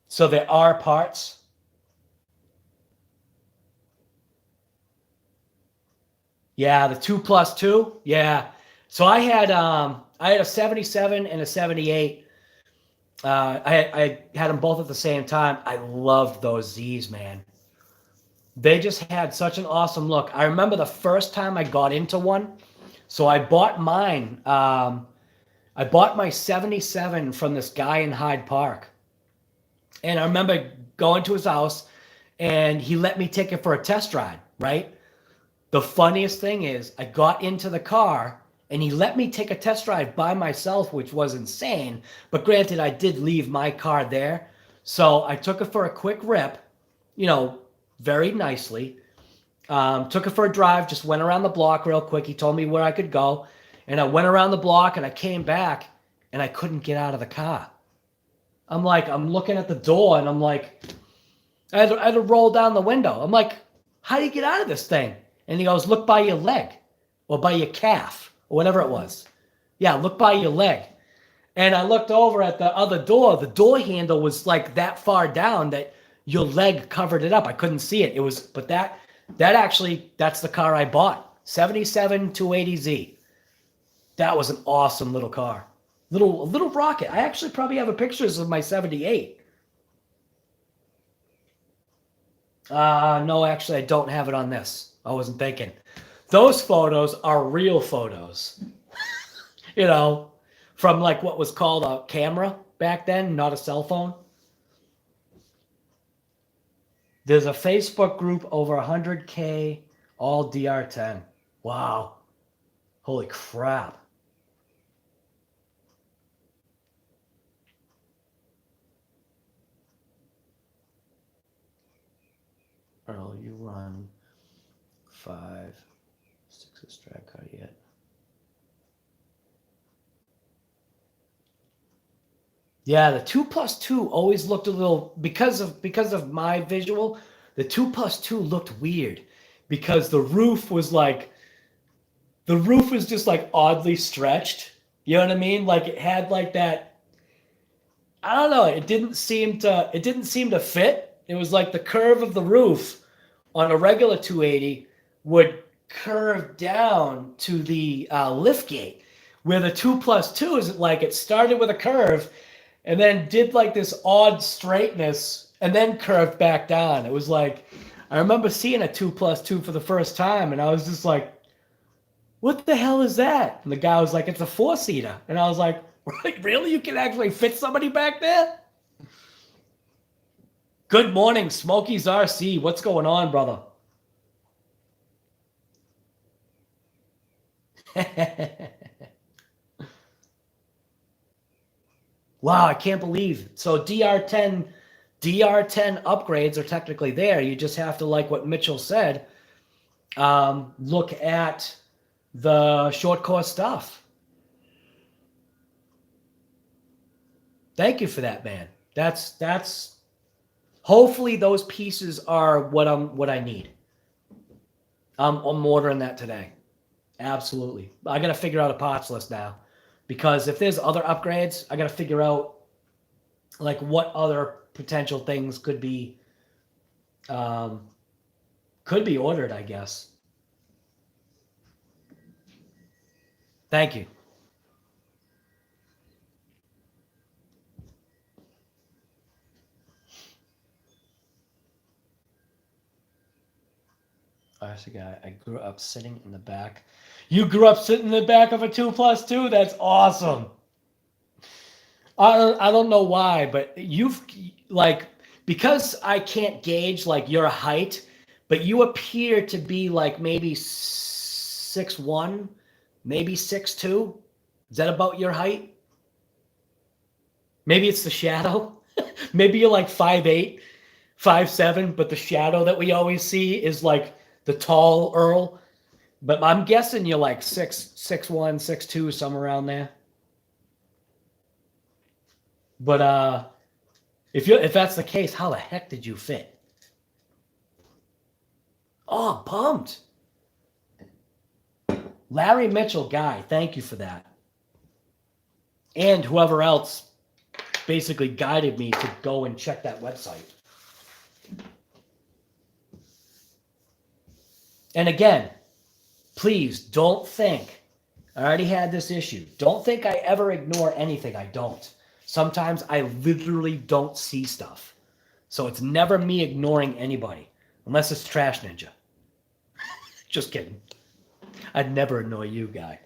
So there are parts. Yeah, the 2+2. Yeah. So I had a 77 and a 78. I had them both at the same time. I loved those Z's, man. They just had such an awesome look. I remember the first time I got into one. So I bought mine. I bought my 77 from this guy in Hyde Park. And I remember going to his house, and he let me take it for a test ride, right? The funniest thing is I got into the car and he let me take a test drive by myself, which was insane. But granted, I did leave my car there. So I took it for a quick rip, you know, very nicely. Took it for a drive, just went around the block real quick. He told me where I could go. And I went around the block and I came back and I couldn't get out of the car. I'm looking at the door and I'm like, I had to roll down the window. I'm like, how do you get out of this thing? And he goes, look by your leg or by your calf or whatever it was. Yeah, look by your leg. And I looked over at the other door. The door handle was like that far down that your leg covered it up. I couldn't see it. It was, but that actually, that's the car I bought. 77 280Z. That was an awesome little car. A little rocket. I actually probably have pictures of my 78. No, actually, I don't have it on this. I wasn't thinking. Those photos are real photos. You know, from like what was called a camera back then, not a cell phone. There's a Facebook group over 100K, all DR10. Wow. Holy crap. Earl, you run 5, 6 drag car yet. Yeah, the 2+2 always looked a little, because of my visual, the 2+2 looked weird because the roof was just like oddly stretched. You know what I mean? Like it had like that, I don't know, it didn't seem to fit. It was like the curve of the roof on a regular 280 would curve down to the lift gate, where the 2+2 is like it started with a curve and then did like this odd straightness and then curved back down. It was like, I remember seeing a 2+2 for the first time and I was just like, what the hell is that? And the guy was like, it's a 4-seater. And I was like, really? You can actually fit somebody back there? Good morning, Smokey's RC. What's going on, brother? Wow, I can't believe. So DR10 upgrades are technically there. You just have to, like what Mitchell said, look at the short course stuff. Thank you for that, man. That's hopefully those pieces are what I need. I'm ordering that today. Absolutely. I got to figure out a parts list now, because if there's other upgrades, I got to figure out like what other potential things could be ordered, I guess. Thank you. I grew up sitting in the back. You grew up sitting in the back of a 2+2? That's awesome. I don't know why, but you've like, because I can't gauge like your height, but you appear to be like maybe 6'1", maybe 6'2". Is that about your height? Maybe it's the shadow. Maybe you're like 5'8", 5'7", but the shadow that we always see is like the tall Earl. But I'm guessing you're like 6'1", 6'2", somewhere around there. But if that's the case, how the heck did you fit? Oh, I'm pumped. Larry Mitchell guy, thank you for that. And whoever else basically guided me to go and check that website. And again, please don't think, I already had this issue. Don't think I ever ignore anything. I don't. Sometimes I literally don't see stuff. So it's never me ignoring anybody, unless it's Trash Ninja. Just kidding. I'd never annoy you, guy.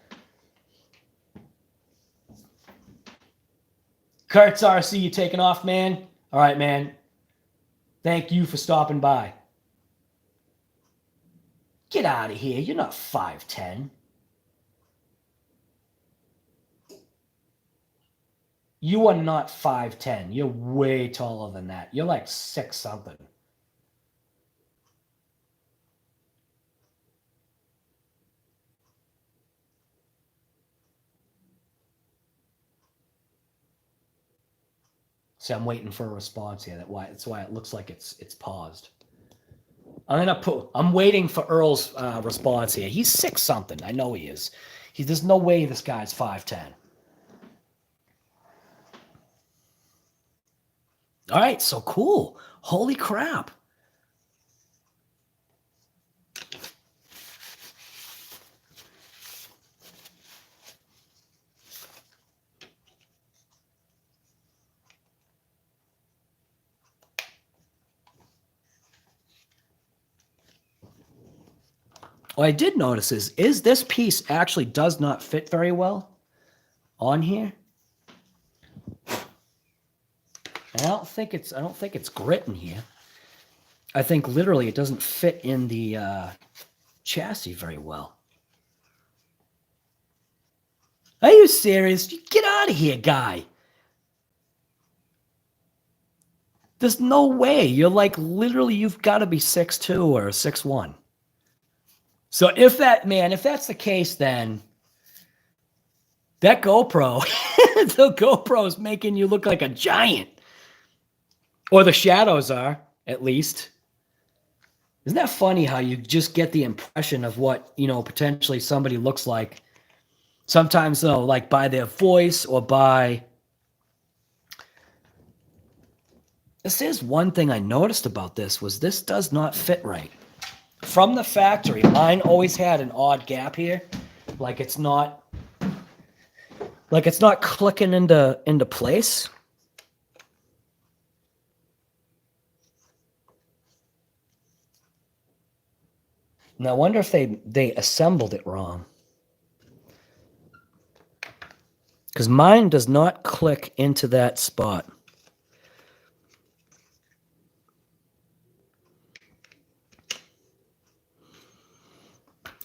Kurt's RC, you taking off, man? All right, man. Thank you for stopping by. Get out of here. You're not 5'10". You are not 5'10". You're way taller than that. You're like 6 something. See, I'm waiting for a response here. That's why it looks like it's paused. I'm waiting for Earl's response here. He's 6 something. I know he is. There's no way this guy's 5'10". All right, so cool. Holy crap. What I did notice is this piece actually does not fit very well on here. And I don't think it's grit in here. I think literally it doesn't fit in the chassis very well. Are you serious? Get out of here, guy. There's no way. You're like literally you've got to be 6'2" or 6'1". So if that's the case, then that GoPro, the GoPro is making you look like a giant. Or the shadows are, at least. Isn't that funny how you just get the impression of what, potentially somebody looks like? Sometimes, though, like by their voice or by... This is one thing I noticed about this was this does not fit right. From the factory, mine always had an odd gap here. Like it's not clicking into place. Now I wonder if they assembled it wrong. Because mine does not click into that spot.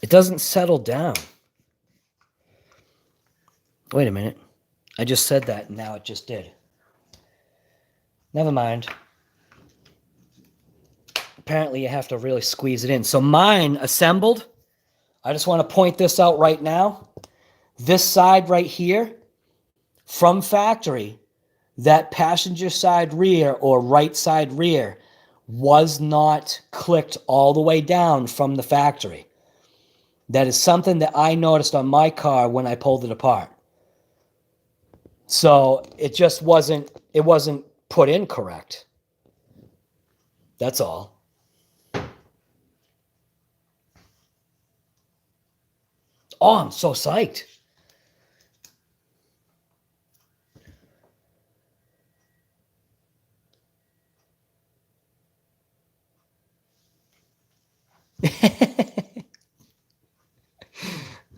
It doesn't settle down. Wait a minute. I just said that and now it just did. Never mind. Apparently you have to really squeeze it in. So mine assembled. I just want to point this out right now. This side right here, from factory, that passenger side rear or right side rear was not clicked all the way down from the factory. That is something that I noticed on my car when I pulled it apart. So it just wasn't put in correct. That's all. Oh, I'm so psyched.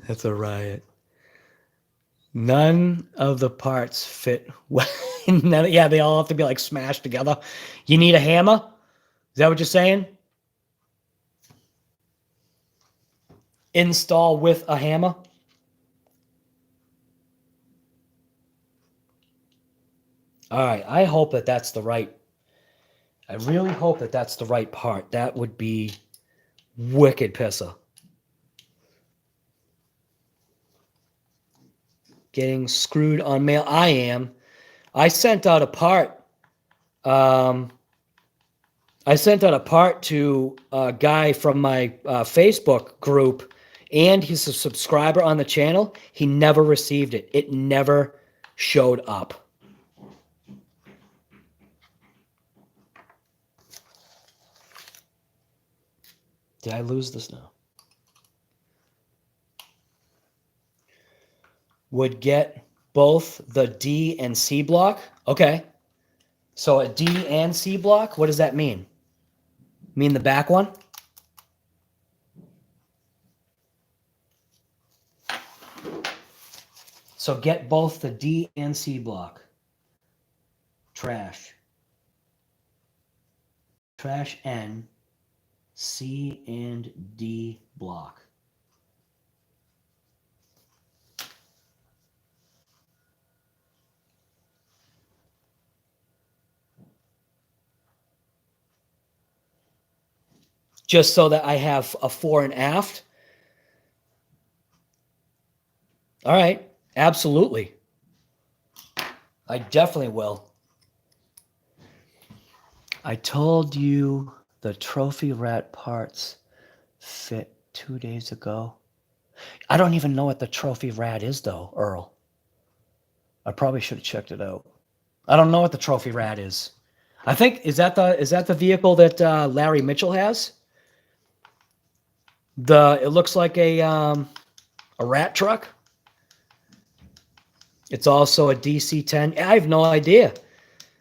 That's a riot. None of the parts fit well. Yeah, they all have to be like smashed together. You need a hammer? Is that what you're saying? Install with a hammer? All right, I hope that that's the right. I really hope that that's the right part. That would be wicked pisser. Getting screwed on mail. I am. I sent out a part. I sent out a part to a guy from my Facebook group, and he's a subscriber on the channel. He never received it. It never showed up. Did I lose this now? Would get both the D and C block. Okay. So a D and C block, what does that mean? Mean the back one? So get both the D and C block. Trash. Trash N. C and D block. Just so that I have a fore and aft. All right, absolutely. I definitely will. I told you the trophy rat parts fit 2 days ago. I don't even know what the trophy rat is, though, Earl. I probably should have checked it out. I don't know what the trophy rat is. I think is that the vehicle that Larry Mitchell has? It looks like a rat truck. It's also a DC-10. I have no idea.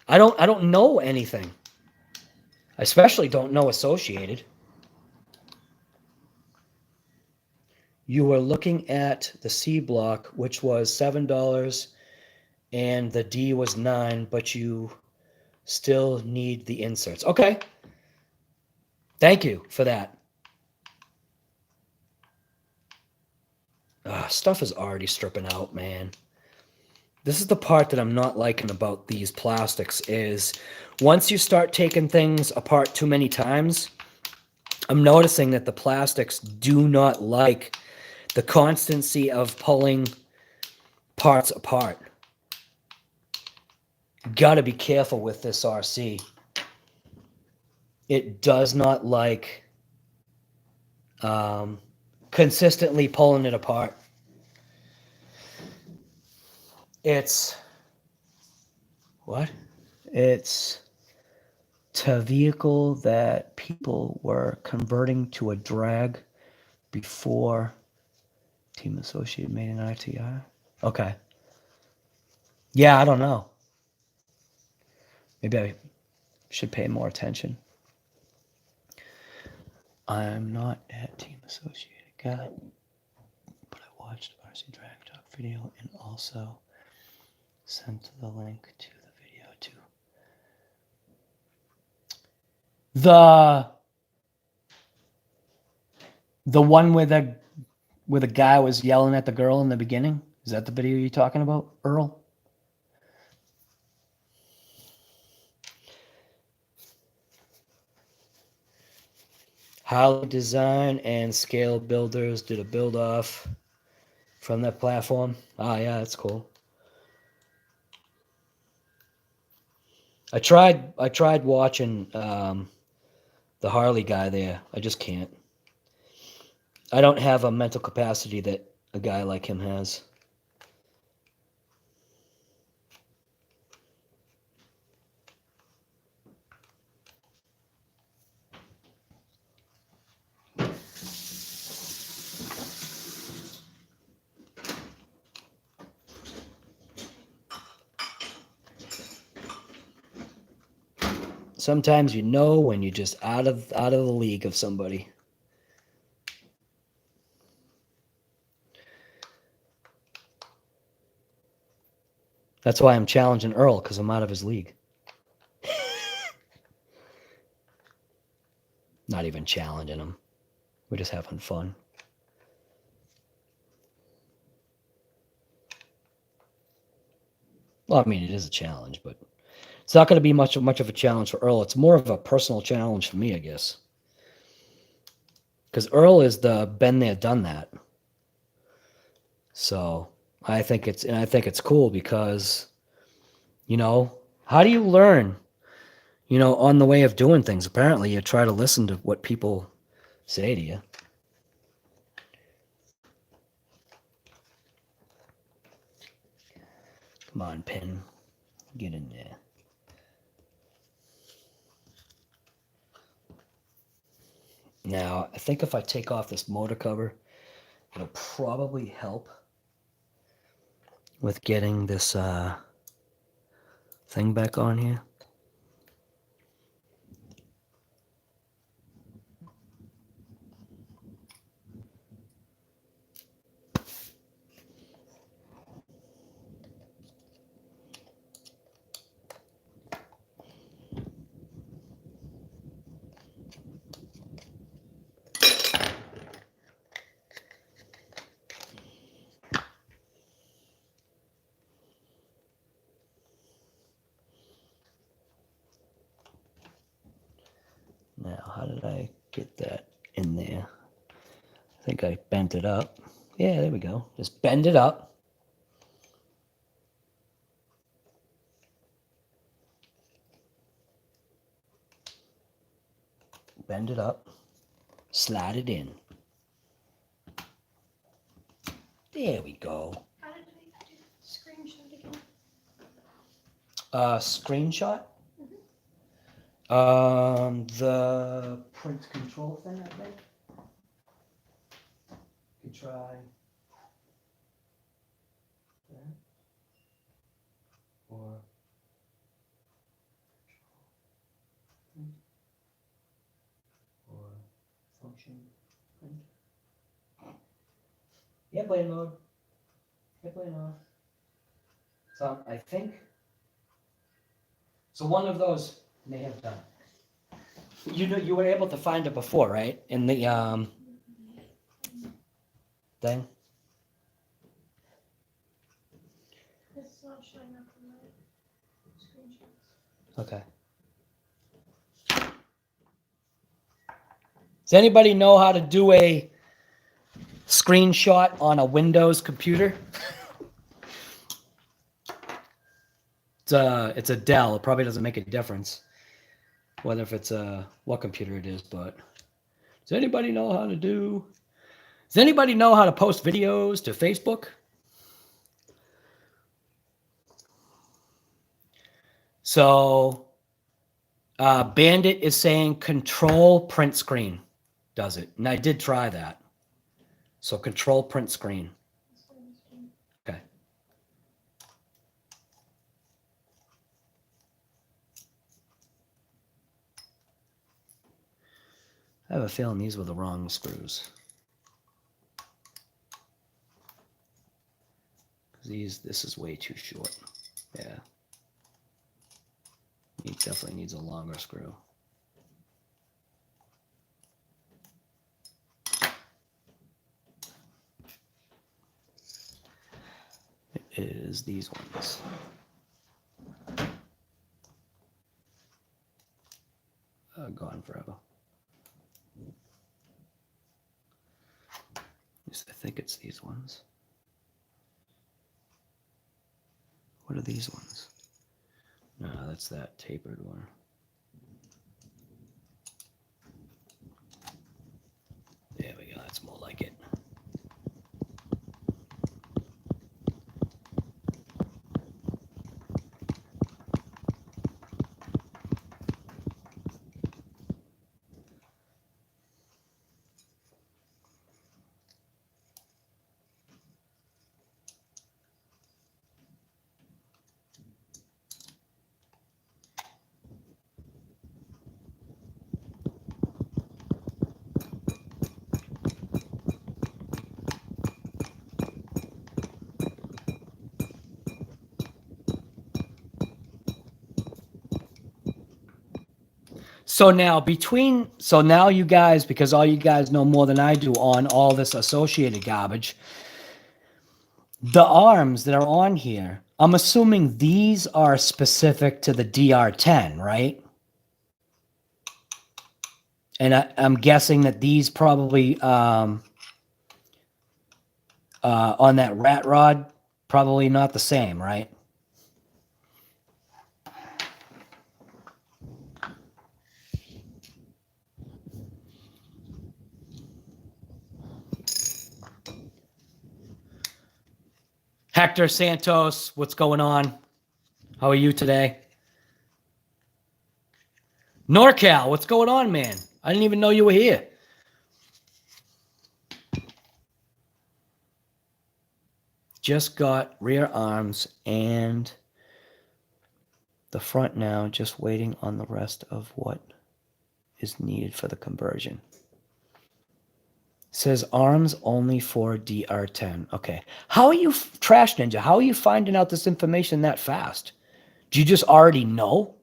I don't know anything. I especially don't know Associated. You were looking at the C block, which was $7, and the D was $9, but you still need the inserts. Okay. Thank you for that. Stuff is already stripping out, man. This is the part that I'm not liking about these plastics is once you start taking things apart too many times, I'm noticing that the plastics do not like the constancy of pulling parts apart. Got to be careful with this RC. It does not like consistently pulling it apart. It's what? It's a vehicle that people were converting to a drag before Team Associate made an ITR. Okay. Yeah, I don't know. Maybe I should pay more attention. I'm not at Team Associated guy, but I watched RC Drag Talk video and also sent the link to the video too. The one where the guy was yelling at the girl in the beginning? Is that the video you're talking about, Earl? Harley Design and Scale Builders did a build off from that platform. Ah, yeah, that's cool. I tried watching the Harley guy there. I just can't. I don't have a mental capacity that a guy like him has. Sometimes you know when you're just out of the league of somebody. That's why I'm challenging Earl, because I'm out of his league. Not even challenging him. We're just having fun. Well, I mean, it is a challenge, but it's not going to be much of a challenge for Earl. It's more of a personal challenge for me, I guess. Because Earl is the been there, done that. So I think it's cool because, how do you learn? On the way of doing things. Apparently, you try to listen to what people say to you. Come on, Pin. Get in there. Now, I think if I take off this motor cover, it'll probably help with getting this thing back on here. get that in there. I think I bent it up. Yeah, there we go. Just bend it up. Bend it up. Slide it in. There we go. How did we do screenshot again? Screenshot? The print control thing, I think. You try that. Or function print. Airplane mode. Airplane off. So I think. So one of those may have done. You know, you were able to find it before, right? In the thing. It's not showing up in my screenshots. Okay. Does anybody know how to do a screenshot on a Windows computer? It's a Dell. It probably doesn't make a difference whether if it's what computer it is, but does anybody know how to do? Does anybody know how to post videos to Facebook? So Bandit is saying control print screen does it. And I did try that. So control print screen. Okay. I have a feeling these were the wrong screws. This is way too short. Yeah. It definitely needs a longer screw. It is these ones. Gone forever. Yes, I think it's these ones. What are these ones? No, that's that tapered one. There we go. That's more like it. So now you guys, because all you guys know more than I do on all this associated garbage, the arms that are on here, I'm assuming these are specific to the DR10, right? And I'm guessing that these probably on that rat rod, probably not the same, right? Hector Santos, what's going on? How are you today? NorCal, what's going on, man? I didn't even know you were here. Just got rear arms and the front now, just waiting on the rest of what is needed for the conversion. Says arms only for DR10. Okay. How are you, Trash Ninja, how are you finding out this information that fast? Do you just already know?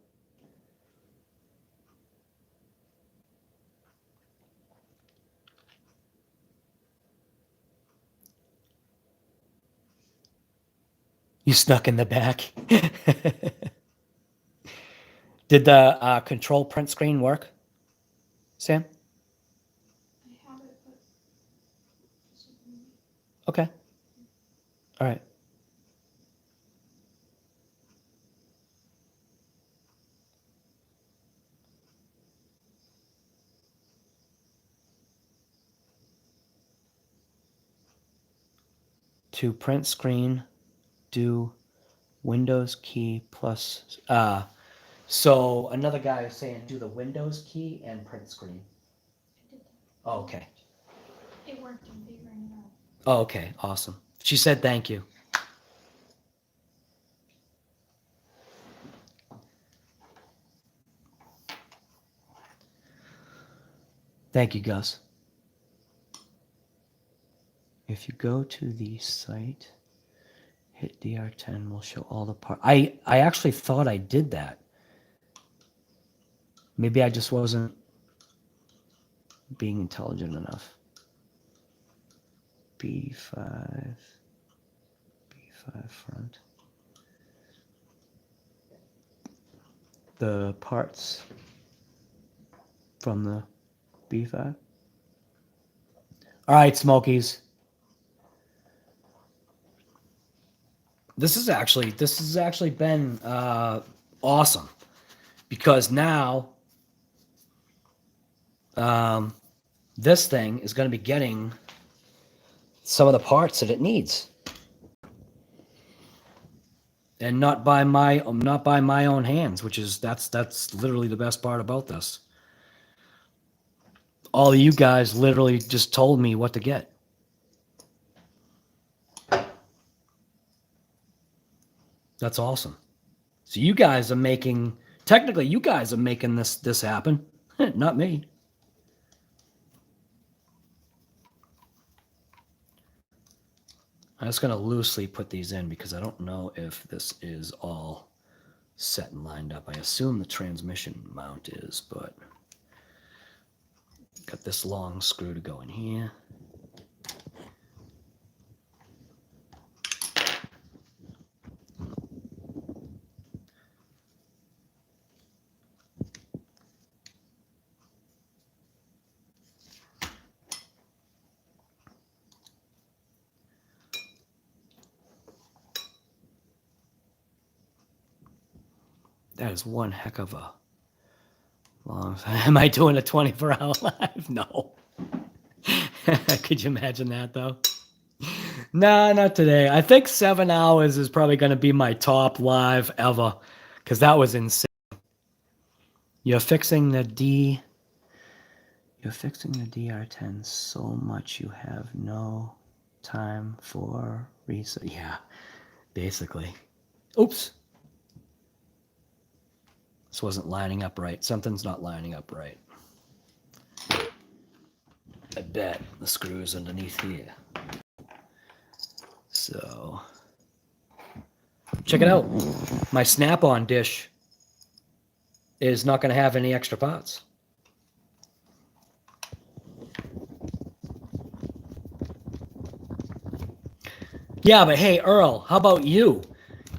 You snuck in the back. Did the control print screen work, Sam? Okay. All right. To print screen, do Windows key plus. So another guy is saying do the Windows key and print screen. I did that. Oh, okay. It worked in figuring it out. Oh, okay. Awesome. She said thank you. Thank you, Gus. If you go to the site, hit DR10, will show all the parts. I actually thought I did that. Maybe I just wasn't being intelligent enough. B5 front. The parts from the B5. All right, Smokies. This has actually been awesome because now this thing is going to be getting some of the parts that it needs, and not by my own hands, which is that's literally the best part about this. All of you guys literally just told me what to get. That's awesome. So you guys are making, technically you guys are making this happen, not me. I'm just going to loosely put these in because I don't know if this is all set and lined up. I assume the transmission mount is, but got this long screw to go in here. That is one heck of a long time. Am I doing a 24-hour live? No. Could you imagine that, though? Nah, not today. I think 7 hours is probably going to be my top live ever, because that was insane. You're fixing the DR10 so much you have no time for research. Yeah, basically. Oops. This wasn't lining up right. Something's not lining up right. I bet the screws underneath here. So, check it out. My Snap-on dish is not going to have any extra parts. Yeah, but hey, Earl, how about you?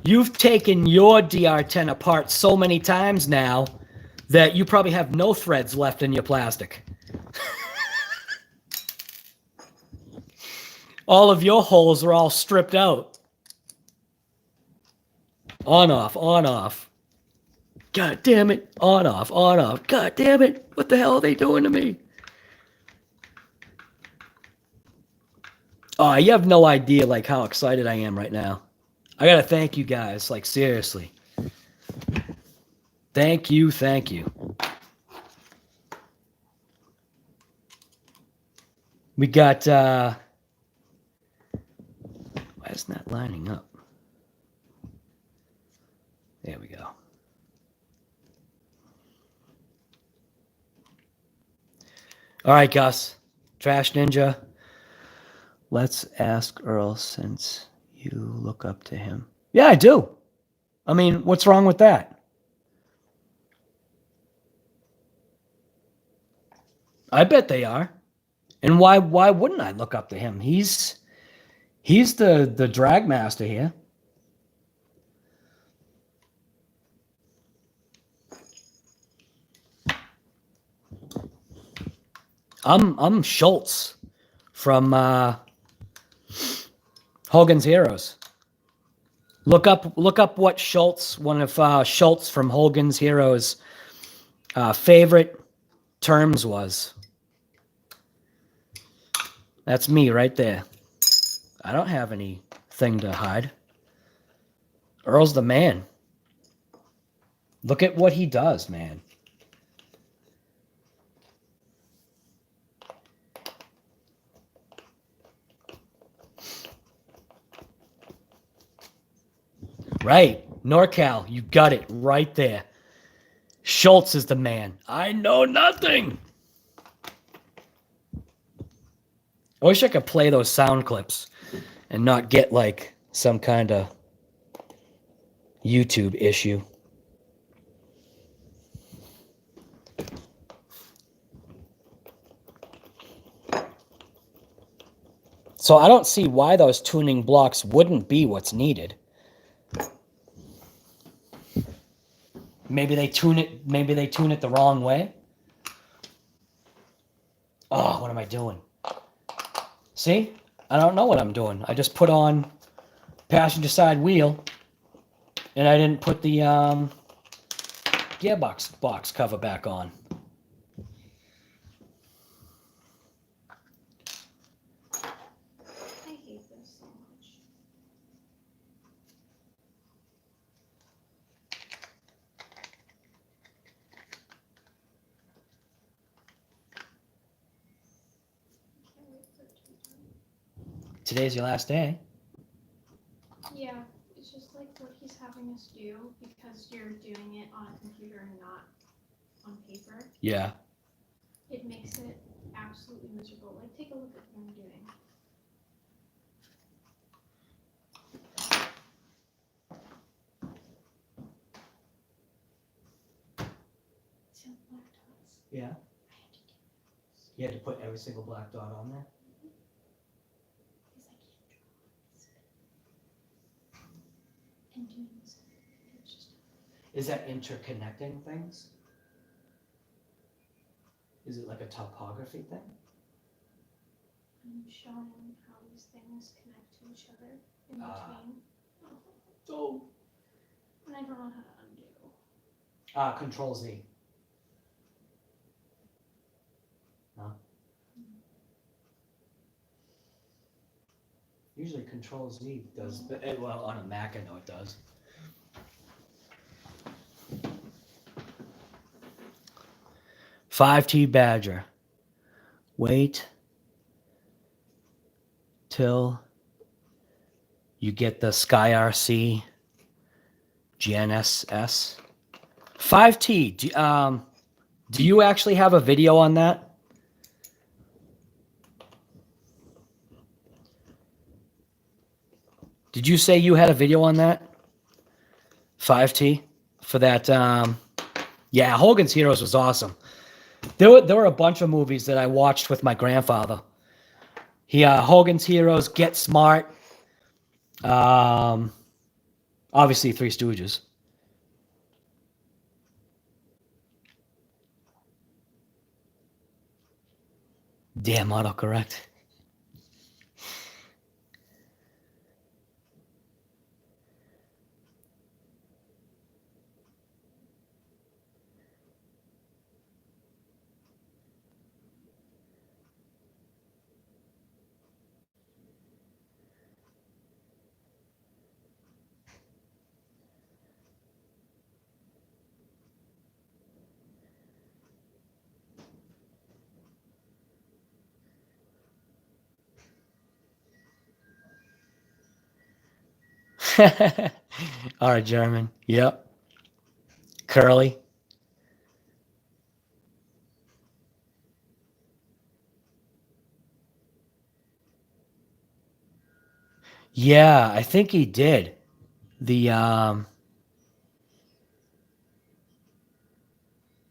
You've taken your DR10 apart so many times now that you probably have no threads left in your plastic. All of your holes are all stripped out. On, off, on, off. God damn it. On, off, on, off. God damn it. What the hell are they doing to me? Oh, you have no idea, like, how excited I am right now. I gotta thank you guys, like, seriously. Thank you, thank you. We got, why is that lining up? There we go. All right, Gus. Trash Ninja. Let's ask Earl since you look up to him. Yeah, I do. I mean, what's wrong with that? I bet they are. And why wouldn't I look up to him? He's the drag master here. I'm Schultz from Hogan's Heroes. Look up what Schultz, one of Schultz from Hogan's Heroes, favorite terms was. That's me right there. I don't have anything to hide. Earl's the man. Look at what he does, man. Right. NorCal, you got it right there. Schultz is the man. I know nothing. I wish I could play those sound clips and not get like some kind of YouTube issue. So I don't see why those tuning blocks wouldn't be what's needed. Maybe they tune it the wrong way. Oh, what am I doing? See? I don't know what I'm doing. I just put on passenger side wheel and I didn't put the gearbox box cover back on. I hate this so much. I can't wait for it to be done. Today's your last day. Yeah, it's just like what he's having us do because you're doing it on a computer and not on paper. Yeah. It makes it absolutely miserable. Like, take a look at what I'm doing. See all the black dots? Yeah. I had to do this You had to put every single black dot on there. because I can't draw this. And doing this, it's just Is that interconnecting things? Is it like a topography thing? I'm showing how these things connect to each other in Ah. between. Oh. And I don't know how to undo. Control Z. No. Usually Control Z does, but well, on a Mac I know it does. $5T Badger. Wait till you get the Sky RC GNSS. 5T. Do you actually have a video on that? Did you say you had a video on that? 5T for that. Yeah, Hogan's Heroes was awesome. There were a bunch of movies that I watched with my grandfather. Hogan's Heroes, Get Smart. Obviously, Three Stooges. Damn autocorrect. All right, German. Yep. Curly. Yeah, I think he did.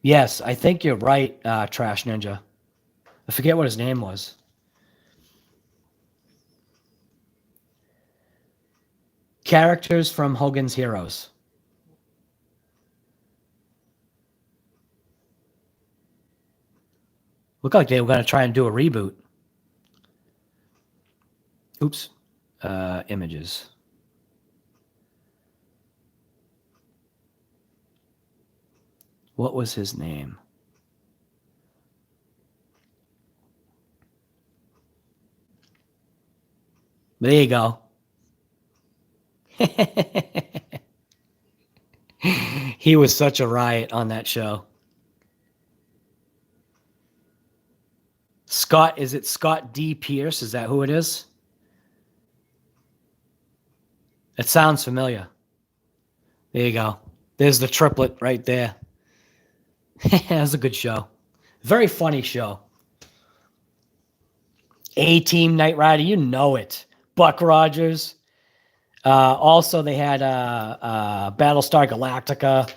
Yes, I think you're right, Trash Ninja. I forget what his name was. Characters from Hogan's Heroes. Look like they were going to try and do a reboot. Oops. Images. What was his name? There you go. He was such a riot on that show. Scott, is it Scott D. Pierce? Is that who it is? It sounds familiar. There you go. There's the triplet right there. That was a good show. Very funny show. A-Team Knight Rider, you know it. Buck Rogers. Also, they had Battlestar Galactica,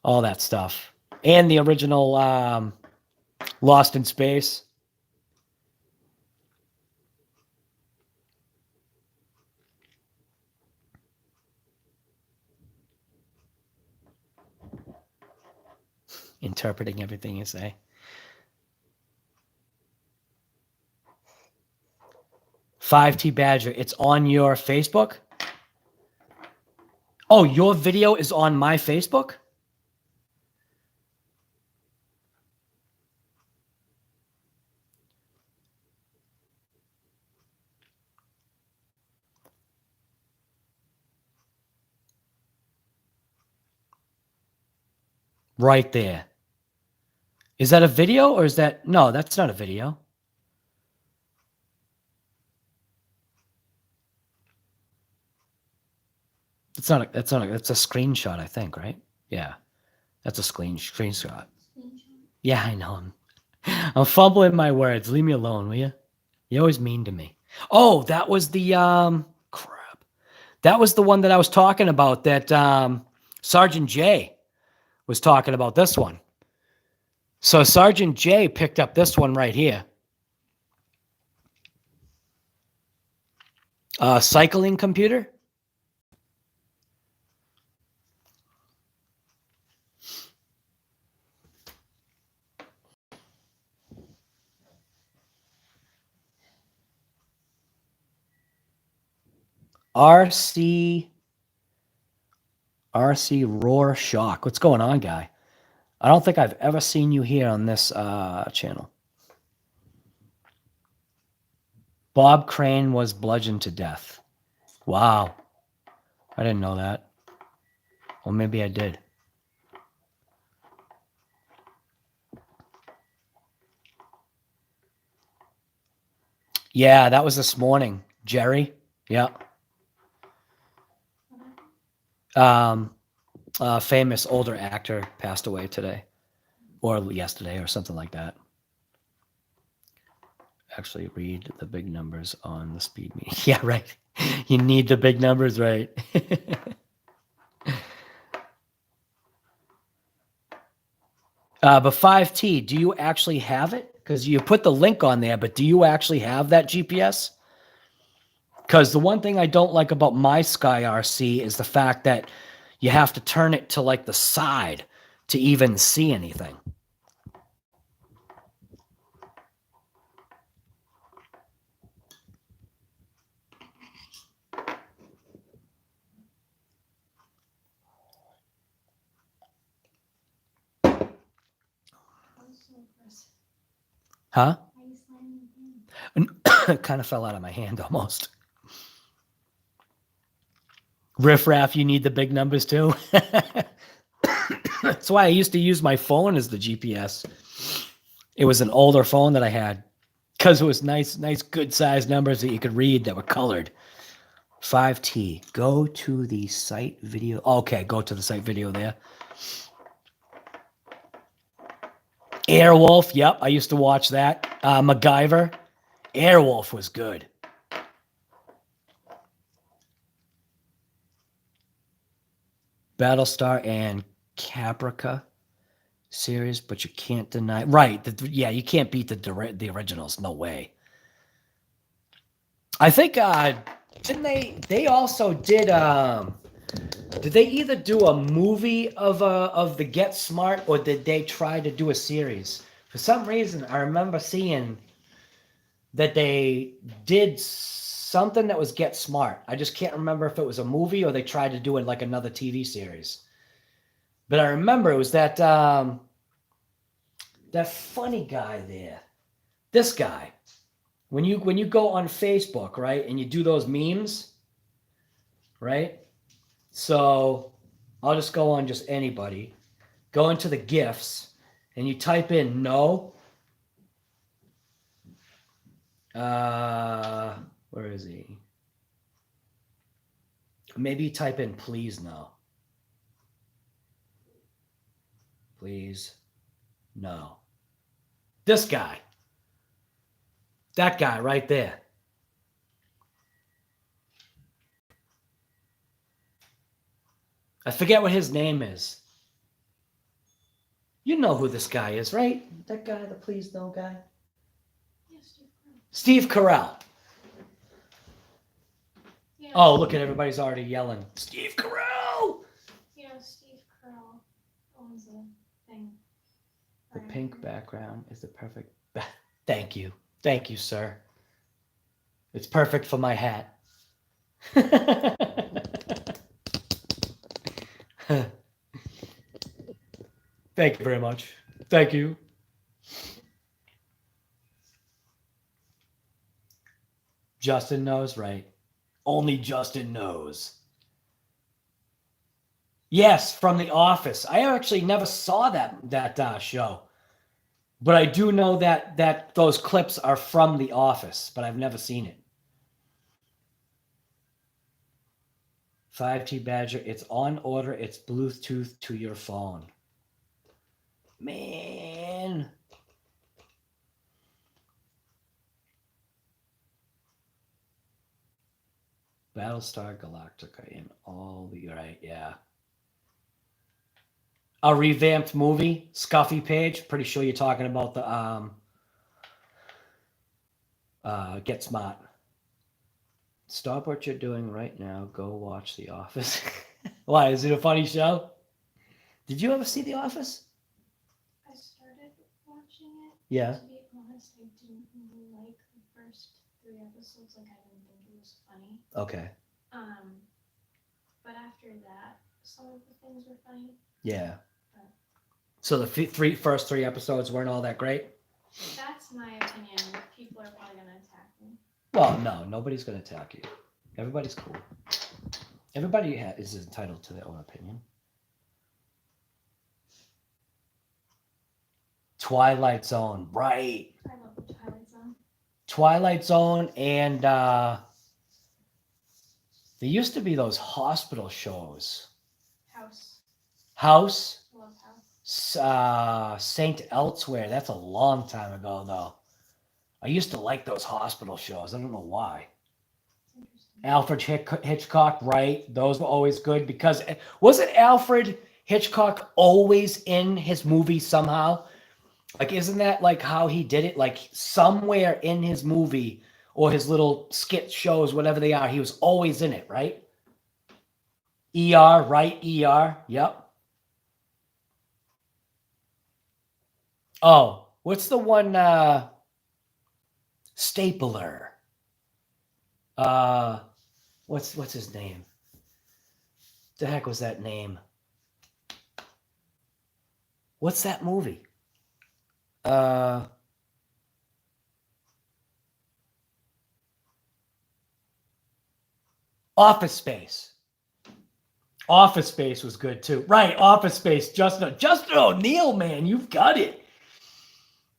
all that stuff. And the original Lost in Space. Interpreting everything you say. 5T Badger, it's on your Facebook? Oh, your video is on my Facebook? Right there. Is that a video or is that... No, that's not a video. That's a screenshot, I think, right? Yeah. That's a screenshot. Yeah, I know. I'm fumbling my words. Leave me alone, will you? You're always mean to me. Oh, that was the crap. That was the one that I was talking about that Sergeant J was talking about, this one. So Sergeant J picked up this one right here. Cycling computer. RC Roar Shock. What's going on, guy? I don't think I've ever seen you here on this channel. Bob Crane was bludgeoned to death. Wow. I didn't know that. Well, maybe I did. Yeah, that was this morning. Jerry. Yeah. Famous older actor passed away today or yesterday or something like that. Actually read the big numbers on the speed meter. Yeah, right. You need the big numbers, right? But 5T, do you actually have it? Because you put the link on there, but do you actually have that GPS? Because the one thing I don't like about my Sky RC is the fact that you have to turn it to like the side to even see anything. Huh? It kind of fell out of my hand almost. Riff Raff, you need the big numbers too. That's why I used to use my phone as the GPS. It was an older phone that I had because it was nice, good sized numbers that you could read that were colored. 5T, go to the site video. Okay, go to the site video there. Airwolf, yep, I used to watch that. MacGyver. Airwolf was good. Battlestar and Caprica series, but you can't deny... Right, yeah, you can't beat the originals. No way. I think, didn't they also did they either do a movie of the Get Smart, or did they try to do a series? For some reason, I remember seeing that they did something that was Get Smart. I just can't remember if it was a movie or they tried to do it like another TV series. But I remember it was that that funny guy there. This guy. When you go on Facebook, right, and you do those memes, right? So I'll just go on just anybody. Go into the GIFs and you type in no. Where is he? Maybe type in please no. Please no. This guy. That guy right there. I forget what his name is. You know who this guy is, right? That guy, the please no guy? Yeah, Steve Carell. Steve Carell. Yeah, Oh, look at everybody's already yelling. Steve Carell! yeah, Steve Carell owns a thing. The Right. pink background is the perfect... Thank you. Thank you, sir. It's perfect for my hat. Thank you very much. Thank you. Justin knows, right? Only Justin knows. Yes, from The Office. I actually never saw that show, but I do know that those clips are from The Office, but I've never seen it. 5G Badger, it's on order. It's Bluetooth to your phone. Man. Battlestar Galactica in all the right, yeah. A revamped movie, Scuffy Page. Pretty sure you're talking about the Get Smart. Stop what you're doing right now. Go watch The Office. Why? Is it a funny show? Did you ever see The Office? I started watching it. Yeah. To be honest, I didn't really like the first 3 episodes. Like, I didn't think it was funny. Okay. But after that, some of the things were funny. Yeah. So the first three episodes weren't all that great? That's my opinion. People are probably going to attack me. Well, no, nobody's going to attack you. Everybody's cool. Everybody is entitled to their own opinion. Twilight Zone, right. I love the Twilight Zone. Twilight Zone, and there used to be those hospital shows. House. Love House. Saint Elsewhere. That's a long time ago, though. I used to like those hospital shows. I don't know why. Alfred Hitchcock, right? Those were always good because wasn't Alfred Hitchcock always in his movie somehow? Like, isn't that like how he did it? Like somewhere in his movie or his little skit shows, whatever they are, he was always in it, right? ER, right? ER, yep. Oh, what's the one? Stapler. What's his name? The heck was that name? What's that movie? Office Space. Office Space was good too. Right, Office Space. Justin O'Neill, man, you've got it.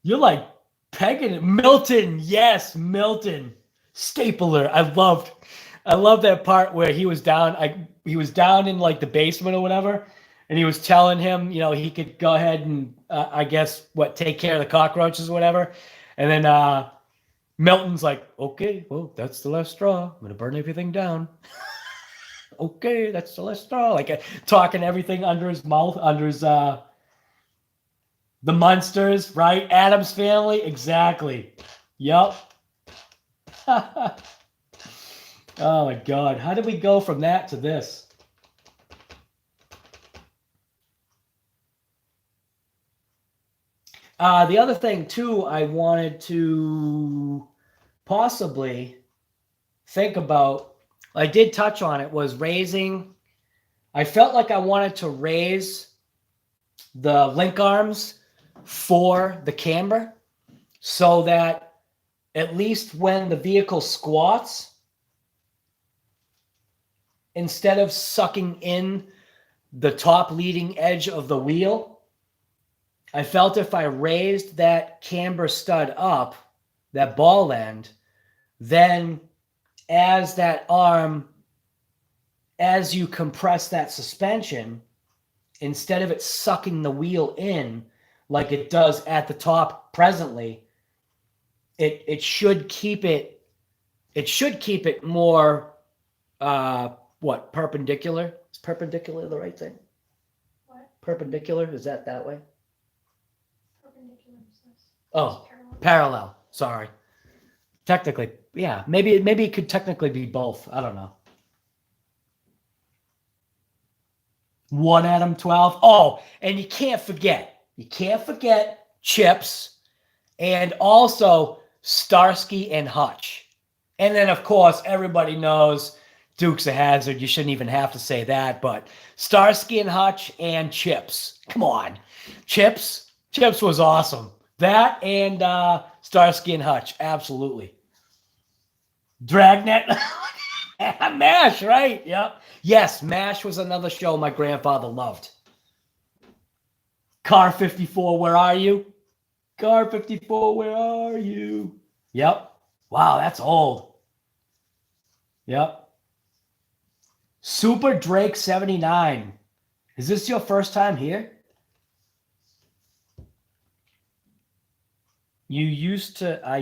You're like pegging it. Milton, yes, Milton. Stapler. I love that part where he was down in like the basement or whatever, and he was telling him, you know, he could go ahead and I guess take care of the cockroaches or whatever. And then Milton's like, okay, well, that's the last straw. I'm gonna burn everything down. Okay, that's the last straw. Like talking everything under his mouth, under his the Munsters, right? Addams Family, exactly. Yup. Oh my God, how did we go from that to this? The other thing too, I wanted to possibly think about, I did touch on it, was raising. I felt like I wanted to raise the link arms for the camber so that at least when the vehicle squats, instead of sucking in the top leading edge of the wheel, I felt if I raised that camber stud up, that ball end, then as that arm, as you compress that suspension, instead of it sucking the wheel in like it does at the top presently, it should keep it more perpendicular? Is perpendicular the right thing? What? Perpendicular, is that way? Perpendicular is this. Oh, Parallel. parallel. Sorry. Technically, yeah. Maybe it could technically be both. I don't know. 1 Adam 12. Oh, and you can't forget Chips and also Starsky and Hutch. And then, of course, everybody knows Dukes of Hazzard. You shouldn't even have to say that, but Starsky and Hutch and Chips. Come on. Chips was awesome. That and Starsky and Hutch, absolutely. Dragnet. MASH, right? Yep. Yes, MASH was another show my grandfather loved. Car 54, where are you? Car 54, where are you? Yep. Wow, that's old. Yep. Super Drake 79. Is this your first time here? I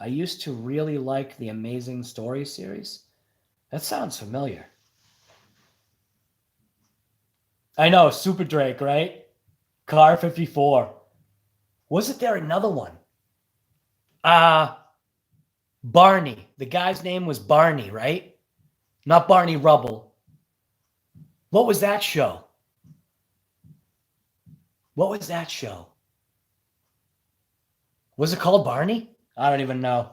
used to really like the Amazing Story series. That sounds familiar. I know, Super Drake, right? Car 54. Wasn't there another one? Barney. The guy's name was Barney, right? Not Barney Rubble. What was that show? Was it called Barney? I don't even know.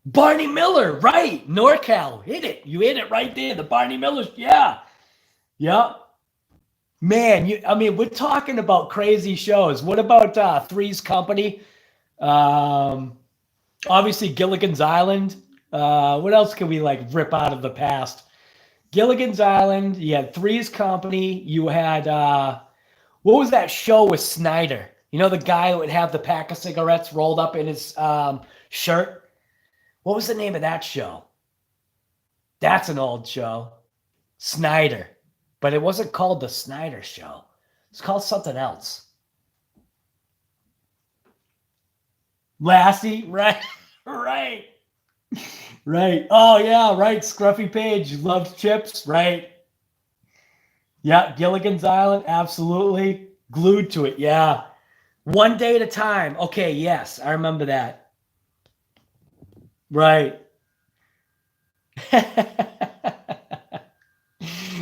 Barney Miller, right? NorCal, hit it. You hit it right there. The Barney Millers, yeah. Yep. Man, we're talking about crazy shows. What about Three's Company? Obviously, Gilligan's Island. What else can we rip out of the past? Gilligan's Island. You had Three's Company. You had what was that show with Snyder? You know, the guy that would have the pack of cigarettes rolled up in his shirt. What was the name of that show? That's an old show. Snyder. But it wasn't called The Snyder Show. It's called something else. Lassie, right? Right. Right. Oh, yeah, right. Scruffy Page loved Chips, right? Yeah, Gilligan's Island, absolutely. Glued to it, yeah. One Day at a Time. Okay, yes, I remember that. Right.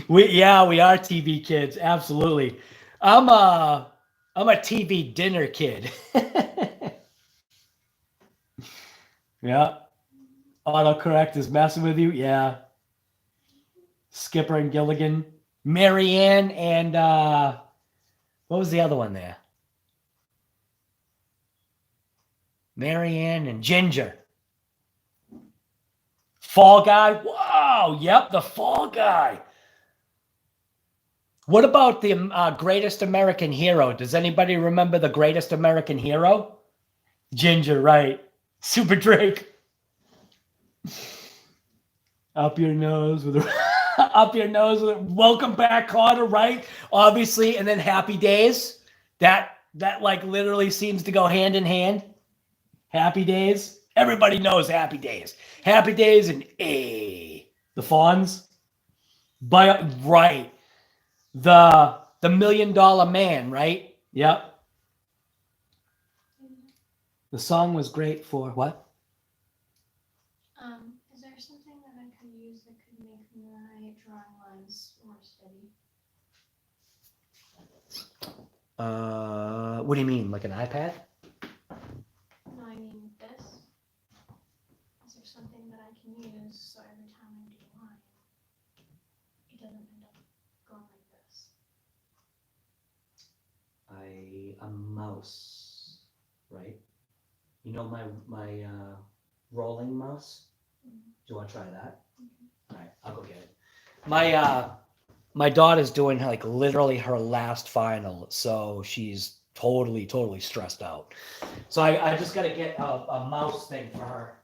We are TV kids, absolutely. I'm a TV dinner kid. Yeah. Autocorrect is messing with you, yeah. Skipper and Gilligan. Marianne and what was the other one there? Marianne and Ginger. Fall Guy. Wow. Yep, the Fall Guy. What about the Greatest American Hero? Does anybody remember the Greatest American Hero? Ginger, right. Super Drake. Up your nose with Welcome Back, Carter, right? Obviously, and then Happy Days. That literally seems to go hand in hand. Happy Days. Everybody knows Happy Days. Happy Days and the Fonz. Right. The $1 Million Man, right? Yep. The song was great for what? Is there something that I could use that could make my drawing lines more steady? What do you mean, like an iPad? No, I mean thing is, so every time I do mine, it doesn't end up going like this. A mouse, right? You know my rolling mouse? Mhm. Do you want to try that? Mhm. All right, I'll go get it. My daughter's doing like literally her last final, so she's totally stressed out. So I just got to get a mouse thing for her.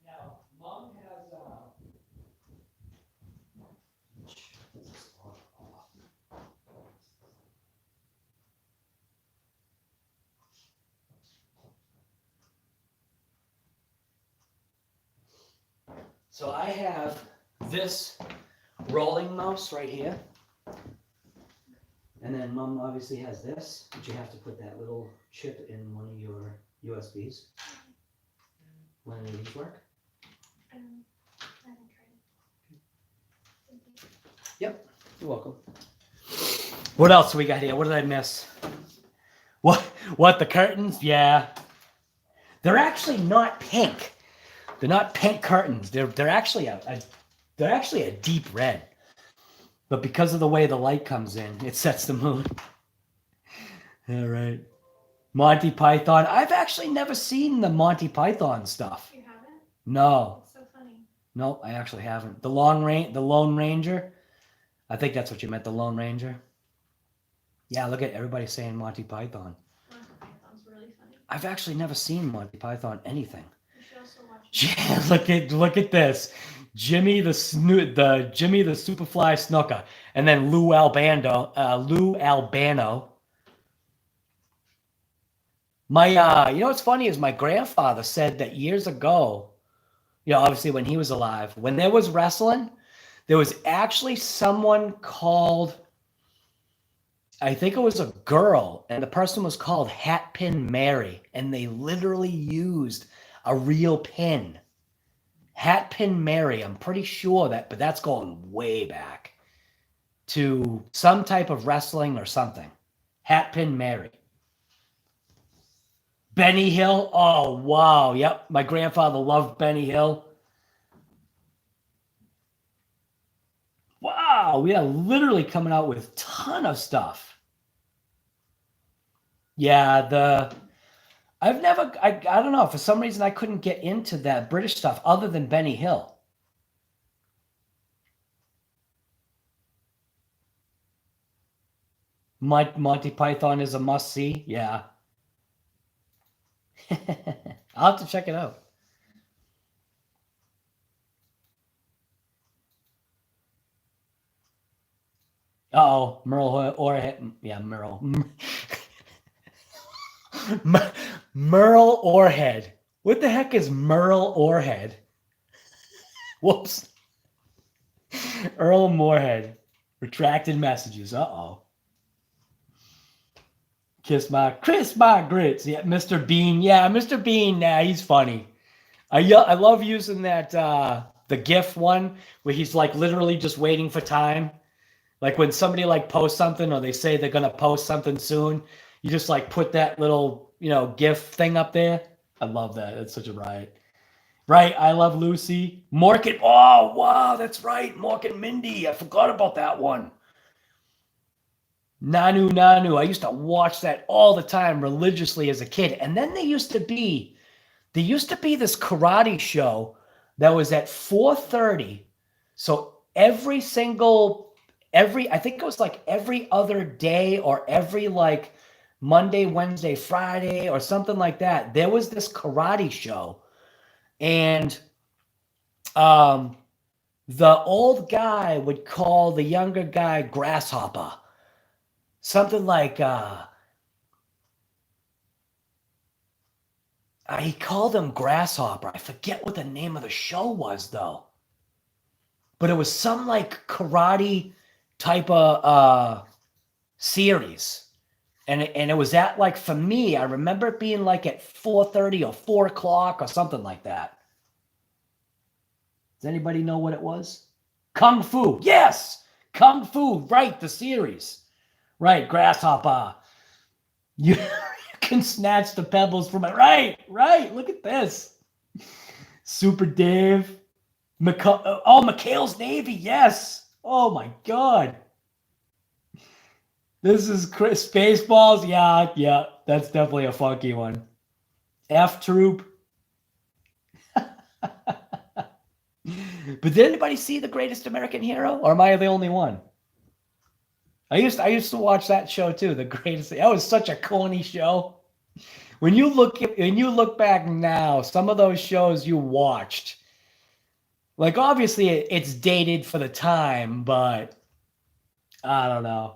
Now, Mom has so I have this rolling mouse right here. And then Mom obviously has this, but you have to put that little chip in one of your USBs. When any of these work? I haven't tried it. Thank you. Yep, you're welcome. What else we got here? What did I miss? What the curtains? Yeah. They're actually not pink. They're not pink curtains. They're actually a deep red. But because of the way the light comes in, it sets the mood. All right. Monty Python. I've actually never seen the Monty Python stuff. You haven't? No. It's so funny. No, I actually haven't. The Lone Ranger. I think that's what you meant, the Lone Ranger. Yeah, look at everybody saying Monty Python. Monty Python's really funny. I've actually never seen Monty Python anything. You should also watch it. Yeah, look at this. Jimmy the Superfly Snooker, and then Lou Albano. My you know what's funny is my grandfather said that years ago, you know, obviously when he was alive, when there was wrestling, there was actually someone called, I think it was a girl, and the person was called Hatpin Mary, and they literally used a real pin. Hatpin Mary, I'm pretty sure that, but that's going way back to some type of wrestling or something. Hatpin Mary. Benny Hill. Oh, wow. Yep. My grandfather loved Benny Hill. Wow. We are literally coming out with a ton of stuff. Yeah. I don't know. For some reason, I couldn't get into that British stuff other than Benny Hill. Monty Python is a must-see. Yeah. I'll have to check it out. Uh-oh. Merle Orehead. Yeah, Merle. Merle Orehead. What the heck is Merle Orehead? Whoops. Earl Moorhead. Retracted messages. Uh-oh. Chris my grits. Yeah, Mr. Bean. Yeah, Mr. Bean. Nah, he's funny. I love using that the GIF one where he's like literally just waiting for time. Like when somebody like posts something or they say they're gonna post something soon, you just like put that little, you know, GIF thing up there. I love that. It's such a riot. Right, I Love Lucy. Mork and, oh wow, that's right. Mork and Mindy. I forgot about that one. Nanu. I used to watch that all the time religiously as a kid. And then there used to be this karate show that was at 4:30. So I think it was like every other day or every like Monday, Wednesday, Friday or something like that. There was this karate show. And the old guy would call the younger guy grasshopper. Something like he called him grasshopper. I forget what the name of the show was though. But it was some like karate type of series. And it was at, like, for me, I remember it being like at 4:30 or 4 o'clock or something like that. Does anybody know what it was? Kung Fu. Yes. Kung Fu. Right. The series. Right. Grasshopper. You can snatch the pebbles from it. Right. Right. Look at this. Super Dave. McHale's Navy. Yes. Oh my God. This is Chris Spaceballs. Yeah, that's definitely a funky one. F Troop. But did anybody see The Greatest American Hero, or am I the only one? I used to watch that show too. The Greatest. That was such a corny show. When you look back now, some of those shows you watched, like, obviously it's dated for the time, but I don't know.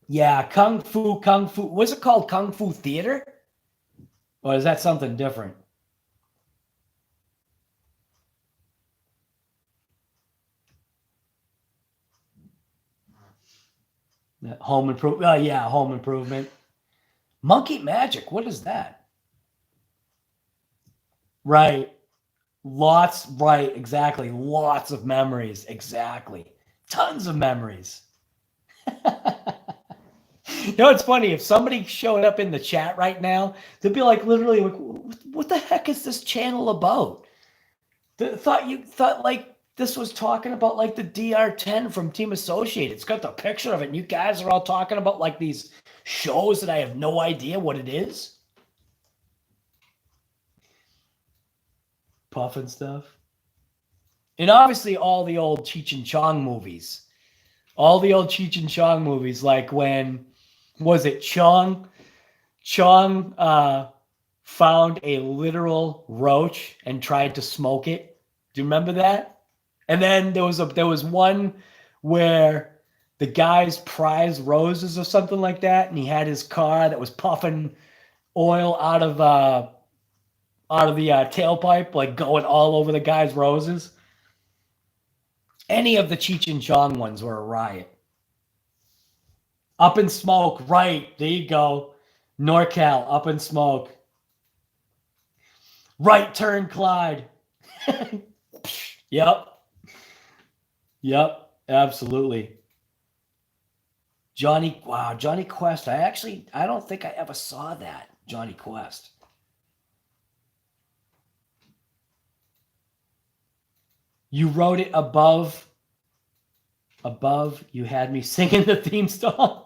Yeah, Kung Fu. Was it called Kung Fu Theater? Or is that something different? Home Improvement. Yeah, Home Improvement. Monkey Magic. What is that? Right. Right, exactly. Lots of memories. Exactly. Tons of memories. You know, it's funny. If somebody showed up in the chat right now, they'd be like, literally, like, what the heck is this channel about? Thought like this was talking about like the DR10 from Team Associated. It's got the picture of it, and you guys are all talking about like these shows that I have no idea what it is. Puff and stuff. And obviously all the old Cheech and Chong movies. All the old Cheech and Chong movies, like when, was it Chong found a literal roach and tried to smoke it. Do you remember that? And then there was one where the guy's prized roses or something like that, and he had his car that was puffing oil out of the tailpipe, like going all over the guy's roses. Any of the Cheech and Chong ones were a riot. Up in Smoke, right? There you go. NorCal, Up in Smoke. Right Turn, Clyde. Yep, absolutely. Johnny Quest. I don't think I ever saw that, Johnny Quest. You wrote it above. You had me singing the theme song.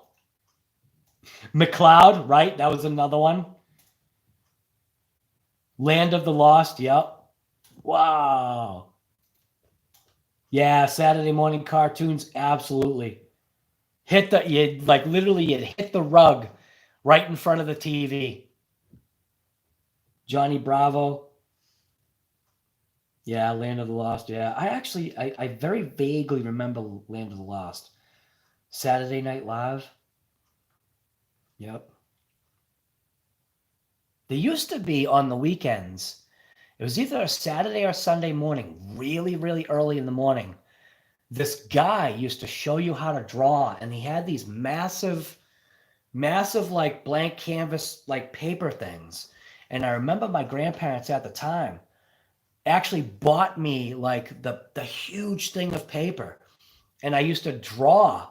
McLeod, right? That was another one. Land of the Lost, yep. Wow. Yeah, Saturday morning cartoons, absolutely. You'd hit the rug right in front of the TV. Johnny Bravo. Yeah, Land of the Lost, yeah. I very vaguely remember Land of the Lost. Saturday Night Live. Yep. They used to be on the weekends. It was either a Saturday or Sunday morning, really, really early in the morning. This guy used to show you how to draw, and he had these massive like blank canvas like paper things. And I remember my grandparents at the time actually bought me like the huge thing of paper, and I used to draw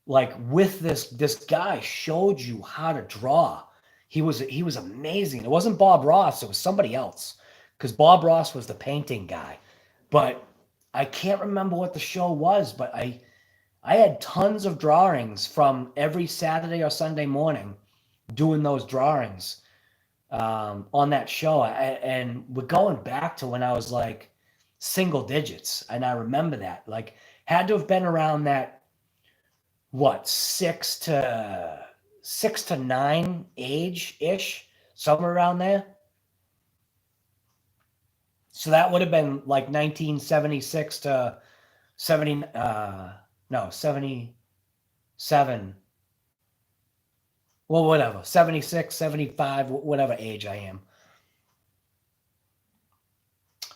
like with this guy showed you how to draw. He was amazing. It wasn't Bob Ross, it was somebody else, because Bob Ross was the painting guy. But I can't remember what the show was, but I had tons of drawings from every Saturday or Sunday morning doing those drawings on that show. And we're going back to when I was like single digits. And I remember that, like, had to have been around that, what, 6 to 9 age-ish, somewhere around there. So that would have been like 1976 to 77. Well, whatever, 76, 75, whatever age I am.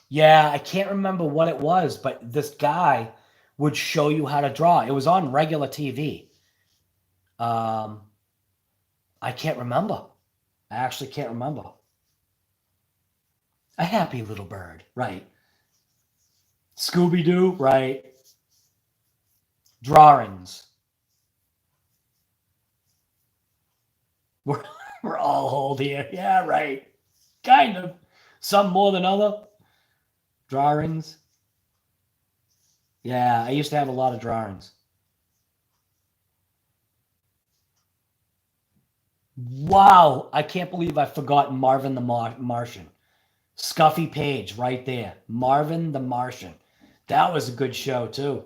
Yeah, I can't remember what it was, but this guy would show you how to draw. It was on regular TV. I can't remember. I actually can't remember. A Happy Little Bird, right. Scooby-Doo, right. Drawings. We're all old here. Yeah, right. Kind of. Some more than other. Drawings. Yeah, I used to have a lot of drawings. Wow, I can't believe I've forgotten Marvin the Martian. Scuffy Page right there. Marvin the Martian. That was a good show too.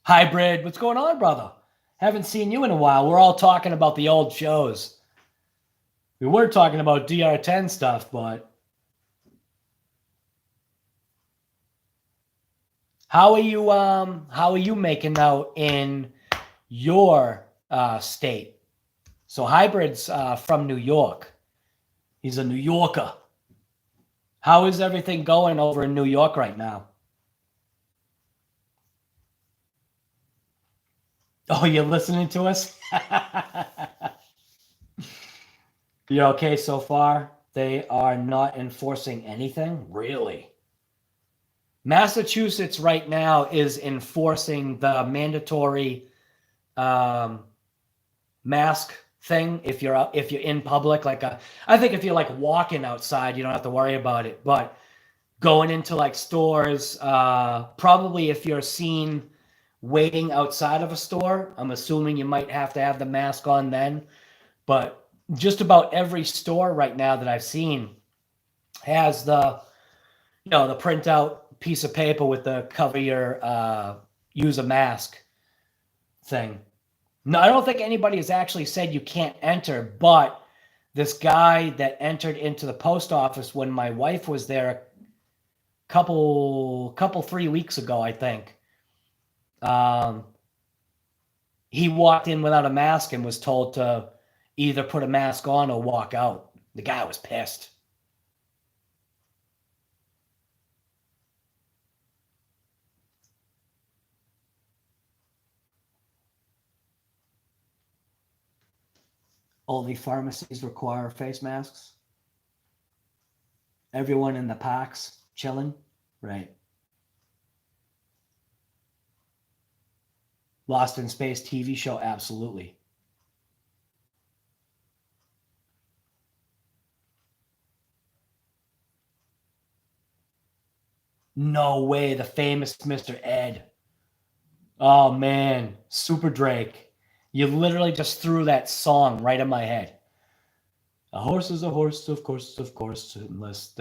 Hybrid, what's going on, brother? Haven't seen you in a while. We're all talking about the old shows. We were talking about DR10 stuff, but how are you making out in your state? So Hybrid's from New York. He's a New Yorker. How is everything going over in New York right now? Oh, you're listening to us? You okay so far? They are not enforcing anything? Really? Massachusetts right now is enforcing the mandatory mask thing if you're in public. I think if you're like walking outside, you don't have to worry about it. But going into like stores, probably if you're seen waiting outside of a store, I'm assuming you might have to have the mask on then. But just about every store right now that I've seen has the printout piece of paper with the cover your use a mask thing. No, I don't think anybody has actually said you can't enter, but this guy that entered into the post office when my wife was there a couple 3 weeks ago, I think. He walked in without a mask and was told to either put a mask on or walk out. The guy was pissed. Only pharmacies require face masks. Everyone in the parks chilling, right? Lost in Space TV show, absolutely. No way, the famous Mr. Ed. Oh man, Super Drake. You literally just threw that song right in my head. A horse is a horse, of course, unless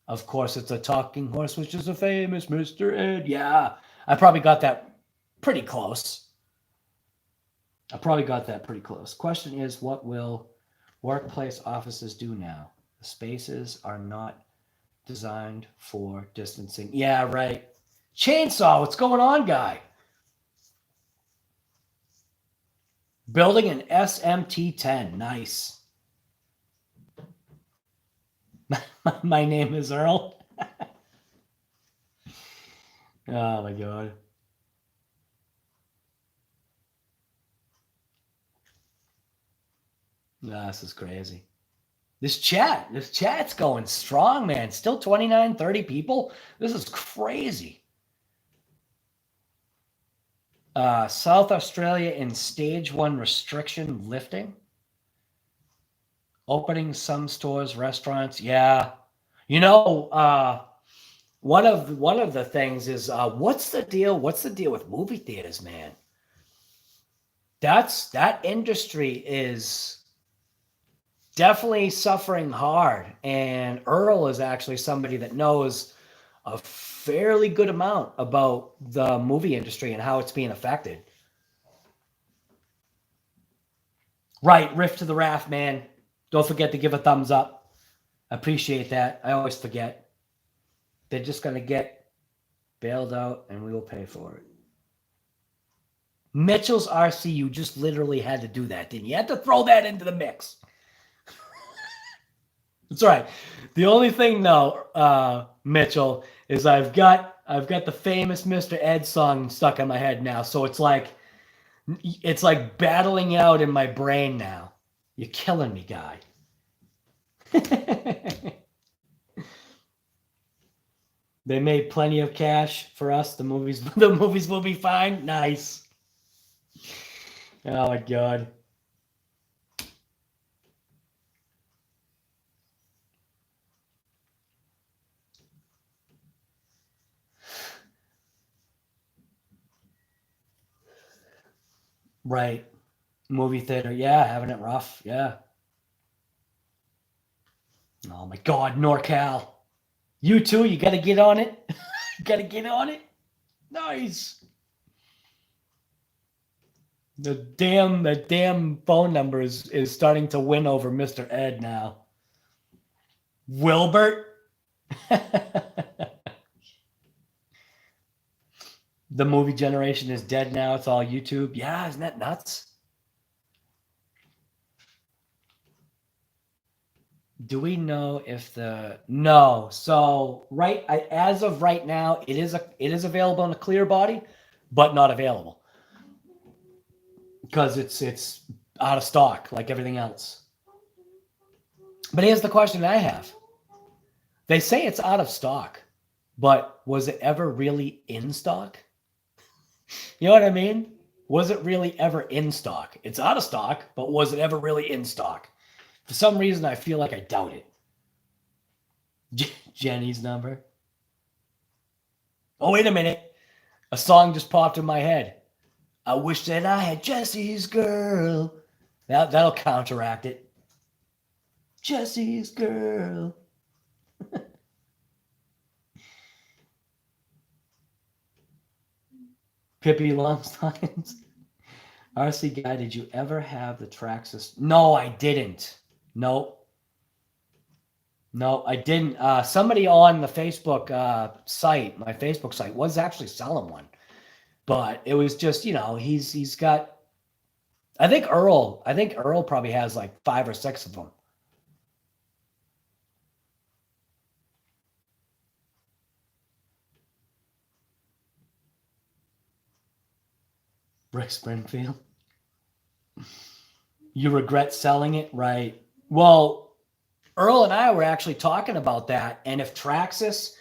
of course it's a talking horse, which is a famous Mr. Ed. Yeah, I probably got that pretty close. Question is, what will workplace offices do now? The spaces are not designed for distancing. Yeah, right. Chainsaw, what's going on, guy? Building an SMT-10. Nice. My name is Earl. Oh, my God. This is crazy. This chat's going strong, man. Still 29, 30 people. This is crazy. South Australia in stage 1 restriction lifting. Opening some stores, restaurants. Yeah. One of the things is what's the deal? What's the deal with movie theaters, man? That industry is definitely suffering hard, and Earl is actually somebody that knows a fairly good amount about the movie industry and how it's being affected. Right, Rift to the Raft, man. Don't forget to give a thumbs up. I appreciate that. I always forget. They're just going to get bailed out, and we will pay for it. Mitchell's RC, you just literally had to do that, didn't you? You had to throw that into the mix. That's right. The only thing, though, Mitchell, is I've got the famous Mr. Ed song stuck in my head now. So it's like battling out in my brain now. You're killing me, guy. They made plenty of cash for us. The movies will be fine. Nice. Oh my God. Right. Movie theater. Yeah, having it rough. Yeah. Oh my God, NorCal. You too, you got to get on it. Got to get on it. Nice. The damn phone number is starting to win over Mr. Ed now. Wilbert. The movie generation is dead now. It's all YouTube. Yeah, isn't that nuts? Do we know if no? So as of right now, it is available in a clear body, but not available because it's out of stock like everything else. But here's the question I have. They say it's out of stock, but was it ever really in stock? You know what I mean? Was it really ever in stock? It's out of stock, but was it ever really in stock? For some reason, I feel like I doubt it. Jenny's number. Oh, wait a minute. A song just popped in my head. I wish that I had Jesse's girl. That'll counteract it. Jesse's girl. Pippi Longstockings. RC guy, did you ever have the Traxxas? No, I didn't. No, I didn't. Somebody on the Facebook site, my Facebook site, was actually selling one, but it was just, he's got. I think Earl probably has like 5 or 6 of them. Rick Springfield. You regret selling it, right? Well, Earl and I were actually talking about that, and if Traxxas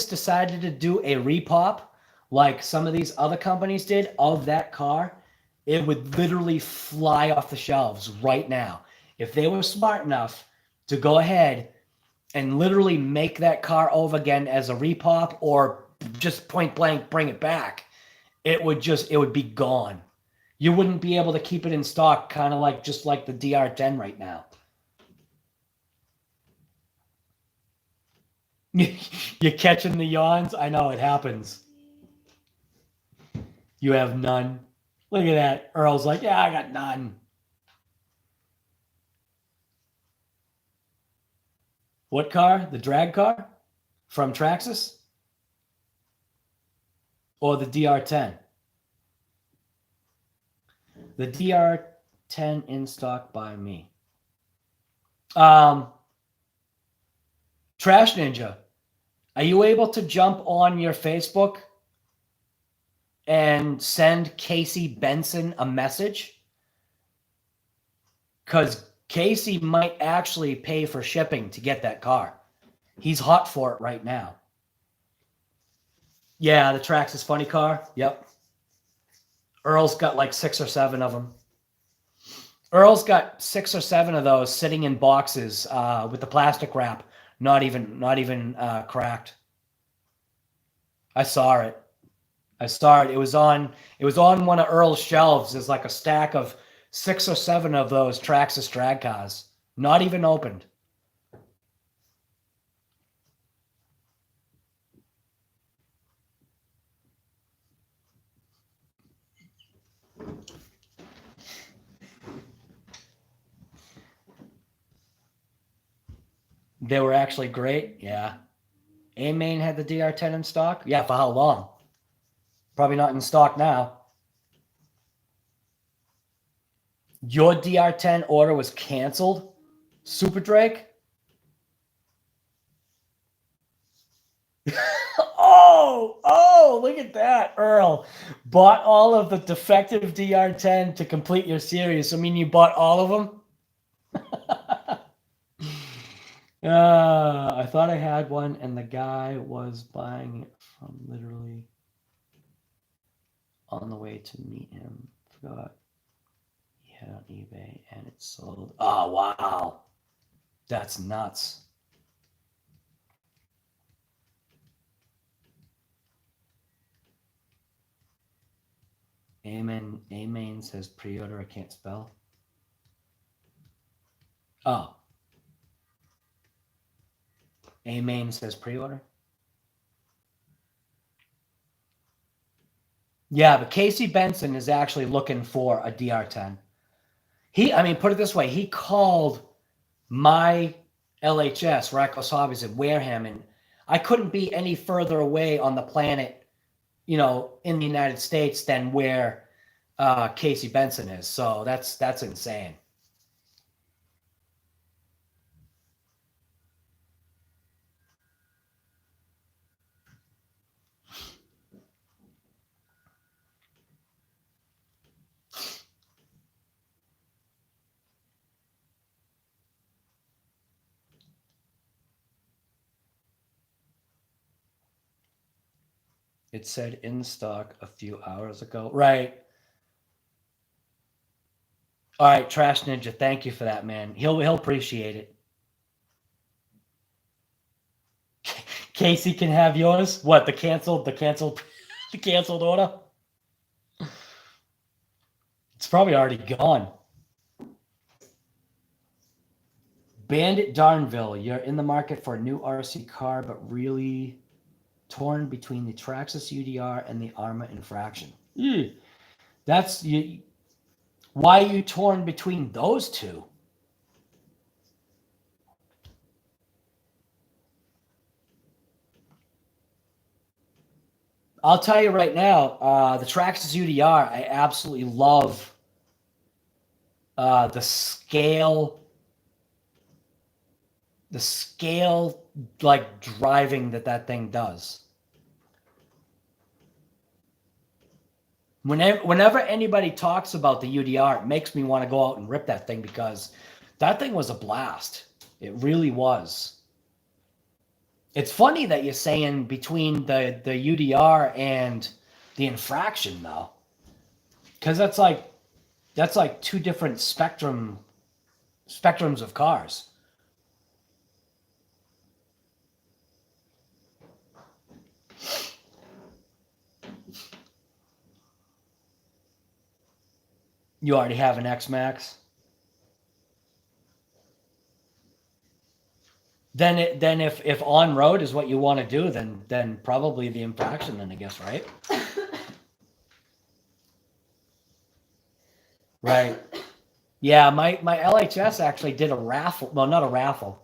decided to do a repop like some of these other companies did of that car, it would literally fly off the shelves right now. If they were smart enough to go ahead and literally make that car over again as a repop or just point blank bring it back, it would be gone. You wouldn't be able to keep it in stock, kind of like just like the DR10 right now. You're catching the yawns? I know it happens. You have none. Look at that. Earl's like, yeah, I got none. What car? The drag car from Traxxas? Or the DR10? The DR10 in stock by me. Trash Ninja, are you able to jump on your Facebook and send Casey Benson a message? Because Casey might actually pay for shipping to get that car. He's hot for it right now. Yeah, the Traxxas funny car. Yep. Earl's got like 6 or 7 of them. Earl's got 6 or 7 of those sitting in boxes with the plastic wrap not even cracked. I saw it. It was on one of Earl's shelves. There's like a stack of 6 or 7 of those Traxxas drag cars, not even opened. They were actually great. Yeah. A-Main had the DR10 in stock. Yeah, for how long? Probably not in stock now. Your DR10 order was canceled, Super Drake? Oh, look at that, Earl. Bought all of the defective DR10 to complete your series. I mean, you bought all of them? I thought I had one, and the guy was buying it from literally on the way to meet him. Forgot he had on eBay, and it sold. Oh, wow. That's nuts. Amen says pre-order. I can't spell. Oh. Amen says pre-order. Yeah, but Casey Benson is actually looking for a DR10. I mean, put it this way. He called my LHS, Reckless Hobbies at Wareham, and I couldn't be any further away on the planet, you know, in the United States than where Casey Benson is. So that's insane. It said in stock a few hours ago. Right. All right, Trash Ninja, thank you for that, man. He'll appreciate it. Casey can have yours. What, the canceled order? It's probably already gone. Bandit Darnville, you're in the market for a new RC car, but really torn between the Traxxas UDR and the Arma Infraction. That's you. Why are you torn between those two? I'll tell you right now, the Traxxas UDR, I absolutely love the scale like driving that thing does. Whenever anybody talks about the UDR, it makes me want to go out and rip that thing because that thing was a blast. It really was. It's funny that you're saying between the UDR and the Infraction though, because that's like two different spectrums of cars. You already have an X-Max? Then if on-road is what you want to do, then probably the Infraction then, I guess, right? Right. Yeah, my LHS actually did a raffle. Well, not a raffle.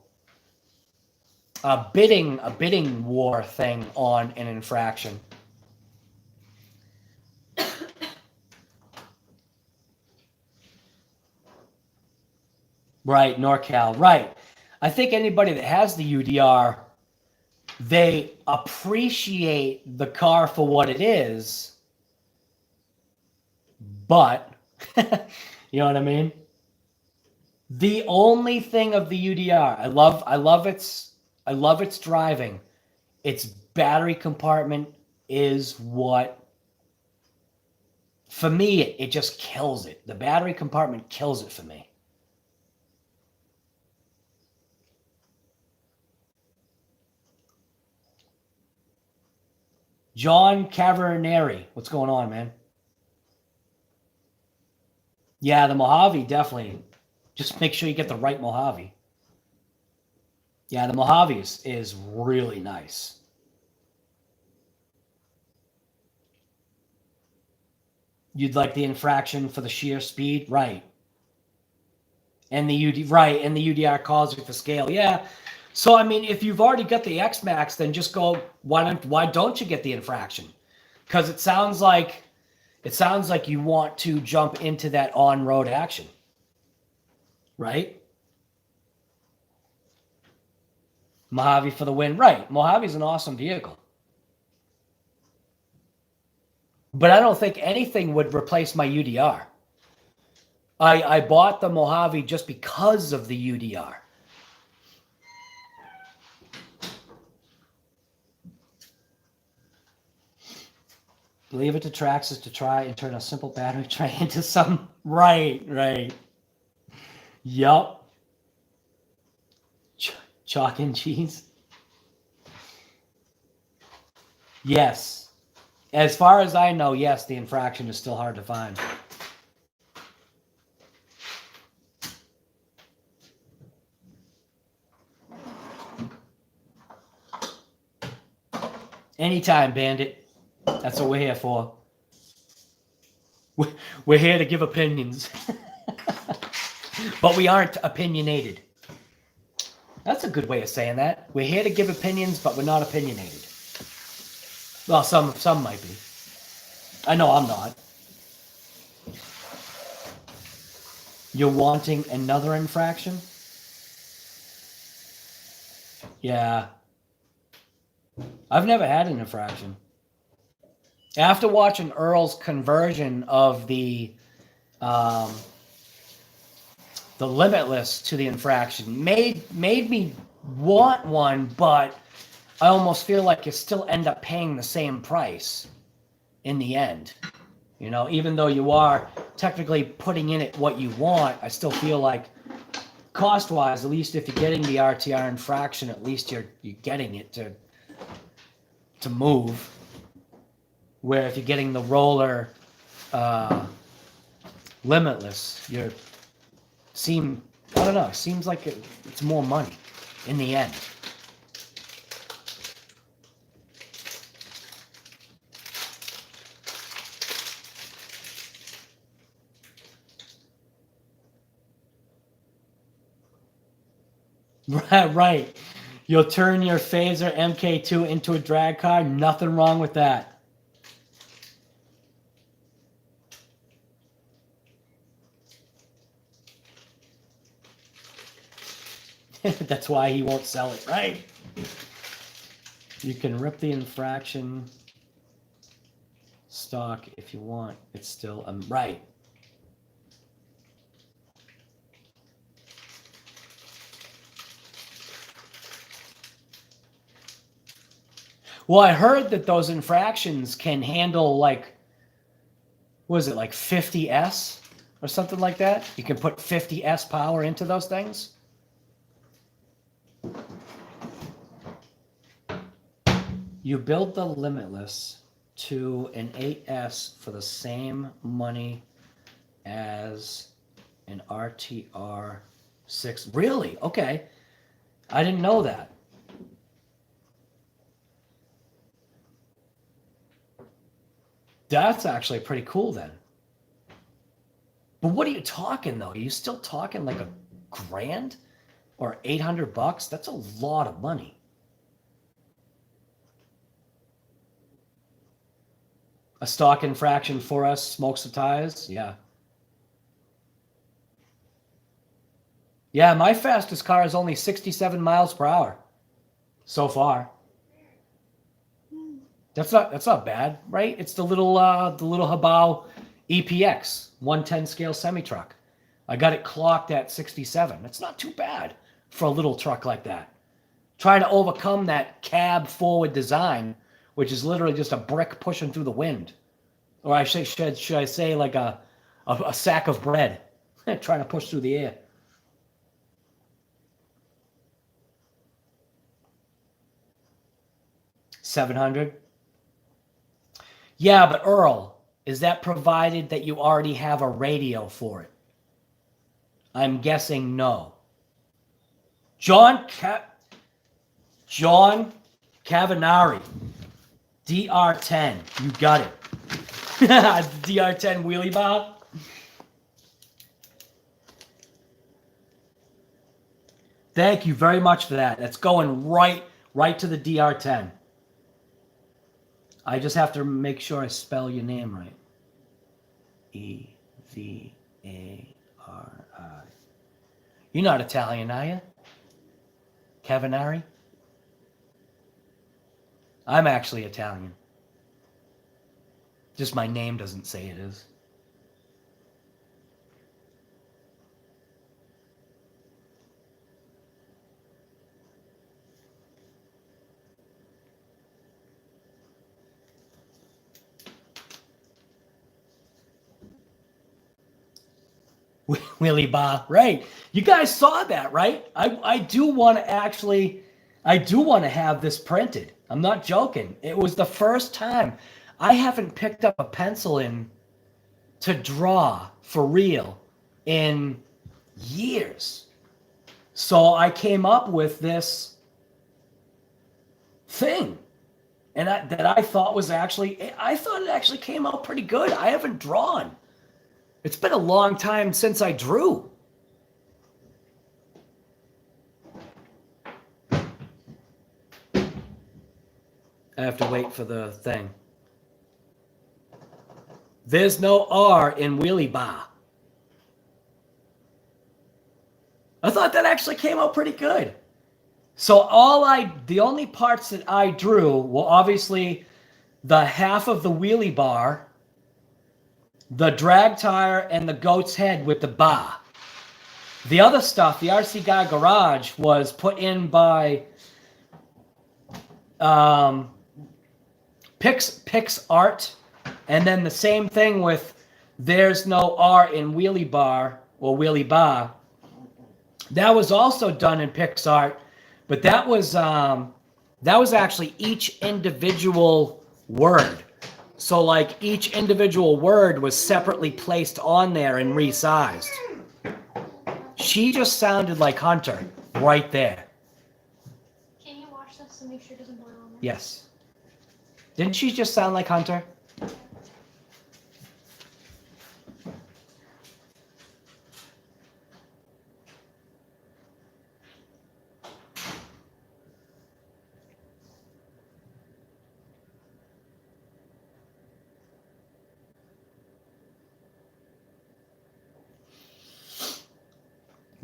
A bidding war thing on an Infraction. Right, NorCal, right. I think anybody that has the UDR, they appreciate the car for what it is, but you know what I mean? The only thing of the UDR, I love its driving. Its battery compartment is what, for me, it just kills it. The battery compartment kills it for me. John Cavernari, what's going on, man? Yeah, the Mojave, definitely. Just make sure you get the right Mojave. Yeah, the Mojave is really nice. You'd like the Infraction for the sheer speed? Right. And the UDR calls it the scale. Yeah. So, I mean, if you've already got the X-Max, then just go, why don't you get the Infraction? Because it sounds like you want to jump into that on-road action. right? Mojave for the win. Right. Mojave's an awesome vehicle. But I don't think anything would replace my UDR. I bought the Mojave just because of the UDR. Leave it to Traxxas to try and turn a simple battery tray into some. Right. Yup. Chalk and cheese. Yes. As far as I know, yes, the infraction is still hard to find. Anytime, Bandit. That's what we're here for. We're here to give opinions. But we aren't opinionated. That's a good way of saying that. We're here to give opinions, but we're not opinionated. Well, some might be. I know I'm not. You're wanting another infraction? Yeah. I've never had an infraction. After watching Earl's conversion of the limitless to the infraction made me want one, but I almost feel like you still end up paying the same price in the end. You know, even though you are technically putting in it what you want, I still feel like cost-wise, at least if you're getting the RTR infraction, at least you're getting it to move. Where if you're getting the roller limitless, I don't know, it seems like it's more money in the end. Right. You'll turn your Phaser MK2 into a drag car. Nothing wrong with that. That's why he won't sell it, right? You can rip the infraction stock if you want. It's still right. Well, I heard that those infractions can handle like, what is it, like 50S or something like that? You can put 50S power into those things. You build the limitless to an 8S for the same money as an RTR 6. Really? Okay. I didn't know that. That's actually pretty cool then. But what are you talking though? Are you still talking like $1,000 or $800? That's a lot of money. A stock infraction for us, smokes the tires, yeah. Yeah, my fastest car is only 67 miles per hour so far. That's not bad, right? It's the little Habao EPX 110 scale semi truck. I got it clocked at 67. It's not too bad for a little truck like that. Trying to overcome that cab forward design, which is literally just a brick pushing through the wind. Or should I say like a sack of bread trying to push through the air. $700. Yeah, but Earl, is that provided that you already have a radio for it? I'm guessing no. John Cavanari, DR10, you got it. DR10 wheelie bar. Thank you very much for that. That's going right to the DR10. I just have to make sure I spell your name right. EVARI. You're not Italian, are you? Cavanari? I'm actually Italian. Just my name doesn't say it is. Willie Ba, right? You guys saw that, right? I do want to actually, I do want to have this printed. I'm not joking. It was the first time. I haven't picked up a pencil in to draw for real in years. So I came up with this thing, and that I thought was actually, I thought it actually came out pretty good. I haven't drawn. It's been a long time since I drew. I have to wait for the thing. There's no R in Wheelie Bar. I thought that actually came out pretty good. So the only parts that I drew were obviously the half of the wheelie bar, the drag tire, and the goat's head with the bar. The other stuff, the RC Guy Garage, was put in by Pix Art, and then the same thing with There's No R in Wheelie Bar or Wheelie Bar. That was also done in Pix Art, but that was actually each individual word. So like each individual word was separately placed on there and resized. She just sounded like Hunter right there. Can you watch this and make sure it doesn't boil on there? Yes. Didn't she just sound like Hunter?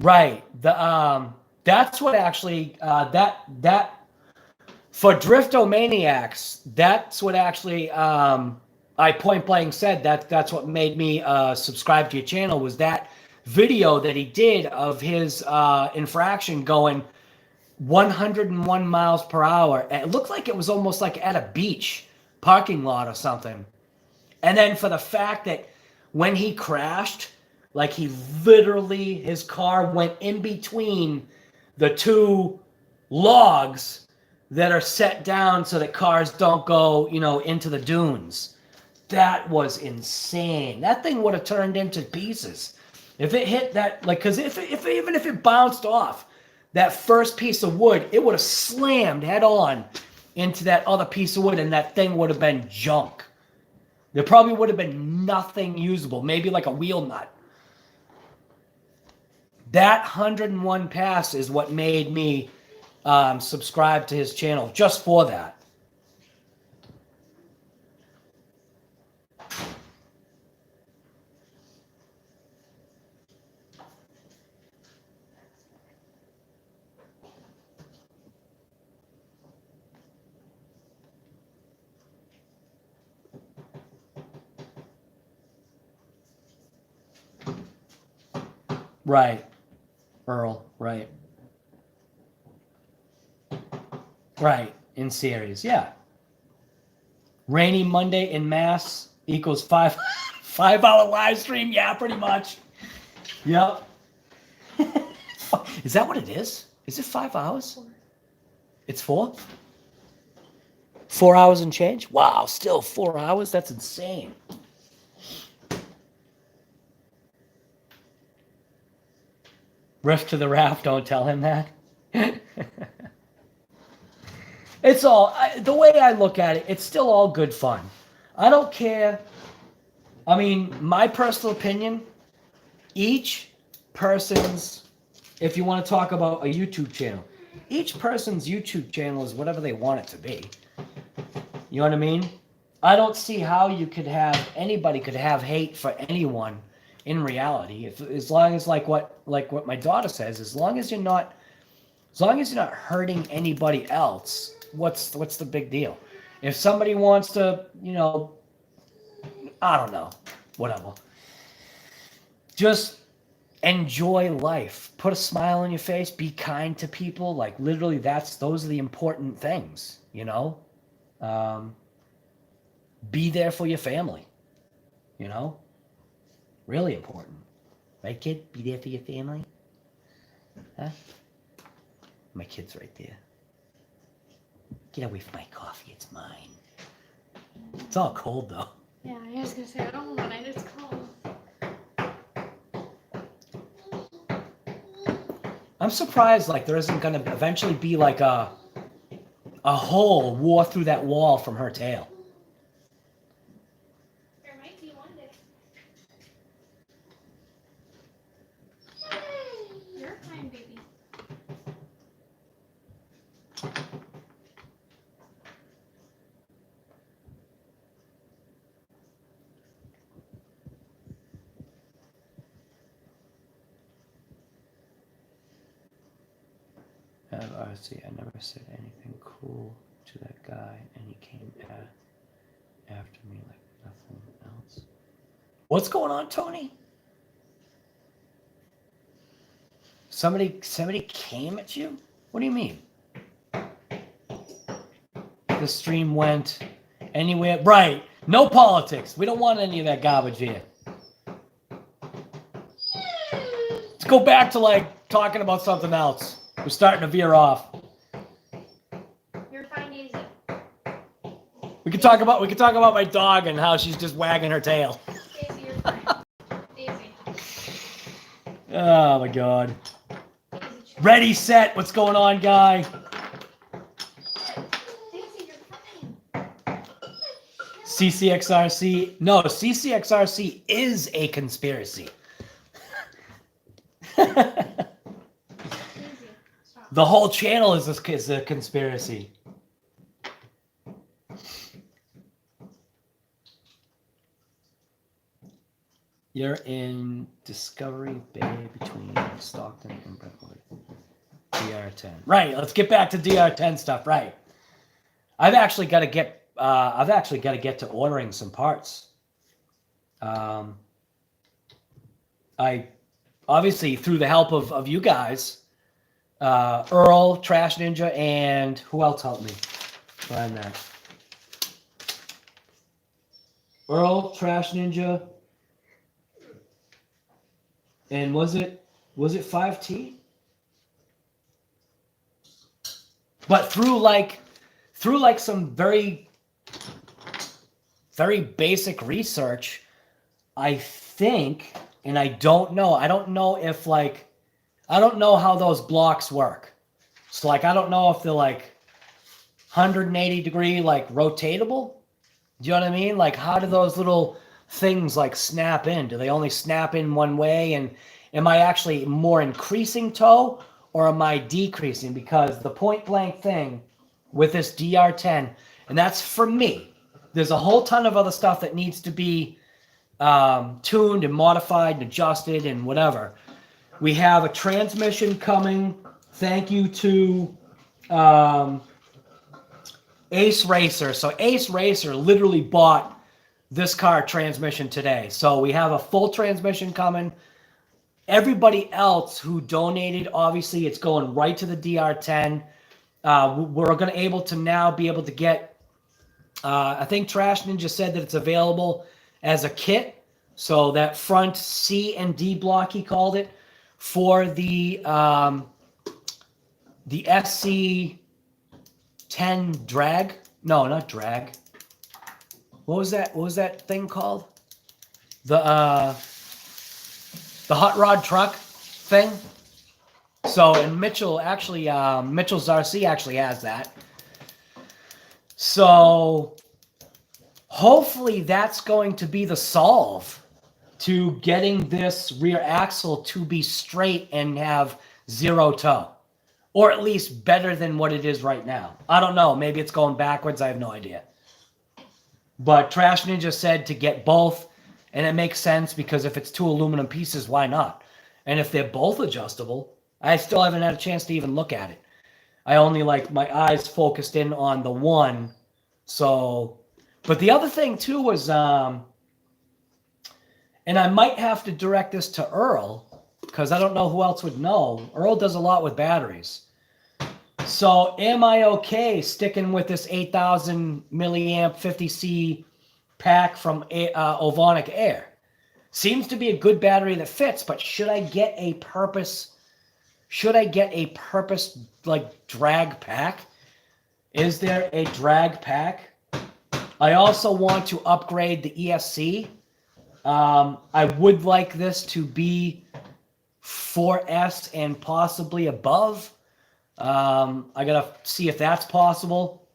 Right. That's what actually that for Driftomaniacs, that's what actually I point blank said that's what made me subscribe to your channel, was that video that he did of his infraction going 101 miles per hour. And it looked like it was almost like at a beach parking lot or something. And then for the fact that when he crashed, like he literally, his car went in between the two logs that are set down so that cars don't go, into the dunes. That was insane. That thing would have turned into pieces. If it hit that, like, because even if it bounced off that first piece of wood, it would have slammed head on into that other piece of wood, and that thing would have been junk. There probably would have been nothing usable, maybe like a wheel nut. That 101 pass is what made me subscribe to his channel, just for that. Right. Earl, right. Right, in series, yeah. Rainy Monday in Mass equals 5 5-hour live stream, yeah, pretty much. Yep. Is that what it is? Is it 5 hours? 4. It's 4? 4 hours and change? Wow, still 4 hours? That's insane. Riff to the raft, don't tell him that. It's all, the way I look at it, it's still all good fun. I don't care. I mean, my personal opinion, each person's, if you want to talk about a YouTube channel, each person's YouTube channel is whatever they want it to be. You know what I mean? I don't see how you could have, anybody could have hate for anyone in reality. If as long as like what my daughter says, as long as you're not hurting anybody else, what's the big deal? If somebody wants to, I don't know, whatever. Just enjoy life. Put a smile on your face. Be kind to people. Like literally, those are the important things. Be there for your family. Really important, right, kid? Be there for your family. Huh? My kid's right there. Get away from my coffee. It's mine. It's all cold though. Yeah, I was gonna say I don't want it. It's cold. I'm surprised like there isn't gonna eventually be like a hole wore through that wall from her tail. There might be one day. You're fine, baby. See, I never said anything cool to that guy, and he came after me like nothing else. What's going on, Tony? Somebody came at you? What do you mean? The stream went anywhere. Right. No politics. We don't want any of that garbage here. Let's go back to like talking about something else. We're starting to veer off. You're fine, Daisy. We could talk about my dog and how she's just wagging her tail. Daisy, you're fine. Daisy. Oh my god. Daisy, chill. Ready, set. What's going on, guy? Daisy, you're fine. CCXRC. No, CCXRC is a conspiracy. Daisy, stop. The whole channel is a conspiracy. You're in Discovery Bay between Stockton and Brentwood. DR10. Right. Let's get back to DR10 stuff. Right. I've actually got to get to ordering some parts. I obviously through the help of you guys, Earl, Trash Ninja, and who else helped me find that? Earl, Trash Ninja. And was it 5T? But through some very basic research, I think, and I don't know how those blocks work. So like I don't know if they're like 180 degree like rotatable. Do you know what I mean? Like how do those little things like snap in? Do they only snap in one way? And am I actually more increasing toe or am I decreasing? Because the point blank thing with this DR10, and that's for me, there's a whole ton of other stuff that needs to be tuned and modified and adjusted and whatever. We have a transmission coming. Thank you to Ace Racer. So Ace Racer literally bought this car transmission today. So we have a full transmission coming. Everybody else who donated, obviously it's going right to the DR10. We're going to now be able to get, I think Trash Ninja said that it's available as a kit. So that front C and D block, he called it, for the SC10 drag. No, not drag. What was that thing called? The hot rod truck thing. So, and Mitchell's RC actually has that. So hopefully that's going to be the solve to getting this rear axle to be straight and have zero toe. Or at least better than what it is right now. I don't know. Maybe it's going backwards. I have no idea. But Trash Ninja said to get both And it makes sense because if it's 2 aluminum pieces, why not? And if they're both adjustable, I still haven't had a chance to even look at it. I only like my eyes focused in on the one. So, but the other thing too was, and I might have to direct this to Earl because I don't know who else would know. Earl does a lot with batteries. So am I okay sticking with this 8,000 milliamp 50C pack from Ovonic Air? Seems to be a good battery that fits, but should I get a purpose like drag pack? Is there a drag pack? I also want to upgrade the ESC. I would like this to be 4S and possibly above. I gotta see if that's possible.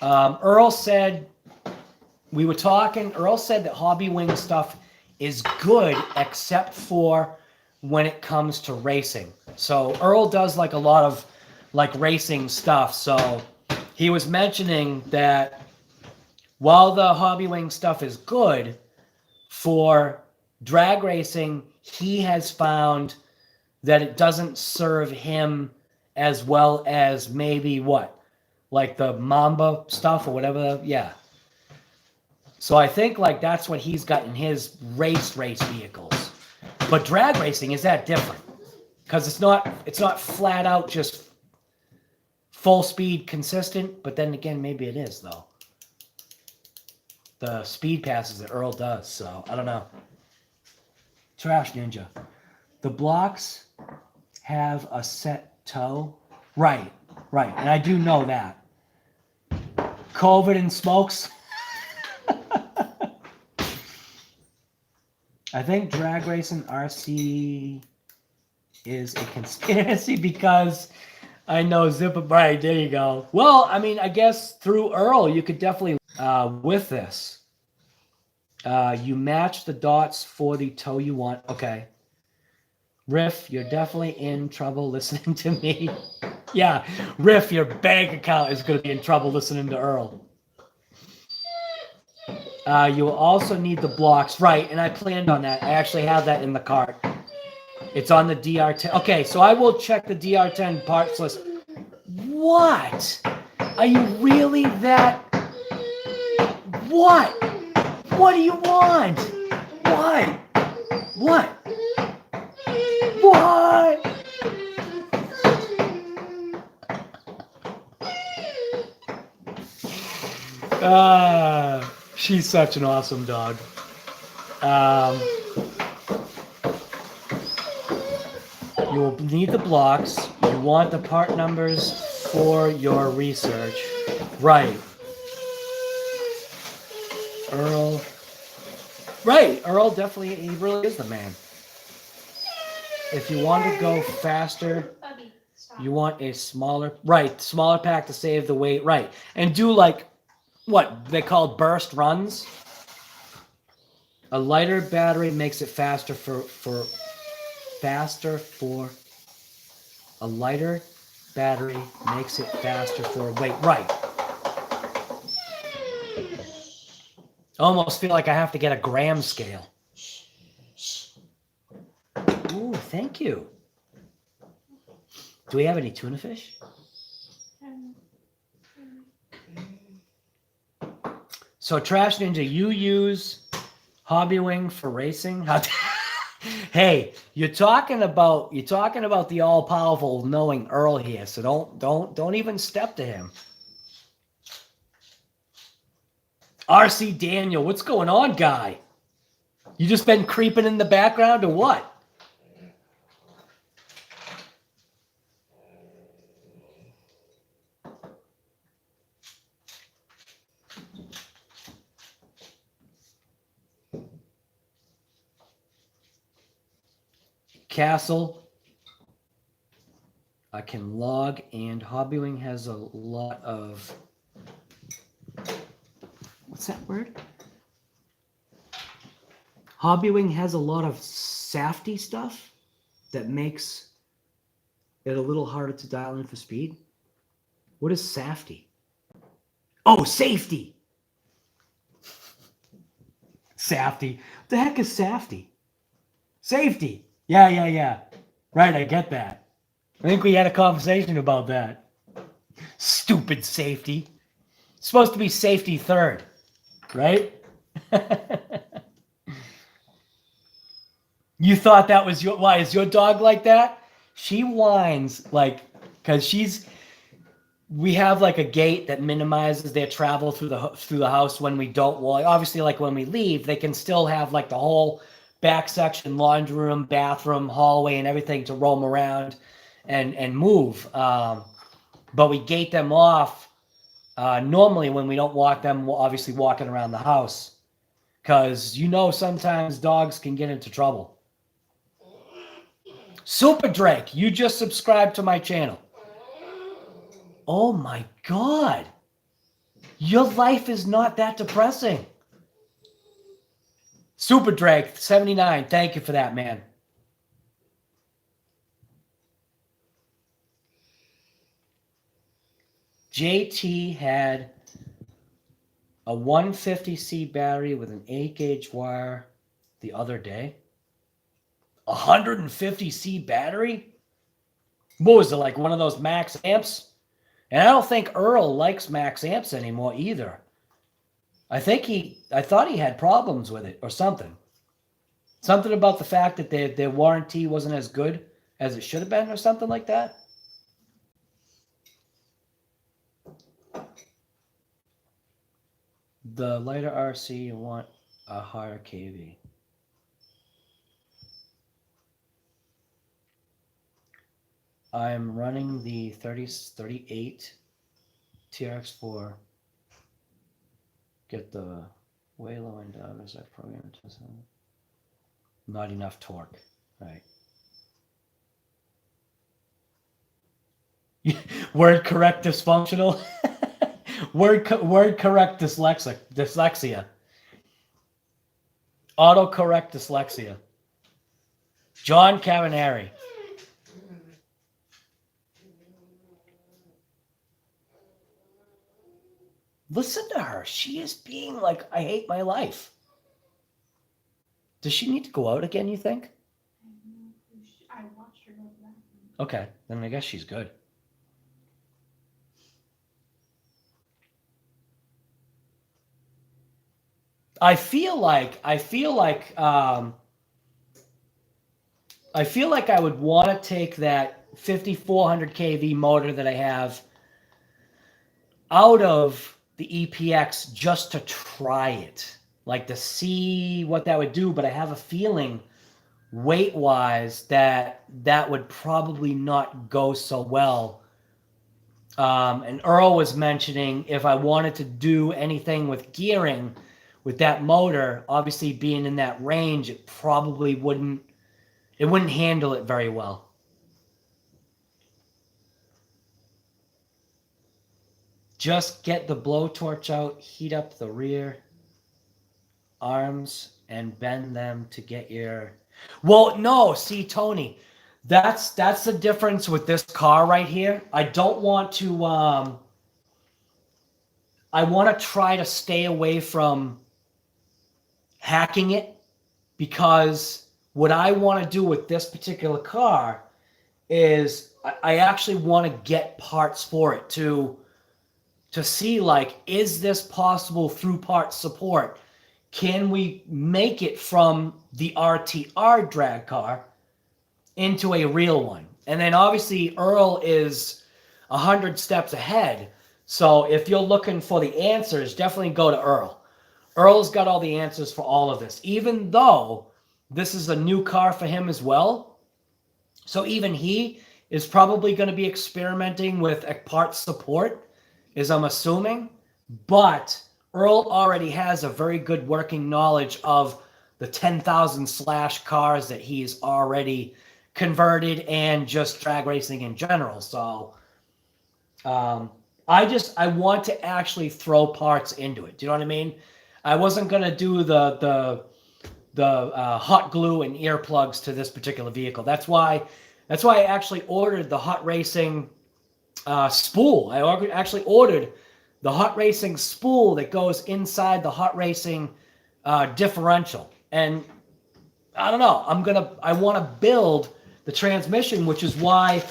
Earl said, we were talking, Earl said that Hobby Wing stuff is good except for when it comes to racing. So Earl does like a lot of like racing stuff. So he was mentioning that while the Hobby Wing stuff is good for drag racing, he has found that it doesn't serve him as well as maybe what? Like the Mamba stuff or whatever. Yeah. So I think like that's what he's got in his race vehicles. But drag racing is that different? Because it's not flat out just full speed consistent, but then again maybe it is though. The speed passes that Earl does, so I don't know. Trash Ninja. The blocks have a set toe. Right. And I do know that. COVID and smokes. I think drag racing RC is a conspiracy because I know Zipper. Right, there you go. Well, I mean, I guess through Earl, you could definitely, with this, you match the dots for the toe you want. Okay. Riff, you're definitely in trouble listening to me. Yeah, Riff, your bank account is going to be in trouble listening to Earl. You will also need the blocks. Right, and I planned on that. I actually have that in the cart. It's on the DR10. Okay, so I will check the DR10 parts list. What? Are you really that? What? What do you want? What? What? What? She's such an awesome dog. You will need the blocks. You want the part numbers for your research. Right. Earl. Right. Earl definitely, he really is the man. If you want to go faster, you want a smaller pack to save the weight. Right. And do like what they call burst runs. A lighter battery makes it faster a lighter battery makes it faster for weight. Right. I almost feel like I have to get a gram scale. Ooh, thank you. Do we have any tuna fish? So Trash Ninja, you use Hobby Wing for racing? Hey, you're talking about the all-powerful knowing Earl here, so don't even step to him. RC Daniel, what's going on, guy? You just been creeping in the background or what? Castle, I can log, and Hobby Wing has a lot of, what's that word? Hobby Wing has a lot of safety stuff that makes it a little harder to dial in for speed. What is safety? Oh, safety. Safety. What the heck is safety? Safety. Yeah. Right, I get that. I think we had a conversation about that. Stupid safety. It's supposed to be safety third, right? You thought that was your... Why, is your dog like that? She whines like... Because we have like a gate that minimizes their travel through the house when we don't walk. Obviously, like when we leave, they can still have like the whole back section, laundry room, bathroom, hallway, and everything to roam around and move. But we gate them off normally when we don't walk them, obviously walking around the house. Because sometimes dogs can get into trouble. Super Drake, you just subscribed to my channel. Oh my God. Your life is not that depressing. Super Drake, 79. Thank you for that, man. JT had a 150C battery with an 8-gauge wire the other day. 150C battery? What was it, like one of those max amps? And I don't think Earl likes max amps anymore either. I thought he had problems with it or something. Something about the fact that their warranty wasn't as good as it should have been or something like that. The lighter RC, you want a higher KV. I'm running the 38 TRX4. Get the way low end out as I program it. Not enough torque. Right. Word correct dysfunctional. word correct dyslexia. Autocorrect dyslexia. John Cavaneri. Listen to her. She is being like, I hate my life. Does she need to go out again, you think? I watched her go to that. Okay, then I guess she's good. I feel like I would want to take that 5400 kV motor that I have out of the EPX just to try it, like to see what that would do. But I have a feeling weight-wise that would probably not go so well. And Earl was mentioning if I wanted to do anything with gearing with that motor, obviously being in that range, it probably wouldn't handle it very well. Just get the blowtorch out, heat up the rear arms, and bend them to get your... Well, no, see, Tony, that's the difference with this car right here. I don't want to... I want to try to stay away from hacking it, because what I want to do with this particular car is I actually want to get parts for it to see, like, is this possible through parts support? Can we make it from the RTR drag car into a real one? And then obviously Earl is 100 steps ahead. So if you're looking for the answers, definitely go to Earl. Earl's got all the answers for all of this, even though this is a new car for him as well. So even he is probably going to be experimenting with a parts support, is I'm assuming. But Earl already has a very good working knowledge of the 10,000 slash cars that he's already converted and just drag racing in general. So I want to actually throw parts into it. Do you know what I mean? I wasn't going to do the hot glue and earplugs to this particular vehicle. That's why I actually ordered the hot racing spool. I actually ordered the hot racing spool that goes inside the hot racing differential. And I don't know. I want to build the transmission, which is why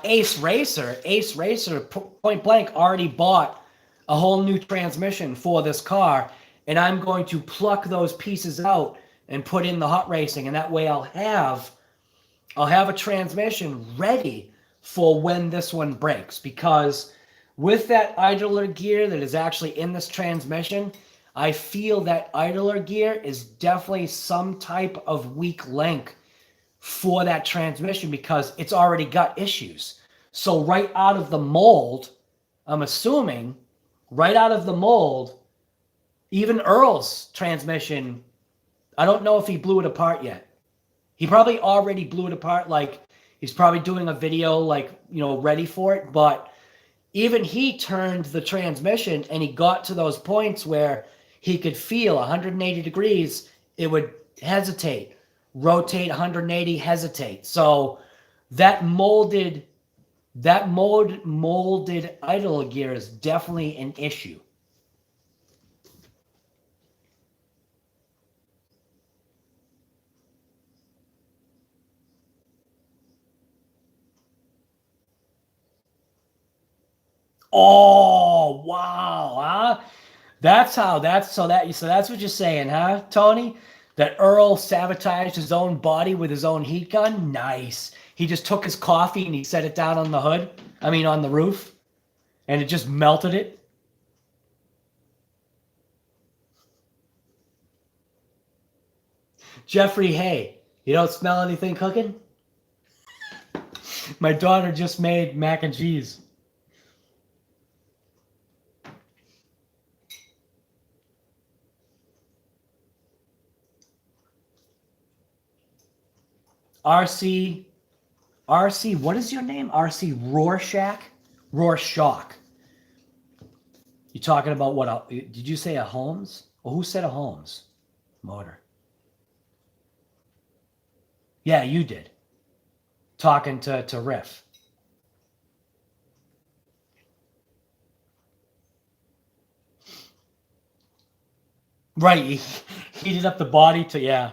Ace Racer point blank already bought a whole new transmission for this car, and I'm going to pluck those pieces out and put in the hot racing, and that way I'll have a transmission ready for when this one breaks, because with that idler gear that is actually in this transmission, I feel that idler gear is definitely some type of weak link for that transmission because it's already got issues. So right out of the mold, I'm assuming, right out of the mold, even Earl's transmission, I don't know if he blew it apart yet. He probably already blew it apart, like he's probably doing a video, like, you know, ready for it. But even he turned the transmission and he got to those points where he could feel 180 degrees, it would hesitate, rotate 180, hesitate. So that molded idle gear is definitely an issue. Oh, wow, huh? That's what you're saying, huh, Tony? That Earl sabotaged his own body with his own heat gun? Nice. He just took his coffee and he set it down on the hood. I mean, on the roof. And it just melted it. Jeffrey, hey, you don't smell anything cooking? My daughter just made mac and cheese. RC, what is your name? RC Rorschach? Rorschach. You talking about what? Did you say a Holmes? Well, who said a Holmes motor? Yeah, you did. Talking to Riff. Right, he heated up the body to, yeah.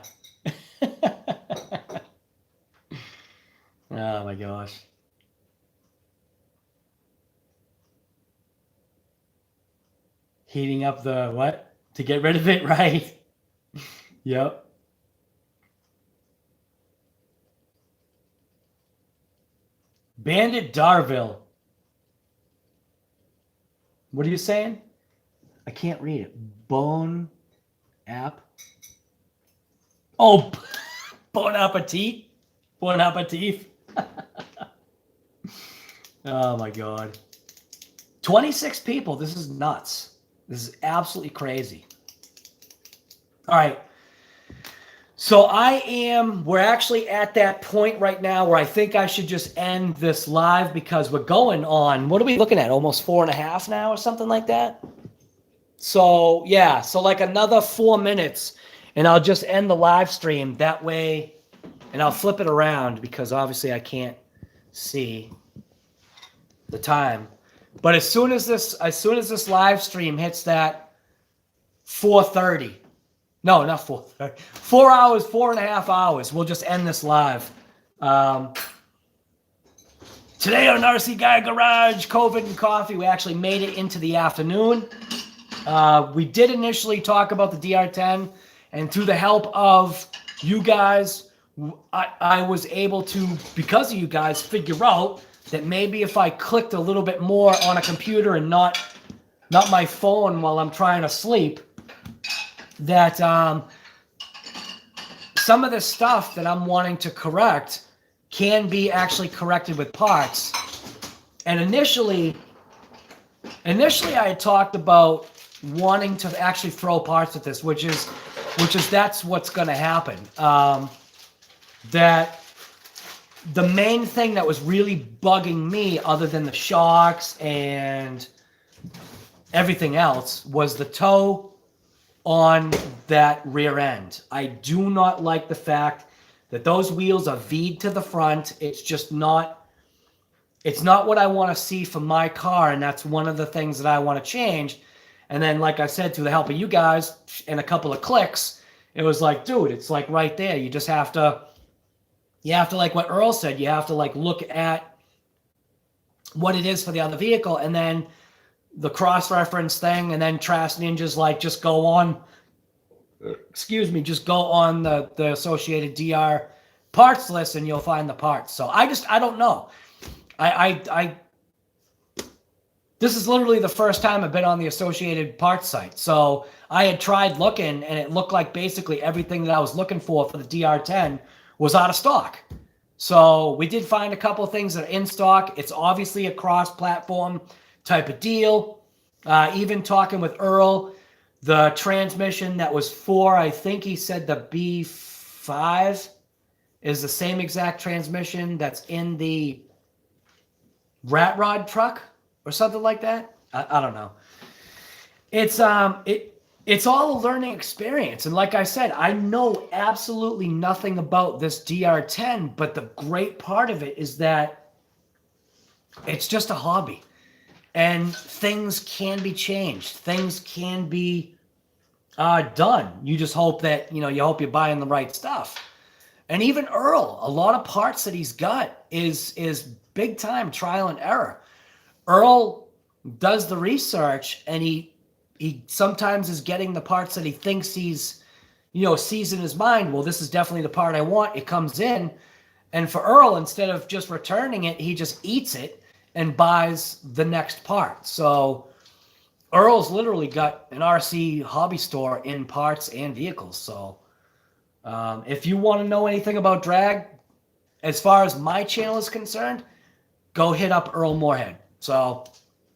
Oh my gosh. Heating up the what? To get rid of it, right? Yep. Bandit Darville. What are you saying? I can't read it. Bone app. Oh, bon appetit. Bon appetit. Oh my God. 26 people. This is nuts. This is absolutely crazy. All right. So we're actually at that point right now where I think I should just end this live because we're going on, what are we looking at? Almost 4.5 now or something like that? So yeah, so like another 4 minutes and I'll just end the live stream that way. And I'll flip it around because obviously I can't see the time. But as soon as this live stream hits that 4:30, no, not 4:30, 4 hours, 4.5 hours, we'll just end this live. Today on RC Guy Garage, COVID and Coffee, we actually made it into the afternoon. We did initially talk about the DR10, and through the help of you guys, I was able to, because of you guys, figure out that maybe if I clicked a little bit more on a computer and not my phone while I'm trying to sleep, that some of the stuff that I'm wanting to correct can be actually corrected with parts. And initially I had talked about wanting to actually throw parts at this, which is that's what's going to happen. That the main thing that was really bugging me, other than the shocks and everything else, was the toe on that rear end. I do not like the fact that those wheels are V'd to the front. It's just not, it's not what I want to see for my car, and that's one of the things that I want to change. And then, like I said, through the help of you guys and a couple of clicks, it was like, dude, it's like right there. You just have to, like what Earl said, you have to like look at what it is for the other vehicle, and then the cross-reference thing, and then Trash Ninjas like just go on, just go on the associated DR parts list, and you'll find the parts. So I don't know. This is literally the first time I've been on the associated parts site. So I had tried looking, and it looked like basically everything that I was looking for the DR10 was out of stock. So we did find a couple of things that are in stock. It's obviously a cross-platform type of deal. Even talking with Earl, the transmission that was for, I think he said the B5 is the same exact transmission that's in the Rat Rod truck or something like that. I don't know. It's all a learning experience. And like I said, I know absolutely nothing about this DR10, but the great part of it is that it's just a hobby. And things can be changed. Things can be done. You just hope that, you hope you're buying the right stuff. And even Earl, a lot of parts that he's got is big time trial and error. Earl does the research, and he sometimes is getting the parts that he thinks he's, sees in his mind. Well, this is definitely the part I want. It comes in. And for Earl, instead of just returning it, he just eats it and buys the next part. So Earl's literally got an RC hobby store in parts and vehicles. So if you want to know anything about drag, as far as my channel is concerned, go hit up Earl Moorehead. So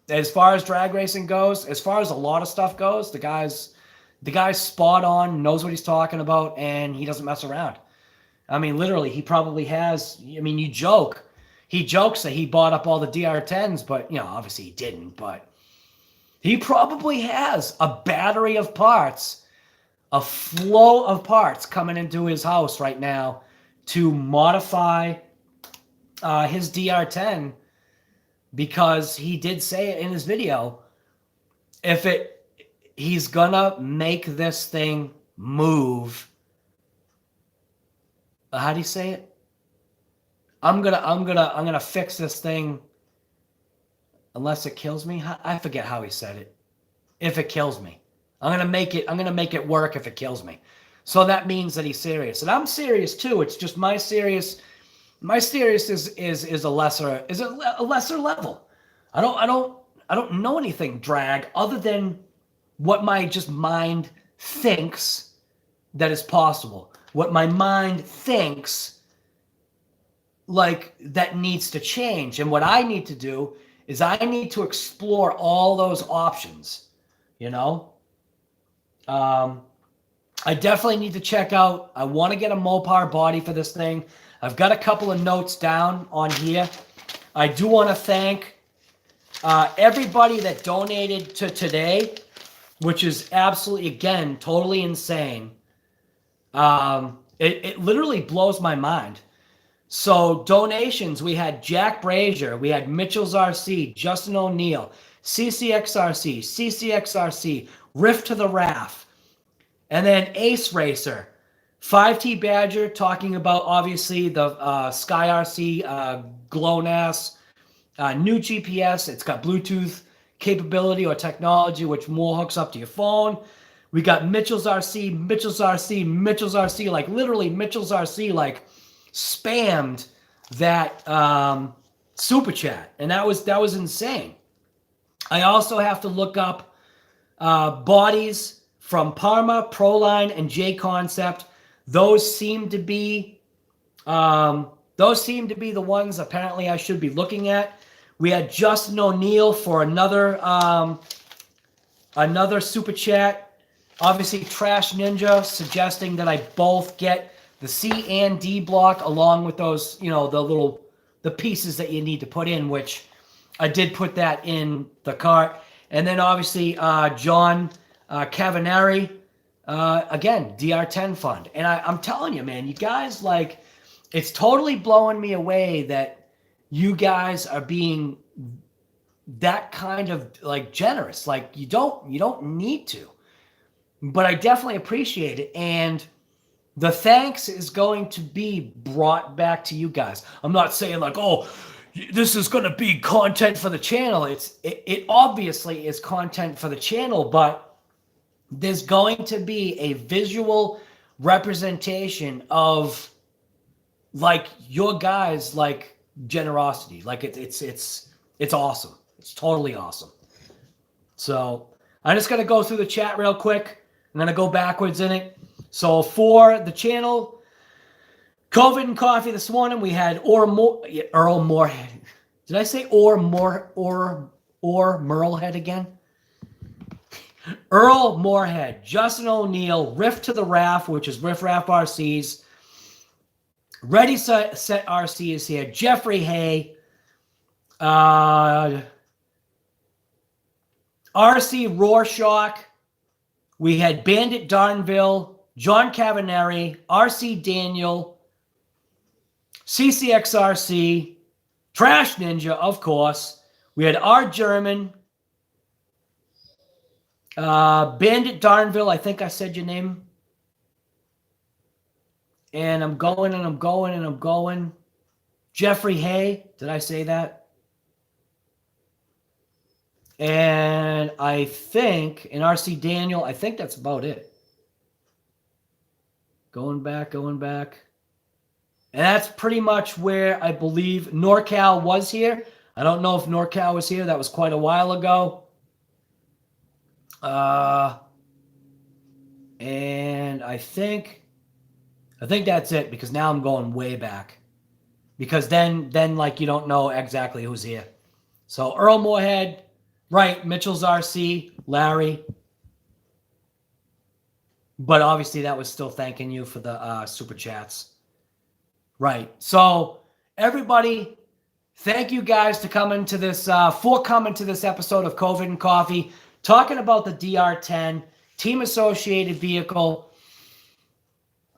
as far as drag racing goes, as far as a lot of stuff goes, the guy's spot on, knows what he's talking about, and he doesn't mess around. I mean, literally, he probably has, he jokes that he bought up all the DR10s, but, obviously he didn't, but he probably has a battery of parts, a flow of parts coming into his house right now to modify his DR10, because he did say it in his video, he's gonna make this thing move. How do you say it? I'm gonna fix this thing unless it kills me. I forget how he said it. If it kills me, I'm gonna make it work if it kills me. So that means that he's serious, and I'm serious too. It's just my serious is a lesser level. I don't know anything drag other than what my just mind thinks that is possible. What my mind thinks like that needs to change. And what I need to do is I need to explore all those options, I definitely need to check out, I want to get a Mopar body for this thing. I've got a couple of notes down on here. I do want to thank everybody that donated to today, which is absolutely, again, totally insane. It literally blows my mind. So donations, we had Jack Brazier, we had Mitchell's RC, Justin O'Neill, CCXRC, Rift to the Raft, and then Ace Racer, 5T Badger, talking about obviously the Sky RC, GLONASS, new GPS. It's got Bluetooth capability or technology, which more hooks up to your phone. We got Mitchell's RC, like literally Mitchell's RC, like spammed that super chat, and that was insane. I also have to look up bodies from Parma, Proline, and J Concept. Those seem to be the ones apparently I should be looking at. We had Justin O'Neill for another super chat. Obviously, Trash Ninja suggesting that I both get the C and D block along with those, the pieces that you need to put in, which I did put that in the cart. And then obviously John Cavanari, again, DR10 fund. And I'm telling you, man, you guys, like, it's totally blowing me away that you guys are being that kind of like generous. Like you don't need to, but I definitely appreciate it. And the thanks is going to be brought back to you guys. I'm not saying like, oh, this is going to be content for the channel. It obviously is content for the channel, but there's going to be a visual representation of like your guys like generosity. Like it's awesome. It's totally awesome. So I'm just going to go through the chat real quick. I'm going to go backwards in it. So for the channel, COVID and Coffee this morning, we had Earl Moorhead. Did I say or Moorhead again? Earl Moorhead, Justin O'Neill, Riff to the Raff, which is Riff Raff RCs. Ready Set RC is here. Jeffrey Hay. RC Rorschach. We had Bandit Darnville. John Cavaneri, RC Daniel, CCXRC, Trash Ninja, of course. We had R German, Bandit Darnville, I think I said your name. And I'm going. Jeffrey Hay, did I say that? And I think, in RC Daniel, I think that's about it. Going back. And that's pretty much where I believe NorCal was here. I don't know if NorCal was here. That was quite a while ago. And I think that's it, because now I'm going way back. Because then like you don't know exactly who's here. So Earl Moorhead, right, Mitchell's RC, Larry. But obviously that was still thanking you for the super chats. Right. So everybody, thank you guys for coming to this episode of COVID and Coffee, talking about the DR10 team associated vehicle.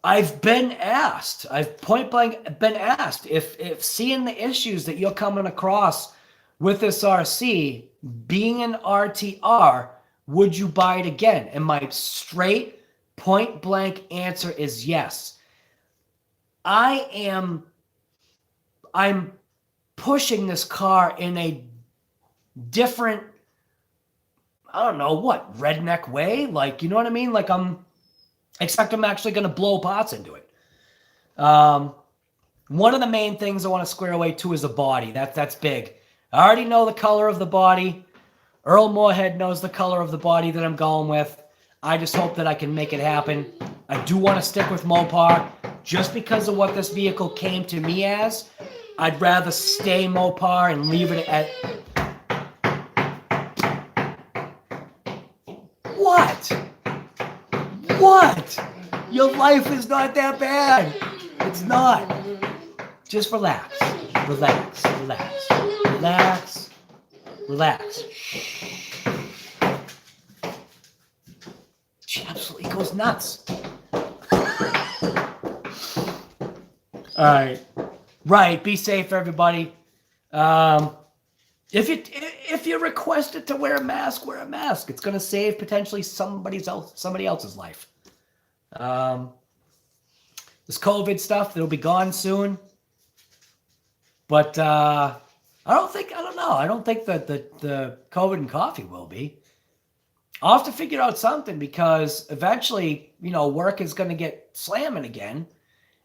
I've point blank been asked if seeing the issues that you're coming across with this RC being an RTR, would you buy it again? And my straight point blank answer is yes. I'm pushing this car in a different, I don't know what, redneck way. Like, you know what I mean? Like except I'm actually going to blow parts into it. One of the main things I want to square away too is the body. That's big. I already know the color of the body. Earl Moorhead knows the color of the body that I'm going with. I just hope that I can make it happen. I do want to stick with Mopar just because of what this vehicle came to me as. I'd rather stay Mopar and leave it at... What? Your life is not that bad. It's not. Just relax. Relax. She absolutely goes nuts. All right. Right. Be safe, everybody. If you're requested to wear a mask, wear a mask. It's going to save potentially somebody else's life. This COVID stuff, it'll be gone soon. But I don't think that the COVID and Coffee will be. I'll have to figure out something, because eventually, work is going to get slamming again,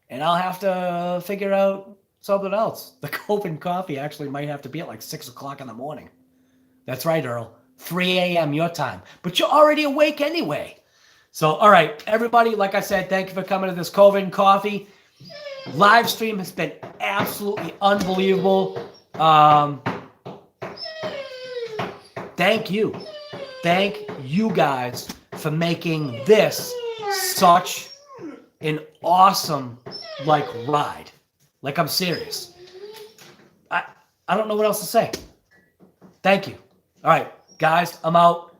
and I'll have to figure out something else. The COVID and Coffee actually might have to be at like 6 o'clock in the morning. That's right, Earl. 3 a.m. your time. But you're already awake anyway. So, all right, everybody, like I said, thank you for coming to this COVID and Coffee. Live stream has been absolutely unbelievable. Thank you. Thank you guys for making this such an awesome, ride. Like, I'm serious. I don't know what else to say. Thank you. All right, guys, I'm out.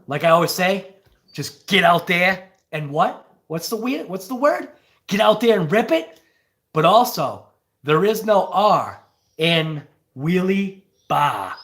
Like I always say, just get out there and what? What's the word? Get out there and rip it. But also, there is no R in Wheelie Bar.